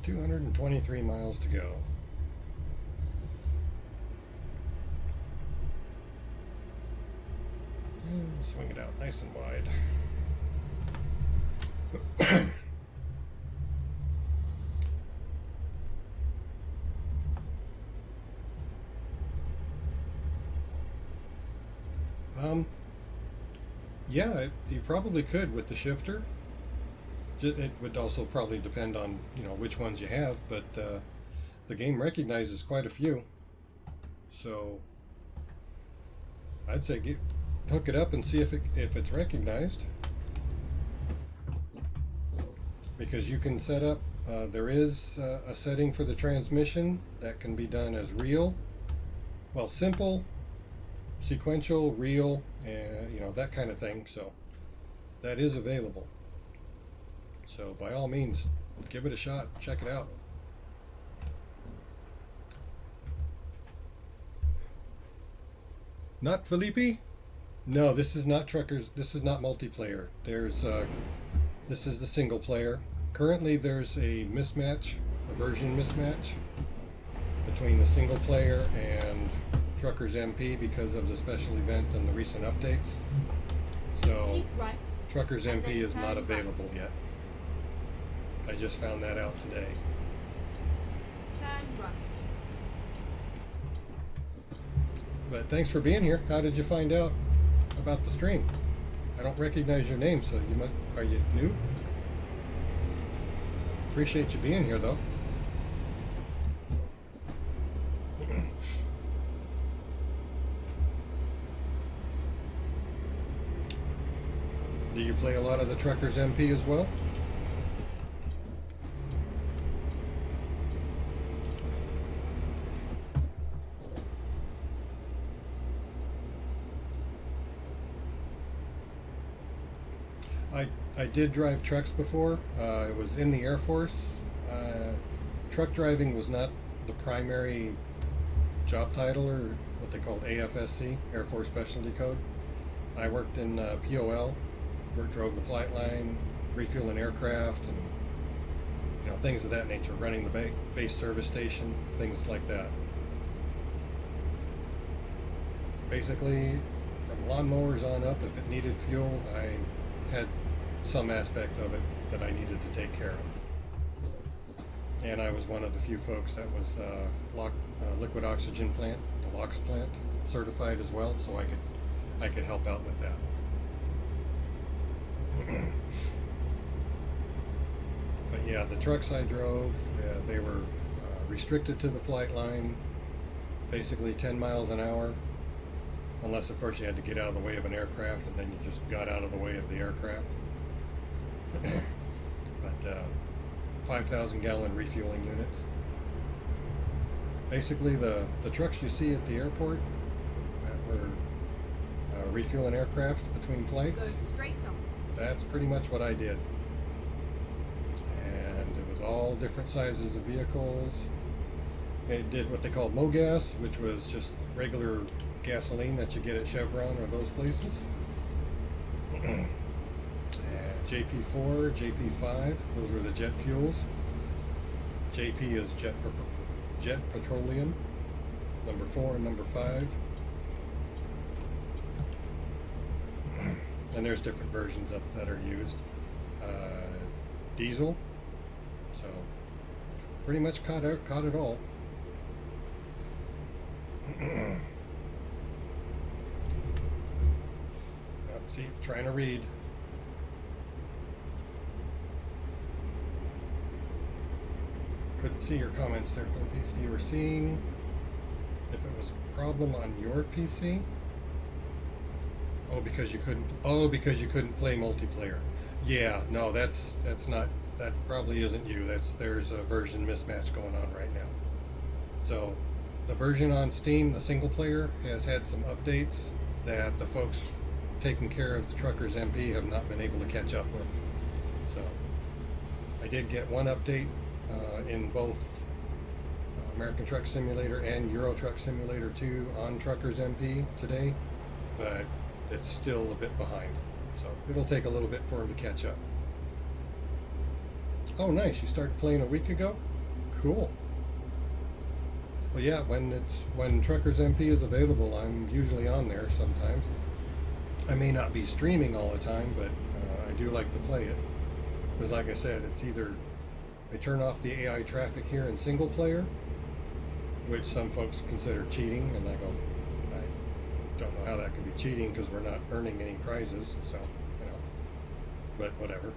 223 miles to go. Swing it out nice and wide. Yeah, you probably could with the shifter. It would also probably depend on, you know, which ones you have, but the game recognizes quite a few. So I'd say hook it up and see if it's recognized. Because you can set up, there is a setting for the transmission that can be done as real, well, simple, sequential, real, and you know, that kind of thing. So that is available. So by all means, give it a shot, check it out. Not Felipe? No, this is not Truckers. This is not multiplayer. There's this is the single player. Currently there's a mismatch, a version mismatch between the single player and Truckers MP because of the special event and the recent updates. So Keep right. Truckers And MP then is not turn available yet. I just found that out today. Turn right. But thanks for being here. How did you find out about the stream? I don't recognize your name, so you must. Are you new? Appreciate you being here, though. Do you play a lot of the Truckers MP as well? I did drive trucks before. I was in the Air Force. Truck driving was not the primary job title, or what they called AFSC, Air Force Specialty Code. I worked in POL, drove the flight line, refueling aircraft, and you know, things of that nature, running the base service station, things like that. Basically, from lawnmowers on up, if it needed fuel, I had some aspect of it that I needed to take care of. And I was one of the few folks that was liquid oxygen plant, the LOX plant, certified as well, so I could help out with that. But yeah, the trucks I drove, they were restricted to the flight line, basically 10 miles an hour, unless of course you had to get out of the way of an aircraft, and then you just got out of the way of the aircraft. But 5,000 gallon refueling units. Basically the trucks you see at the airport that were refueling aircraft between flights, Go straight on. that's pretty much what I did. And it was all different sizes of vehicles. It did what they called MoGas, which was just regular gasoline that you get at Chevron or those places. JP4, JP5, those were the jet fuels. JP is jet petroleum, number 4 and number 5. And there's different versions that are used. Diesel, so pretty much caught it all. See, trying to read. Couldn't see your comments there, Felipe. You were seeing if it was a problem on your PC. Oh, because you couldn't play multiplayer. Yeah, no, that's not. That probably isn't you. There's a version mismatch going on right now. So, the version on Steam, the single player, has had some updates that the folks taking care of the Truckers MP have not been able to catch up with. So, I did get one update in both American Truck Simulator and Euro Truck Simulator 2 on Truckers MP today, but it's still a bit behind. So it'll take a little bit for him to catch up. Oh, nice. You started playing a week ago? Cool. Well, yeah, when Truckers MP is available, I'm usually on there sometimes. I may not be streaming all the time, but I do like to play it. Because like I said, it's either I turn off the AI traffic here in single player, which some folks consider cheating, and I go, I don't know how that could be cheating because we're not earning any prizes, so, you know, but whatever.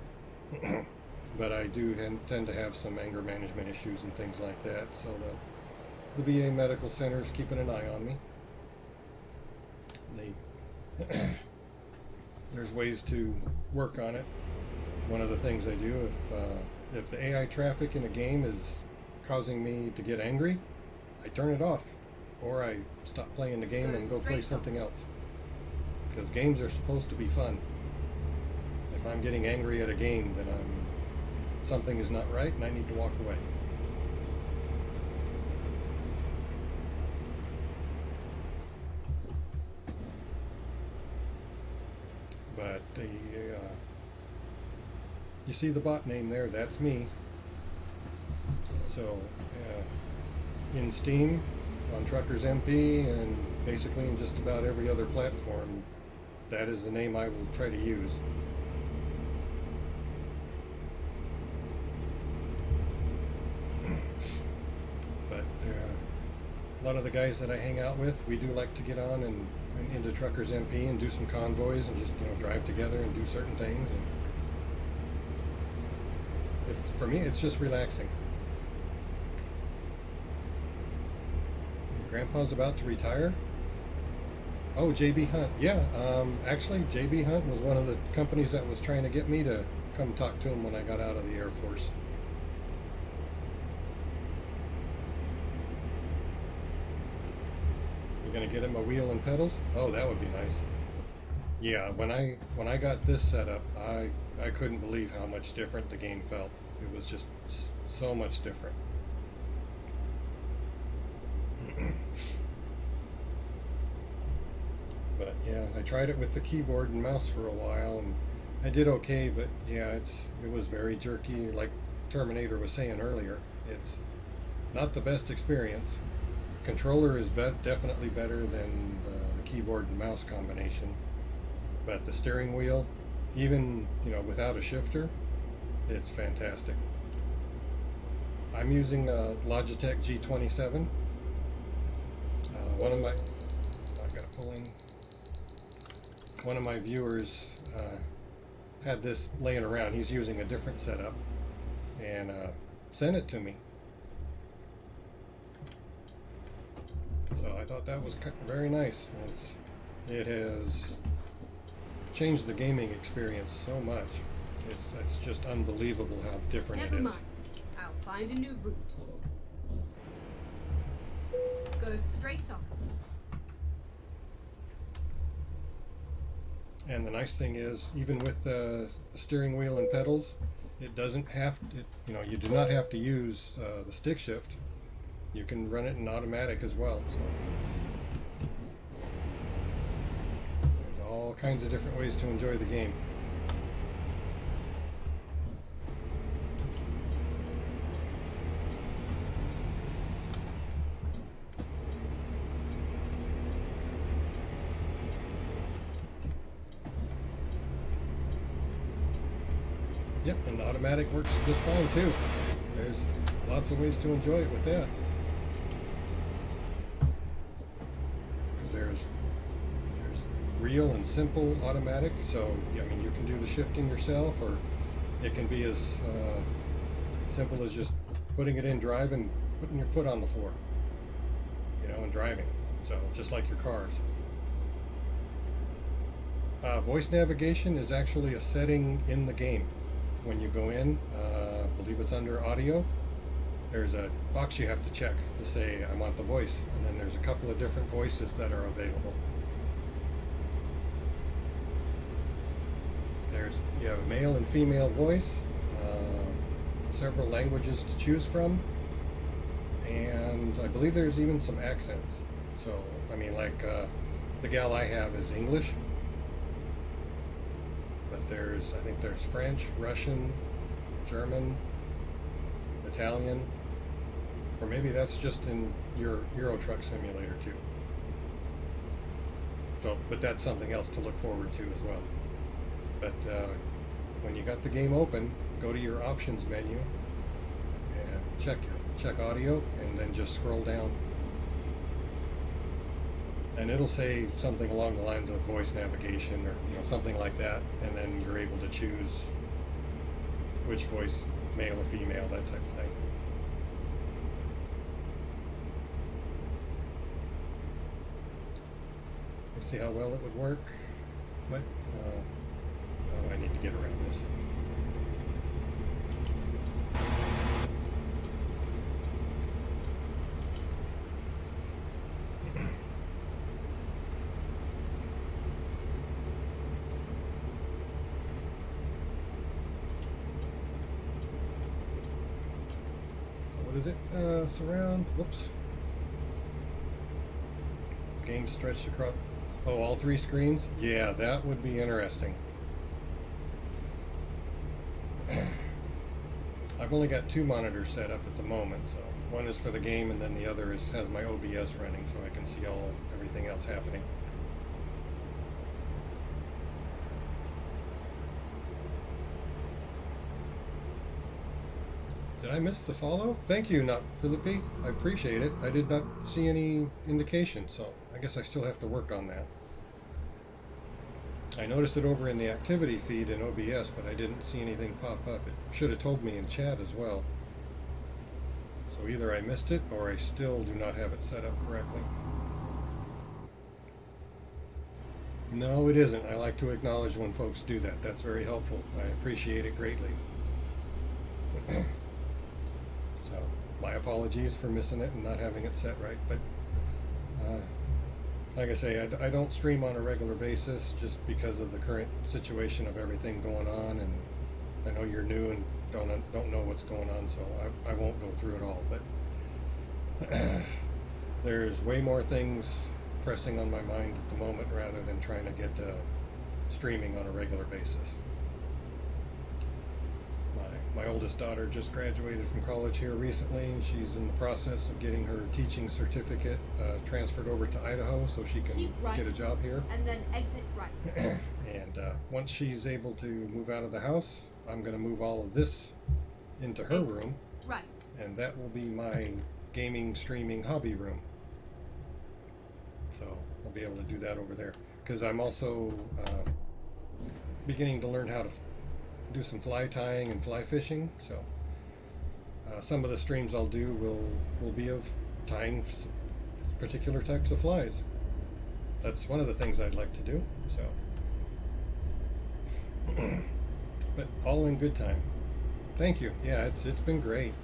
But I do tend to have some anger management issues and things like that, so the VA medical center is keeping an eye on me. There's ways to work on it. One of the things I do, if the AI traffic in a game is causing me to get angry, I turn it off, or I stop playing the game and go play something else. Because games are supposed to be fun. If I'm getting angry at a game, then something is not right and I need to walk away. But you see the bot name there, that's me. So in Steam, on Truckers MP, and basically in just about every other platform, that is the name I will try to use. But a lot of the guys that I hang out with, we do like to get on and into Truckers MP and do some convoys and just, you know, drive together and do certain things. And for me, it's just relaxing. Grandpa's about to retire. Oh, JB Hunt. Yeah, actually, JB Hunt was one of the companies that was trying to get me to come talk to him when I got out of the Air Force. You're gonna get him a wheel and pedals? Oh, that would be nice. Yeah, when I got this set up, I couldn't believe how much different the game felt. It was just so much different. But yeah, I tried it with the keyboard and mouse for a while, and I did okay. But yeah, it was very jerky, like Terminator was saying earlier. It's not the best experience. Controller is definitely better than the keyboard and mouse combination. But the steering wheel, even, you know, without a shifter, it's fantastic. I'm using a Logitech G27. I gotta pull in. One of my viewers had this laying around. He's using a different setup and sent it to me. So I thought that was very nice. It has changed the gaming experience so much. It's just unbelievable how different it is. Never mind. I'll find a new route. Go straight on. And the nice thing is, even with the steering wheel and pedals, it doesn't have to, you know, you do not have to use the stick shift. You can run it in automatic as well. So there's all kinds of different ways to enjoy the game. Yep, and automatic works just fine too. There's lots of ways to enjoy it with that. Because there's real and simple automatic, so I mean you can do the shifting yourself, or it can be as simple as just putting it in drive and putting your foot on the floor, you know, and driving. So just like your cars. Voice navigation is actually a setting in the game. When you go in, I believe it's under audio, there's a box you have to check to say I want the voice, and then there's a couple of different voices that are available. You have a male and female voice, several languages to choose from, and I believe there's even some accents. So I mean, like the gal I have is English, but I think there's French, Russian, German, Italian, or maybe that's just in your Euro Truck Simulator too. So, but that's something else to look forward to as well. But when you got the game open, go to your options menu and check audio, and then just scroll down, and it'll say something along the lines of voice navigation, or something like that, and then you're able to choose which voice, male or female, that type of thing. Let's see how well it would work. What? Oh, I need to get around this. What is it? Surround. Whoops. Game stretched across. Oh, all 3 screens? Yeah, that would be interesting. I've only got 2 monitors set up at the moment, so one is for the game, and then the other has my OBS running, so I can see everything else happening. Did I miss the follow? Thank you, Not Philippi. I appreciate it. I did not see any indication, so I guess I still have to work on that. I noticed it over in the activity feed in OBS, but I didn't see anything pop up. It should have told me in chat as well. So either I missed it, or I still do not have it set up correctly. No, it isn't. I like to acknowledge when folks do that. That's very helpful. I appreciate it greatly. So, my apologies for missing it and not having it set right, but like I say, I don't stream on a regular basis just because of the current situation of everything going on, and I know you're new and don't know what's going on, so I won't go through it all, but there's way more things pressing on my mind at the moment rather than trying to get streaming on a regular basis. My oldest daughter just graduated from college here recently, and she's in the process of getting her teaching certificate transferred over to Idaho so she can get a job here. And then exit right. And once she's able to move out of the house, I'm going to move all of this into her room. Right. And that will be my gaming, streaming hobby room. So I'll be able to do that over there. Because I'm also beginning to learn how to do some fly tying and fly fishing, so some of the streams I'll do will be of tying particular types of flies. That's one of the things I'd like to do, so but all in good time. Thank you. Yeah, it's been great.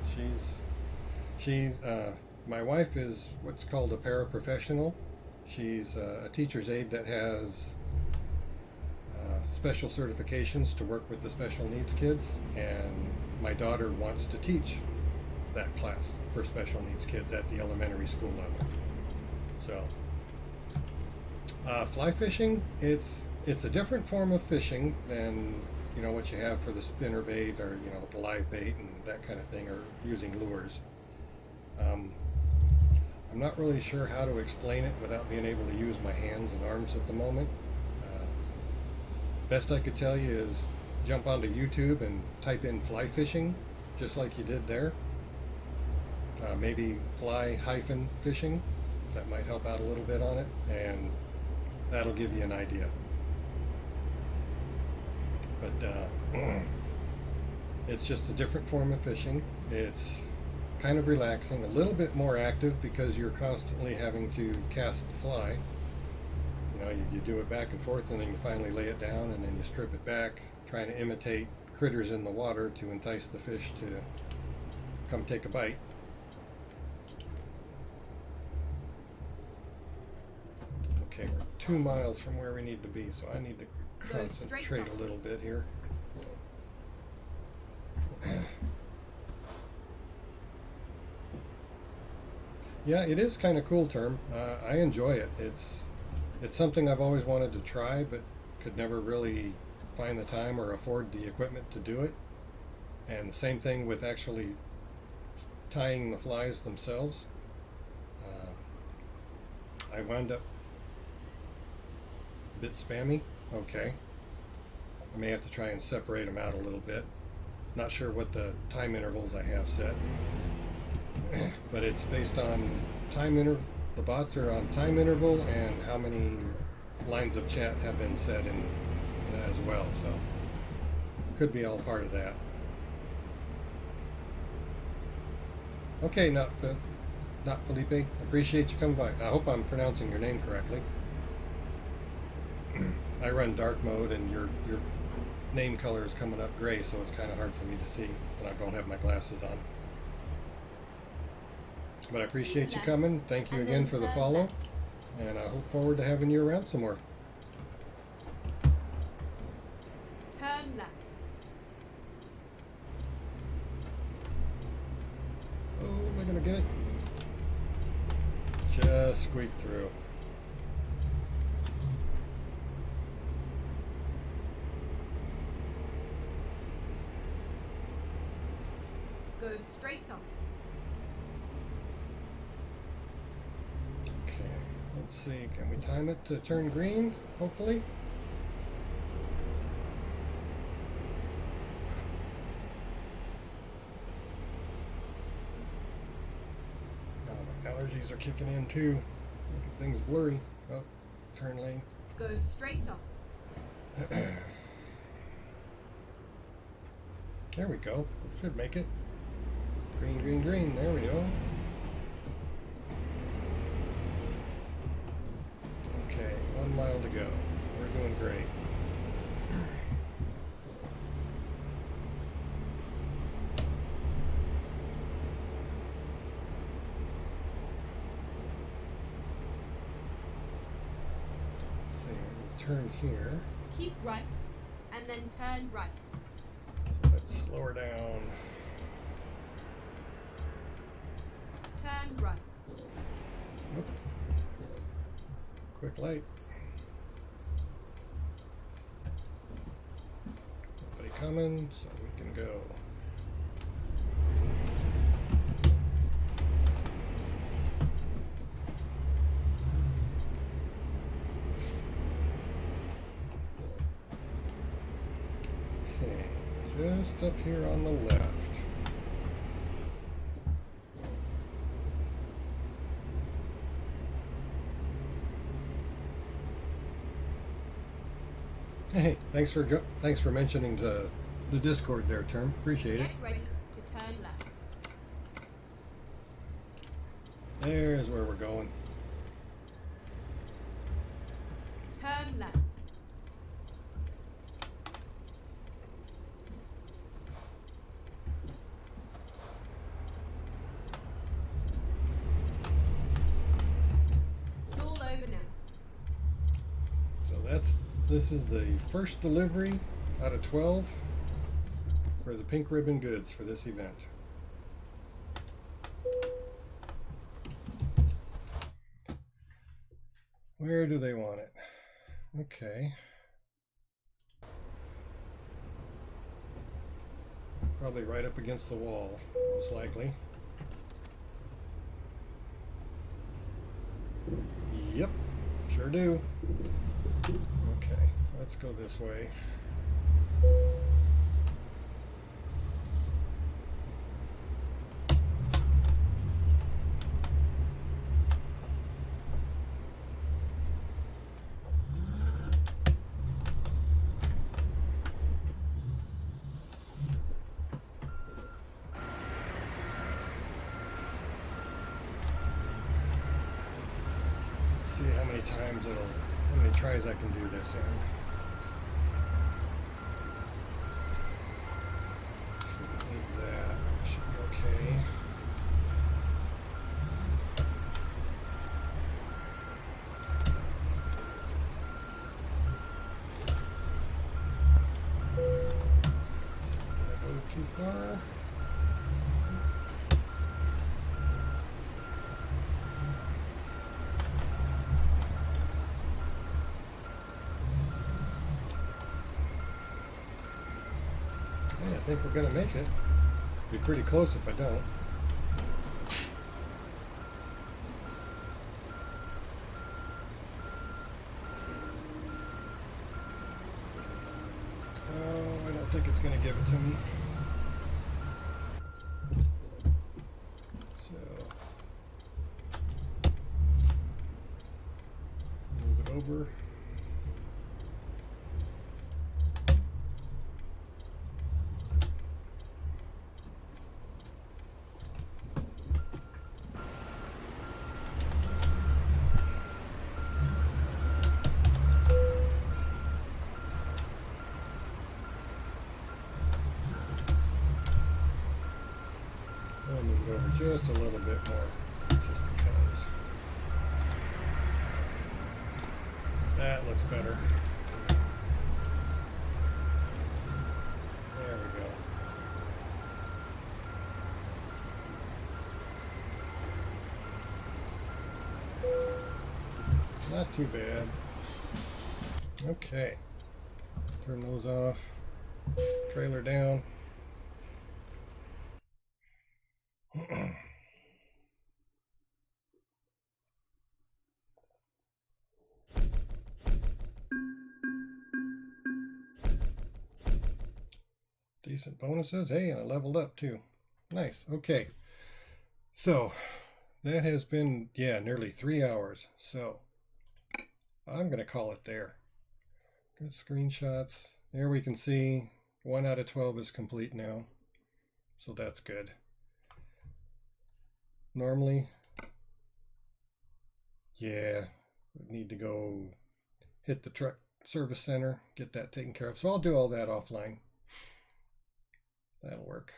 She's my wife is what's called a paraprofessional. She's a teacher's aide that has special certifications to work with the special needs kids, and my daughter wants to teach that class for special needs kids at the elementary school level. So fly fishing, it's a different form of fishing than what you have for the spinner bait, or the live bait and that kind of thing, or using lures. I'm not really sure how to explain it without being able to use my hands and arms at the moment. Best I could tell you is jump onto YouTube and type in fly fishing, just like you did there. Maybe fly-fishing, that might help out a little bit on it, and that'll give you an idea. But it's just a different form of fishing. It's kind of relaxing, a little bit more active because you're constantly having to cast the fly. You do it back and forth, and then you finally lay it down, and then you strip it back, trying to imitate critters in the water to entice the fish to come take a bite. Okay, we're 2 miles from where we need to be, so I need to concentrate a little bit here. Yeah, it is kind of cool term. I enjoy it. It's something I've always wanted to try, but could never really find the time or afford the equipment to do it. And the same thing with actually tying the flies themselves. I wound up a bit spammy. Okay. I may have to try and separate them out a little bit. Not sure what the time intervals I have set. But it's based on time interval. The bots are on time interval and how many lines of chat have been said in as well. So could be all part of that. Okay, not Felipe. Appreciate you coming by. I hope I'm pronouncing your name correctly. I run dark mode, and your name color is coming up gray, so it's kind of hard for me to see when I don't have my glasses on. But I appreciate you coming. Thank you again for the follow, and I look forward to having you around some more. Turn left. Oh, am I gonna get it? Just squeak through. Go straight on. Okay, let's see. Can we time it to turn green? Hopefully. My allergies are kicking in too. Making things blurry. Oh, turn lane. Go straight on. There we go. Should make it. Green, green, green. There we go. Okay, 1 mile to go. We're doing great. Let's see, we'll turn here. Keep right, and then turn right. So let's slow her down. Turn right. Whoop. Quick light. Nobody coming, so we can go. Okay, just up here on the left. Hey, thanks for mentioning the Discord there, Term. Appreciate it. Get ready to turn left. There's where we're going. Turn left. It's all over now. So this is the first delivery out of 12 for the pink ribbon goods for this event. Where do they want it? Okay. Probably right up against the wall, most likely. Yep, sure do. Okay, let's go this way. See how many times how many tries I can do this in. Shouldn't need that. Should be okay. Did I go too far? think we're gonna make it. Be pretty close if I don't. Oh, I don't think it's gonna give it to me. So move it over. I'll move it over just a little bit more, just because. That looks better. There we go. Not too bad. Okay. Turn those off. Trailer down. Decent bonuses. Hey, and I leveled up too. Nice. Okay. So that has been, yeah, nearly 3 hours. So I'm going to call it there. Good screenshots. There we can see 1 out of 12 is complete now. So that's good. Normally, yeah, we need to go hit the truck service center, get that taken care of. So I'll do all that offline. That'll work.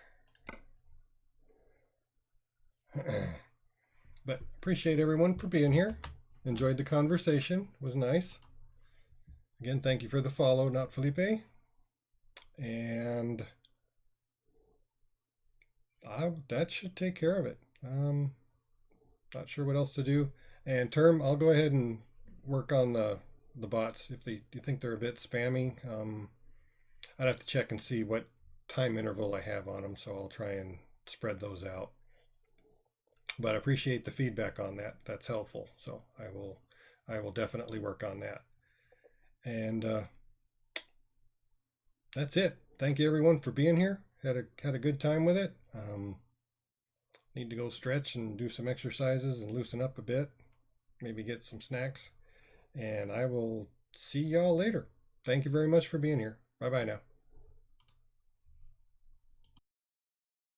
But appreciate everyone for being here. Enjoyed the conversation. It was nice. Again, thank you for the follow, Not Felipe. And that should take care of it. Not sure what else to do. And Term, I'll go ahead and work on the bots. If you think they're a bit spammy, I'd have to check and see what time interval I have on them, so I'll try and spread those out. But I appreciate the feedback on that. That's helpful. So I will definitely work on that. And that's it. Thank you everyone for being here. Had a good time with it. Need to go stretch and do some exercises and loosen up a bit. Maybe get some snacks. And I will see y'all later. Thank you very much for being here. Bye-bye now.